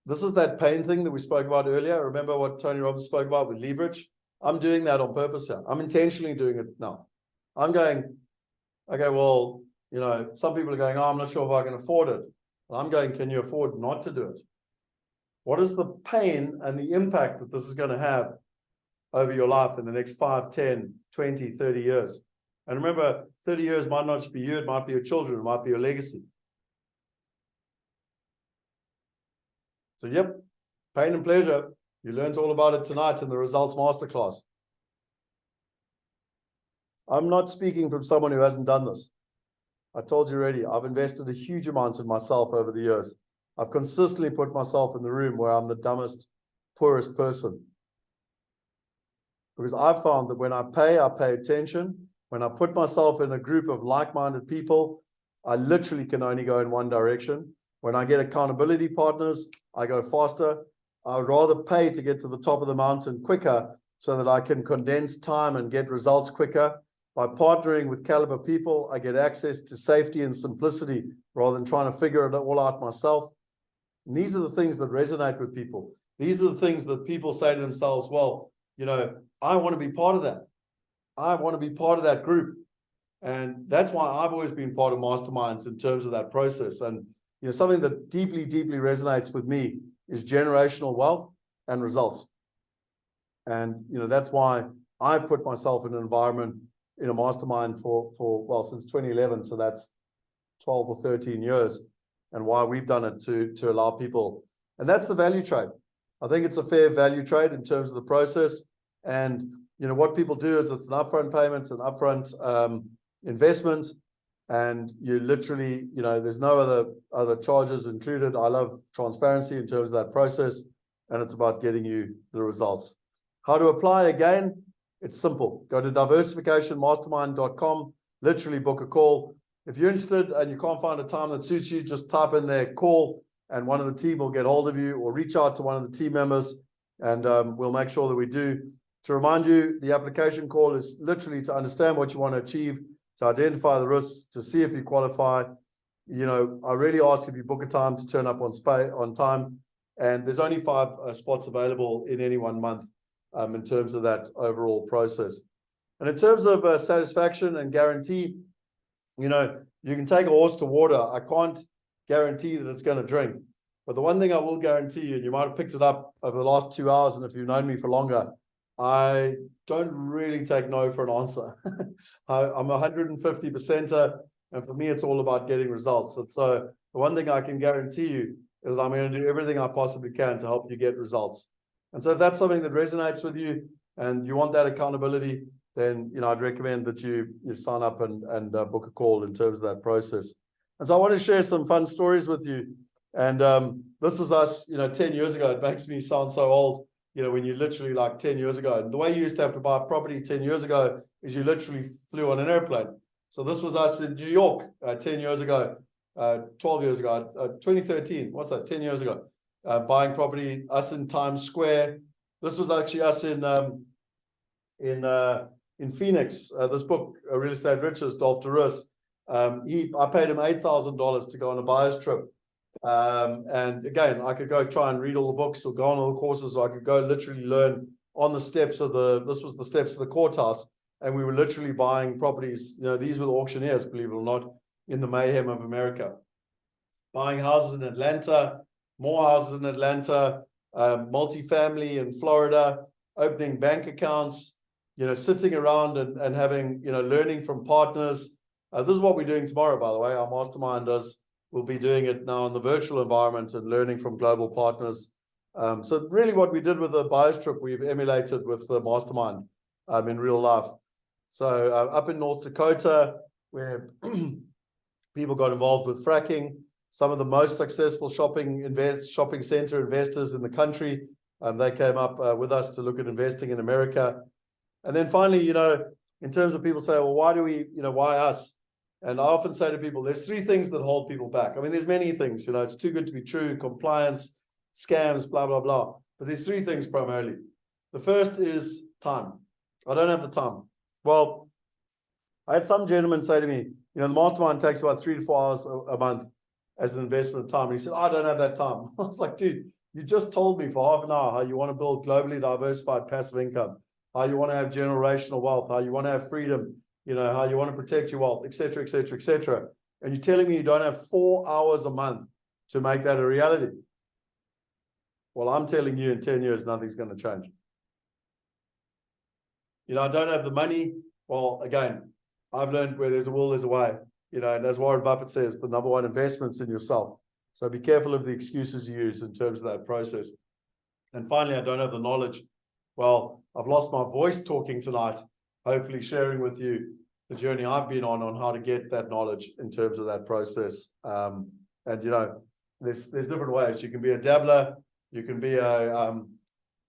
S1: this is that pain thing that we spoke about earlier. Remember what Tony Robbins spoke about with leverage? I'm doing that on purpose here. I'm intentionally doing it now. I'm going, okay, well, some people are going, I'm not sure if I can afford it. And I'm going, can you afford not to do it? What is the pain and the impact that this is going to have over your life in the next 5, 10, 20, 30 years? And remember, 30 years might not just be you, it might be your children, it might be your legacy. So, yep, pain and pleasure. You learned all about it tonight in the Results Masterclass. I'm not speaking from someone who hasn't done this. I told you already, I've invested a huge amount in myself over the years. I've consistently put myself in the room where I'm the dumbest, poorest person. Because I've found that when I pay attention. When I put myself in a group of like-minded people, I literally can only go in one direction. When I get accountability partners, I go faster. I would rather pay to get to the top of the mountain quicker so that I can condense time and get results quicker. By partnering with caliber people, I get access to safety and simplicity rather than trying to figure it all out myself. And these are the things that resonate with people. These are the things that people say to themselves, well, I want to be part of that. I want to be part of that group. And that's why I've always been part of masterminds in terms of that process. And something that deeply, deeply resonates with me is generational wealth and results. And that's why I've put myself in an environment in a mastermind for since 2011. So that's 12 or 13 years, and why we've done it to allow people. And that's the value trade. I think it's a fair value trade in terms of the process. And what people do is it's an upfront payment, an upfront investment, and you literally, there's no other charges included. I love transparency in terms of that process, and it's about getting you the results. How to apply? Again, it's simple. Go to diversificationmastermind.com, literally book a call. If you're interested and you can't find a time that suits you, just type in there call, and one of the team will get hold of you, or reach out to one of the team members, and we'll make sure that we do. To remind you, the application call is literally to understand what you want to achieve, to identify the risks, to see if you qualify. I really ask if you book a time to turn up on time. And there's only 5 spots available in any 1 month in terms of that overall process. And in terms of satisfaction and guarantee, You know, you can take a horse to water. I can't guarantee that it's going to drink. But the one thing I will guarantee you, and you might have picked it up over the last 2 hours, and if you've known me for longer, I don't really take no for an answer. I'm 150%er, and for me, it's all about getting results. And so the one thing I can guarantee you is I'm going to do everything I possibly can to help you get results. And so if that's something that resonates with you and you want that accountability, then I'd recommend that you sign up and book a call in terms of that process. And so I want to share some fun stories with you. And this was us, 10 years ago. It makes me sound so old, when you literally like 10 years ago. And the way you used to have to buy property 10 years ago is you literally flew on an airplane. So this was us in New York 10 years ago, 12 years ago, 2013. What's that? 10 years ago, buying property, us in Times Square. This was actually us in Phoenix. This book, Real Estate Riches, Dolph DeRuss. I paid him $8,000 to go on a buyer's trip. And again, I could go try and read all the books or go on all the courses, or I could go literally learn on the steps of this was the steps of the courthouse. And we were literally buying properties. These were the auctioneers, believe it or not, in the mayhem of America. Buying houses in Atlanta, more houses in Atlanta, multifamily in Florida, opening bank accounts, sitting around and having, learning from partners. This is what we're doing tomorrow, by the way. Our mastermind does. We'll be doing it now in the virtual environment and learning from global partners. So really what we did with the buyer's trip, we've emulated with the mastermind in real life. So up in North Dakota, where people got involved with fracking, some of the most successful shopping center investors in the country, they came up with us to look at investing in America. And then finally, in terms of people say, well, why do we, why us? And I often say to people, there's 3 things that hold people back. I mean, there's many things, it's too good to be true, compliance, scams, blah, blah, blah. But there's 3 things primarily. The first is time. I don't have the time. Well, I had some gentleman say to me, the mastermind takes about 3 to 4 hours a month as an investment of time. And he said, I don't have that time. I was like, dude, you just told me for half an hour how you want to build globally diversified passive income, how you want to have generational wealth, how you want to have freedom, how you want to protect your wealth, et cetera, et cetera, et cetera. And you're telling me you don't have 4 hours a month to make that a reality. Well, I'm telling you in 10 years, nothing's going to change. I don't have the money. Well, again, I've learned where there's a will, there's a way. And as Warren Buffett says, the number 1 investment's in yourself. So be careful of the excuses you use in terms of that process. And finally, I don't have the knowledge. Well, I've lost my voice talking tonight, hopefully sharing with you the journey I've been on how to get that knowledge in terms of that process. And, there's different ways. You can be a dabbler. You can be a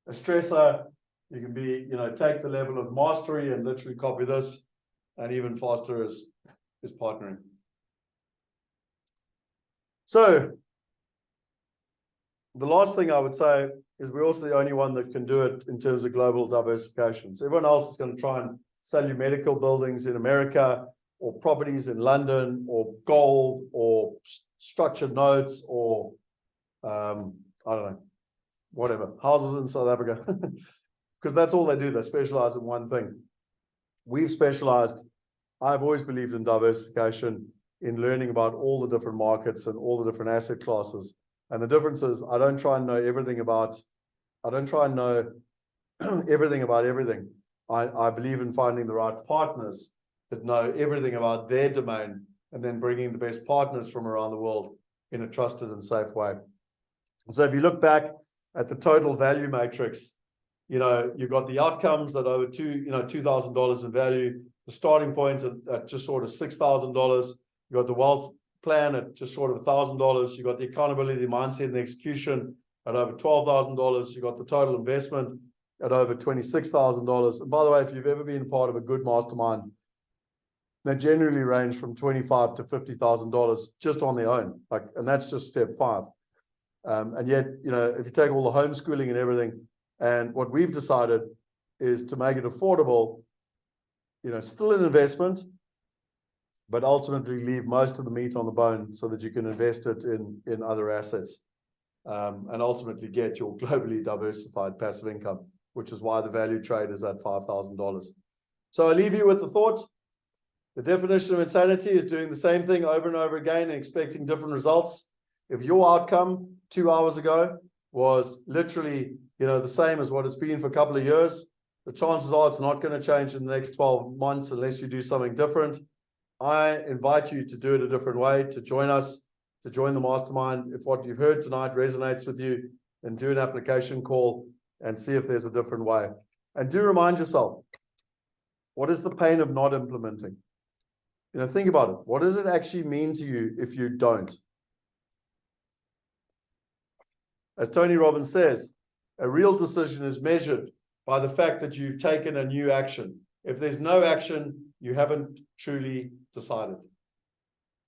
S1: stressor. You can be, take the level of mastery and literally copy this. And even faster is partnering. So the last thing I would say is we're also the only one that can do it in terms of global diversification. So everyone else is going to try and sell you medical buildings in America, or properties in London, or gold, or structured notes, or I don't know, whatever, houses in South Africa, because that's all they do. They specialize in one thing. We've specialized. I've always believed in diversification, in learning about all the different markets and all the different asset classes. And the difference is I don't try and know everything about everything. I believe in finding the right partners that know everything about their domain, and then bringing the best partners from around the world in a trusted and safe way. So if you look back at the total value matrix, you've got the outcomes at over $2,000 in value, the starting point at just sort of $6,000. You got the wealth plan at just sort of $1,000. You got the accountability, the mindset, and the execution at over $12,000. You got the total investment at over $26,000. And by the way, if you've ever been part of a good mastermind, they generally range from $25,000 to $50,000 just on their own. And that's just step 5. And yet, if you take all the homeschooling and everything, and what we've decided is to make it affordable, still an investment, but ultimately leave most of the meat on the bone so that you can invest it in other assets, and ultimately get your globally diversified passive income, which is why the value trade is at $5,000. So I leave you with the thought, The definition of insanity is doing the same thing over and over again and expecting different results. If your outcome 2 hours ago was literally, the same as what it's been for a couple of years, the chances are it's not going to change in the next 12 months unless you do something different. I invite you to do it a different way, to join us, to join the mastermind. If what you've heard tonight resonates with you, then do an application call and see if there's a different way. And do remind yourself, what is the pain of not implementing? Think about it. What does it actually mean to you if you don't? As Tony Robbins says, a real decision is measured by the fact that you've taken a new action. If there's no action, you haven't truly decided.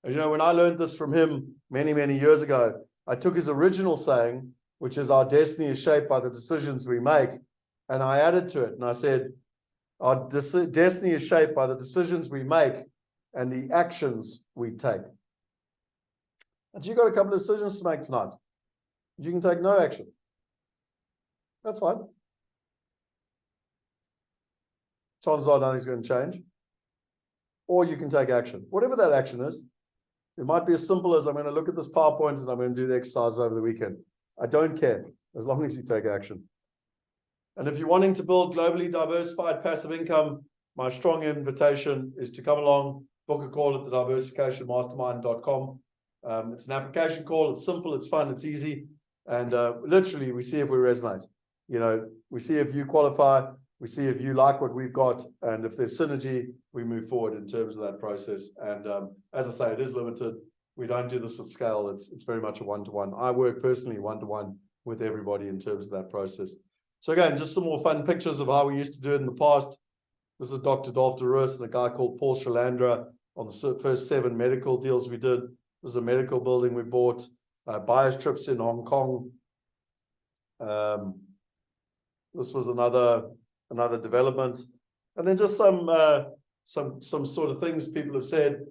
S1: And when I learned this from him many, many years ago, I took his original saying, which is our destiny is shaped by the decisions we make, and I added to it, and I said, our destiny is shaped by the decisions we make and the actions we take. And so you've got a couple of decisions to make tonight. You can take no action. That's fine. Chances are nothing's going to change. Or you can take action. Whatever that action is, it might be as simple as I'm going to look at this PowerPoint and I'm going to do the exercise over the weekend. I don't care, as long as you take action. And if you're wanting to build globally diversified passive income, my strong invitation is to come along, book a call at the diversificationmastermind.com. It's an application call. It's simple, it's fun, it's easy. And literally, we see if we resonate. We see if you qualify, we see if you like what we've got, and if there's synergy, we move forward in terms of that process. And as I say, it is limited. We don't do this at scale. It's very much a one-to-one. I work personally one-to-one with everybody in terms of that process. So again, just some more fun pictures of how we used to do it in the past. This is Dr. Dolph DeRuis and a guy called Paul Shalandra on the first 7 medical deals we did. This is a medical building we bought, buyers trips in Hong Kong. This was another development. And then just some sort of things people have said.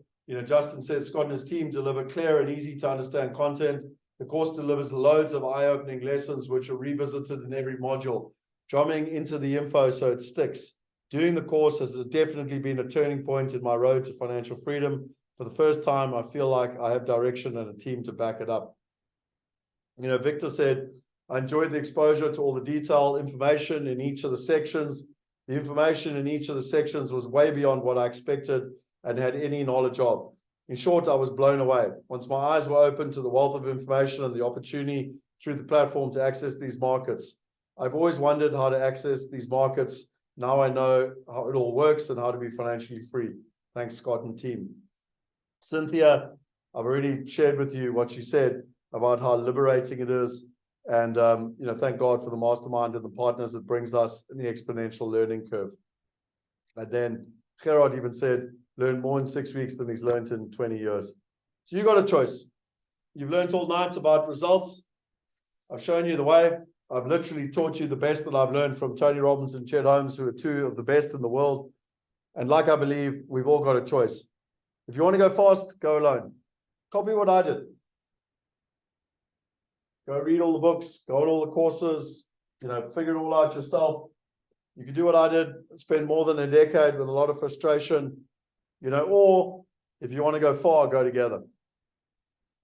S1: Justin says Scott and his team deliver clear and easy to understand content. The course delivers loads of eye-opening lessons which are revisited in every module, drumming into the info so it sticks. Doing the course has definitely been a turning point in my road to financial freedom. For the first time, I feel like I have direction and a team to back it up. Victor said, I enjoyed the exposure to all the detailed information in each of the sections. The information in each of the sections was way beyond what I expected and had any knowledge of. In short, I was blown away. Once my eyes were open to the wealth of information and the opportunity through the platform to access these markets. I've always wondered how to access these markets. Now I know how it all works and how to be financially free. Thanks, Scott and team. Cynthia, I've already shared with you what she said about how liberating it is. And, thank God for the mastermind and the partners it brings us in the exponential learning curve. And then Gerard even said, learn more in 6 weeks than he's learned in 20 years. So you got a choice. You've learned all night about results. I've shown you the way. I've literally taught you the best that I've learned from Tony Robbins and Chet Holmes, who are 2 of the best in the world. And like I believe, we've all got a choice. If you want to go fast, go alone. Copy what I did. Go read all the books, go on all the courses, figure it all out yourself. You can do what I did, spend more than a decade with a lot of frustration, or if you want to go far, go together.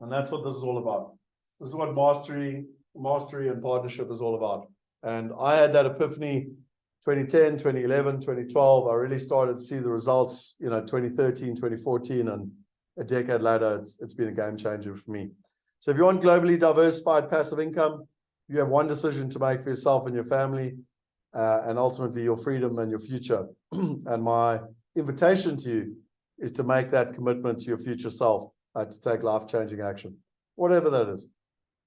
S1: And that's what this is all about. This is what mastery and partnership is all about. And I had that epiphany 2010, 2011, 2012. I really started to see the results, 2013, 2014, and a decade later, it's been a game changer for me. So if you want globally diversified passive income, you have one decision to make for yourself and your family, and ultimately your freedom and your future. And my invitation to you is to make that commitment to your future self, to take life-changing action, whatever that is.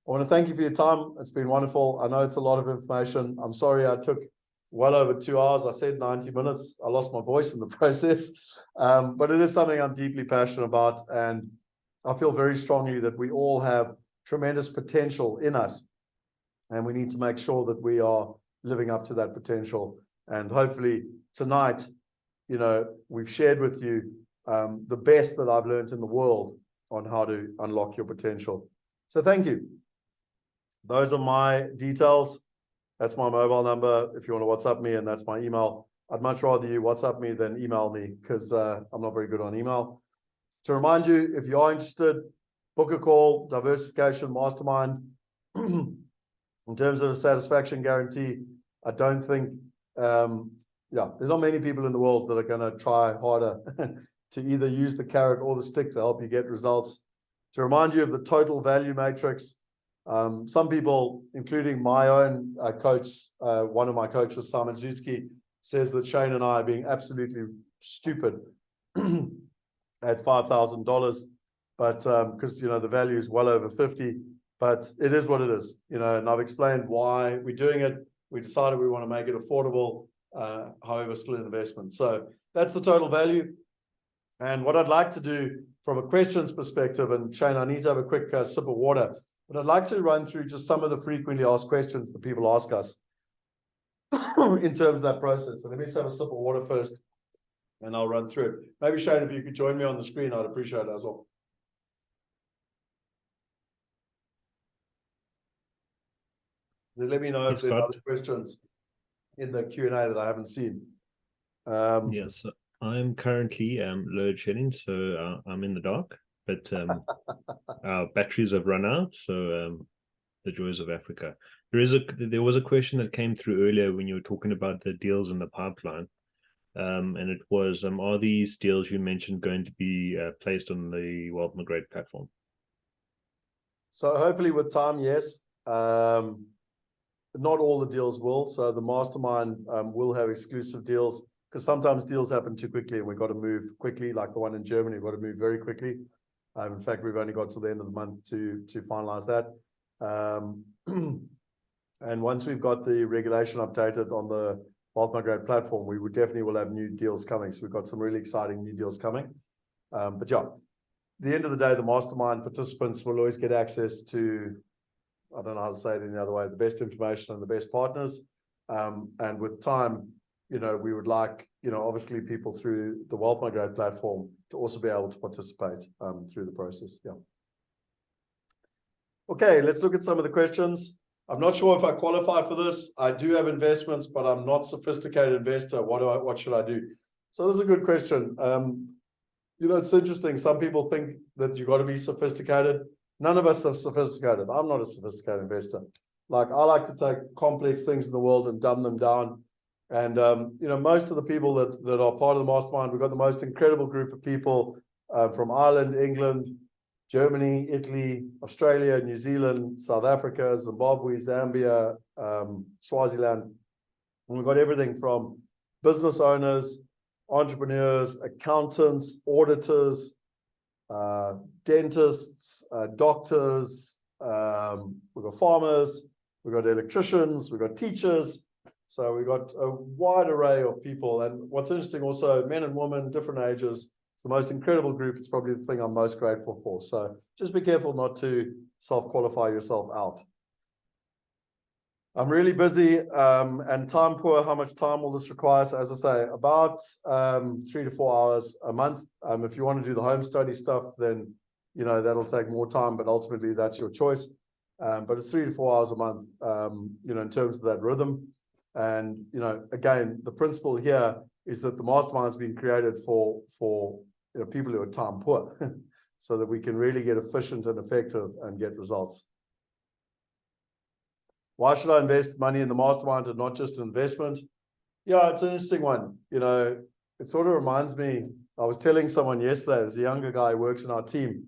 S1: I want to thank you for your time. It's been wonderful. I know it's a lot of information. I'm sorry I took well over 2 hours. I said 90 minutes. I lost my voice in the process, but it is something I'm deeply passionate about. And I feel very strongly that we all have tremendous potential in us, and we need to make sure that we are living up to that potential. And hopefully tonight, we've shared with you the best that I've learned in the world on how to unlock your potential. So thank you. Those are my details. That's my mobile number if you want to WhatsApp me, and that's my email. I'd much rather you WhatsApp me than email me, because I'm not very good on email. To remind you, if you are interested, book a call, Diversification Mastermind. In terms of a satisfaction guarantee, I don't think, there's not many people in the world that are going to try harder to either use the carrot or the stick to help you get results. To remind you of the total value matrix, some people, including my own coach, one of my coaches, Simon Zutsky, says that Shane and I are being absolutely stupid at $5,000, but because the value is well over 50, but it is what it is, and I've explained why we're doing it. We decided we want to make it affordable, however, still an investment. So that's the total value. And what I'd like to do from a questions perspective, and Shane, I need to have a quick sip of water, but I'd like to run through just some of the frequently asked questions that people ask us in terms of that process. So let me just have a sip of water first, and I'll run through it. Maybe, Shane, if you could join me on the screen, I'd appreciate it as well. Just let me know if there are other questions in the Q&A that I haven't seen.
S3: Yes, I'm currently load shedding, so I'm in the dark, but our batteries have run out, so the joys of Africa. There was a question that came through earlier when you were talking about the deals in the pipeline, and it was, are these deals you mentioned going to be placed on the Wealth Migrate platform?
S1: So hopefully with time, yes. Not all the deals will. So the mastermind will have exclusive deals, because sometimes deals happen too quickly and we've got to move quickly, like the one in Germany. We've got to move very quickly. In fact, we've only got to the end of the month to finalize that. And once we've got the regulation updated on the Wealth Migrate platform, we definitely will have new deals coming. So we've got some really exciting new deals coming. But yeah, at the end of the day, the mastermind participants will always get access to, I don't know how to say it any other way, the best information and the best partners. And with time, we would like, obviously people through the Wealth Migrate platform to also be able to participate through the process. Yeah. Okay, let's look at some of the questions. I'm not sure if I qualify for this. I do have investments, but I'm not a sophisticated investor. What should I do? So this is a good question. It's interesting. Some people think that you've got to be sophisticated. None of us are sophisticated. I'm not a sophisticated investor. Like, I like to take complex things in the world and dumb them down. And, most of the people that are part of the mastermind, we've got the most incredible group of people from Ireland, England, Germany, Italy, Australia, New Zealand, South Africa, Zimbabwe, Zambia, Swaziland. And we've got everything from business owners, entrepreneurs, accountants, auditors, dentists, doctors, we've got farmers, we've got electricians, we've got teachers. So we've got a wide array of people. And what's interesting also, men and women, different ages. It's the most incredible group. It's probably the thing I'm most grateful for. So just be careful not to self-qualify yourself out. I'm really busy and time poor. How much time will this require? So as I say, about 3 to 4 hours a month. If you want to do the home study stuff, then that'll take more time, but ultimately that's your choice. But it's 3 to 4 hours a month, in terms of that rhythm. And again, the principle here is that the mastermind has been created for people who are time poor, so that we can really get efficient and effective and get results. Why should I invest money in the mastermind and not just investment? Yeah, it's an interesting one. It sort of reminds me, I was telling someone yesterday, there's a younger guy who works in our team,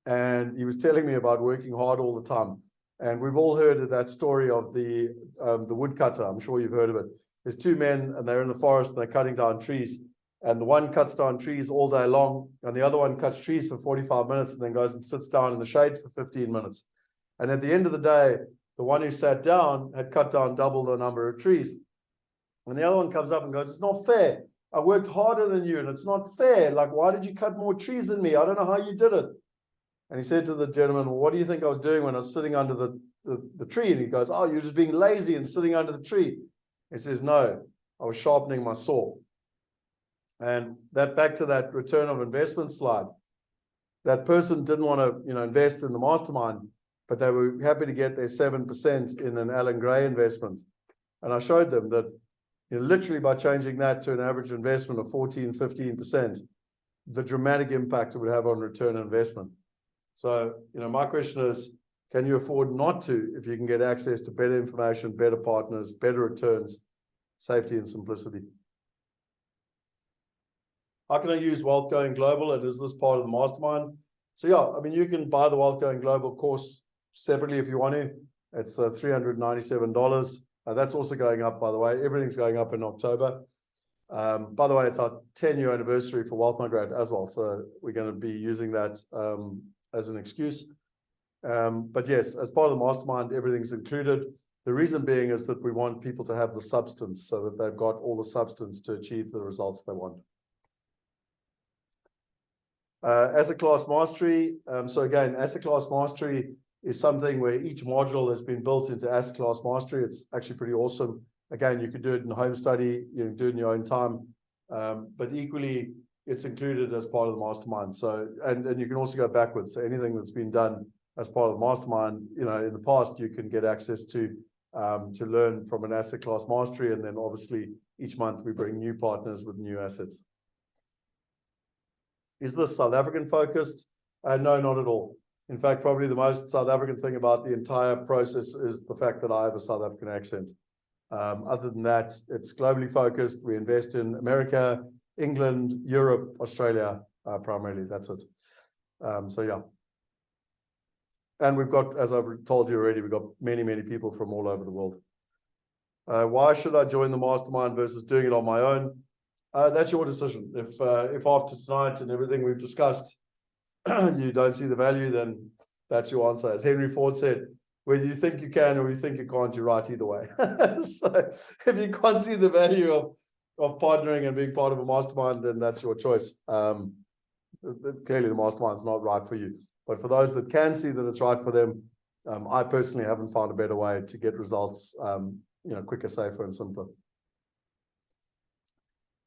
S1: and he was telling me about working hard all the time. And we've all heard of that story of the woodcutter. I'm sure you've heard of it. There's two men and they're in the forest and they're cutting down trees. And the one cuts down trees all day long, and the other one cuts trees for 45 minutes and then goes and sits down in the shade for 15 minutes. And at the end of the day, the one who sat down had cut down double the number of trees. And the other one comes up and goes, "It's not fair. I worked harder than you and it's not fair. Like, why did you cut more trees than me? I don't know how you did it." And he said to the gentleman, "Well, what do you think I was doing when I was sitting under the tree?" And he goes, "Oh, you're just being lazy and sitting under the tree." He says, "No, I was sharpening my saw." And that, back to that return of investment slide, that person didn't want to, invest in the mastermind, but they were happy to get their 7% in an Alan Gray investment. And I showed them that literally by changing that to an average investment of 14, 15%, the dramatic impact it would have on return on investment. So, my question is, can you afford not to if you can get access to better information, better partners, better returns, safety and simplicity? How can I use Wealth Going Global, and is this part of the mastermind? So yeah, you can buy the Wealth Going Global course separately if you want to. It's $397. That's also going up, by the way. Everything's going up in October. By the way, it's our 10-year anniversary for Wealth Migrate as well. So we're going to be using that as an excuse. But yes, as part of the mastermind, everything's included. The reason being is that we want people to have the substance so that they've got all the substance to achieve the results they want. Asset class mastery. So again, asset class mastery is something where each module has been built into asset class mastery. It's actually pretty awesome. Again, you can do it in home study, you can do it in your own time, but equally, it's included as part of the mastermind. So, and you can also go backwards. So anything that's been done as part of the mastermind, in the past, you can get access to learn from an asset class mastery, and then obviously each month we bring new partners with new assets. Is this South African focused? No, not at all. In fact, probably the most South African thing about the entire process is the fact that I have a South African accent. Other than that, it's globally focused. We invest in America, England, Europe, Australia, primarily. That's it. So yeah. And we've got, as I've told you already, we've got many, many people from all over the world. Why should I join the mastermind versus doing it on my own? That's your decision. If after tonight and everything we've discussed, you don't see the value, then that's your answer. As Henry Ford said, whether you think you can or you think you can't, you're right either way. So if you can't see the value of partnering and being part of a mastermind, then that's your choice. Clearly, the mastermind is not right for you. But for those that can see that it's right for them, I personally haven't found a better way to get results, quicker, safer, and simpler.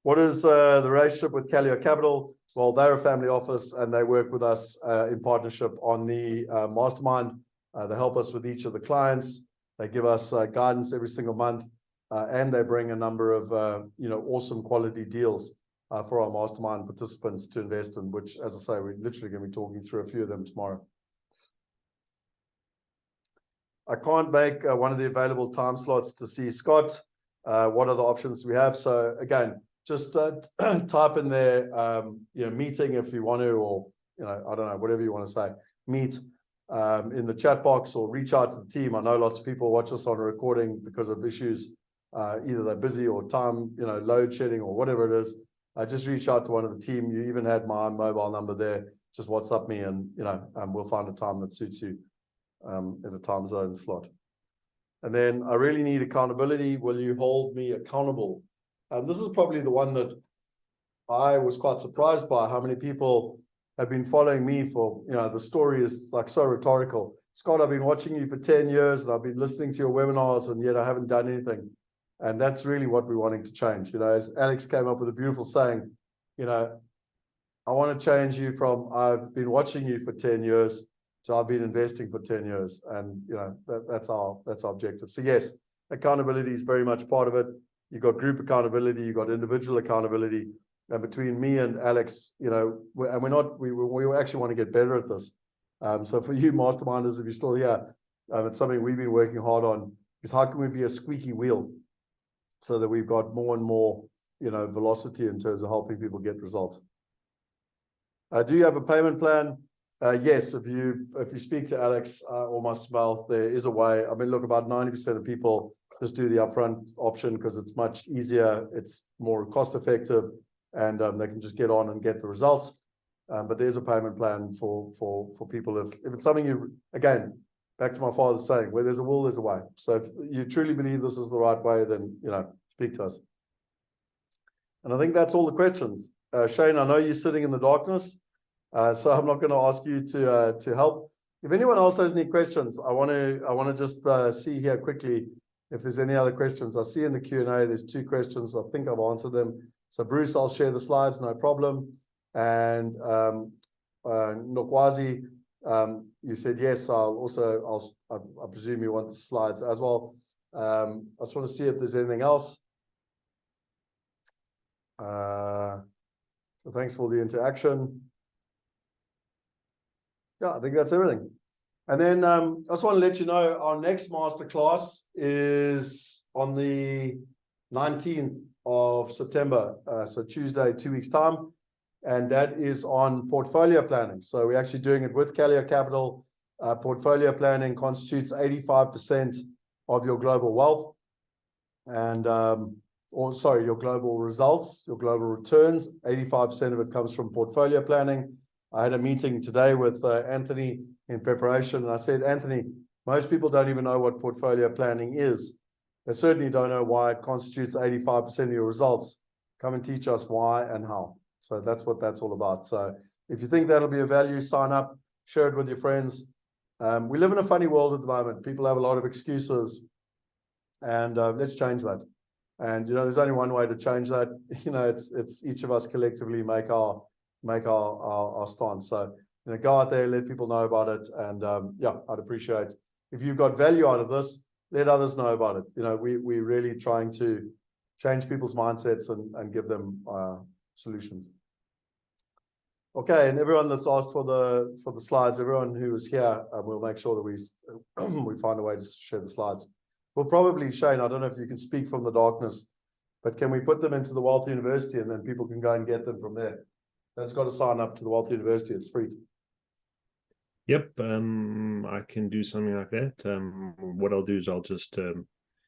S1: What is the relationship with Calio Capital? Well, they're a family office and they work with us in partnership on the mastermind. They help us with each of the clients. They give us guidance every single month, and they bring a number of awesome quality deals for our mastermind participants to invest in, which, as I say, we're literally going to be talking through a few of them tomorrow. I can't make one of the available time slots to see Scott. What are the options we have? So again, just type in there, meeting if you want to, or, I don't know, whatever you want to say, meet in the chat box, or reach out to the team. I know lots of people watch us on a recording because of issues, either they're busy or time, load shedding or whatever it is. Just reach out to one of the team. You even had my mobile number there. Just WhatsApp me and, we'll find a time that suits you in a time zone slot. And then I really need accountability. Will you hold me accountable? This is probably the one that I was quite surprised by, how many people have been following me for, the story is like so rhetorical. Scott, I've been watching you for 10 years and I've been listening to your webinars and yet I haven't done anything. And that's really what we're wanting to change. As Alex came up with a beautiful saying, I want to change you from I've been watching you for 10 years to I've been investing for 10 years. And, that's our objective. So yes, accountability is very much part of it. You've got group accountability, you've got individual accountability. And between me and Alex, we actually want to get better at this. So for you masterminders, if you're still here, it's something we've been working hard on, is how can we be a squeaky wheel so that we've got more and more, velocity in terms of helping people get results. Do you have a payment plan? Yes, if you speak to Alex or myself, there is a way. Look, about 90% of people just do the upfront option because it's much easier, it's more cost effective, and they can just get on and get the results. But there's a payment plan for people if it's something again, back to my father's saying, where there's a will, there's a way. So if you truly believe this is the right way, then speak to us. And I think that's all the questions. Shane, I know you're sitting in the darkness, so I'm not going to ask you to help. If anyone else has any questions, I want to just see here quickly if there's any other questions. I see in the Q&A there's 2 questions. I think I've answered them. So Bruce, I'll share the slides, no problem. And Nokwazi, you said yes. I presume you want the slides as well. I just want to see if there's anything else. So thanks for the interaction. Yeah, I think that's everything. And then I just want to let you know our next masterclass is on the 19th of September. So Tuesday, 2 weeks time. And that is on portfolio planning. So we're actually doing it with Calio Capital. Portfolio planning constitutes 85% of your global wealth. And your global results, your global returns. 85% of it comes from portfolio planning. I had a meeting today with Anthony in preparation, and I said, Anthony, most people don't even know what portfolio planning is. They certainly don't know why it constitutes 85% of your results. Come and teach us why and how. So that's what that's all about. So if you think that'll be of value, sign up, share it with your friends. We live in a funny world at the moment. People have a lot of excuses, and let's change that. And there's only one way to change that. It's each of us collectively make our stance. So go out there, let people know about it, and I'd appreciate if you've got value out of this, let others know about it. We're really trying to change people's mindsets and give them solutions. Okay, and everyone that's asked for the slides, everyone who was here, we'll make sure that we find a way to share the slides. We'll probably, Shane, I don't know if you can speak from the darkness, but can we put them into the Wealth University and then people can go and get them from there? That's got to sign up to the Wealth University. It's free.
S3: Yep, I can do something like that. What I'll do is I'll just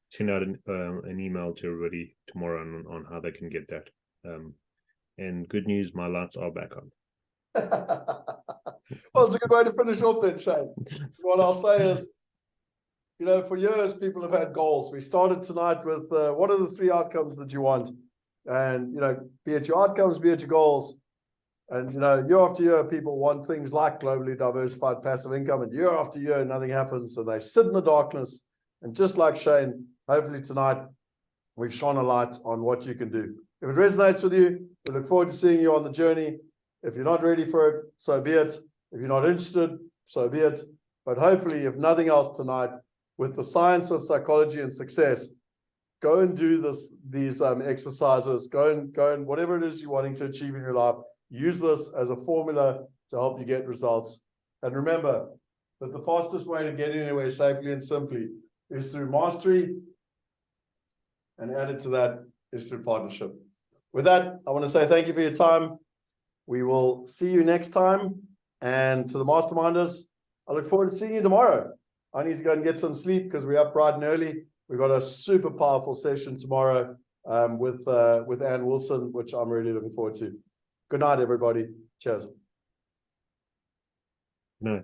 S3: send out an email to everybody tomorrow on how they can get that. And good news, my lights are back on.
S1: Well, it's a good way to finish off then, Shane. What I'll say is, for years, people have had goals. We started tonight with what are the 3 outcomes that you want? And, be it your outcomes, be it your goals. And, year after year, people want things like globally diversified passive income. And year after year, nothing happens. So they sit in the darkness. And just like Shane, hopefully tonight, we've shone a light on what you can do. If it resonates with you, we look forward to seeing you on the journey. If you're not ready for it, so be it. If you're not interested, so be it. But hopefully, if nothing else tonight, with the science of psychology and success, go and do these exercises. Go and whatever it is you're wanting to achieve in your life, use this as a formula to help you get results. And remember that the fastest way to get anywhere safely and simply is through mastery, and added to that is through partnership. With that, I want to say thank you for your time. We will see you next time. And to the masterminders, I look forward to seeing you tomorrow. I need to go and get some sleep because we're up bright and early. We've got a super powerful session tomorrow with Ann Wilson, which I'm really looking forward to. Good night, everybody. Cheers.
S3: No.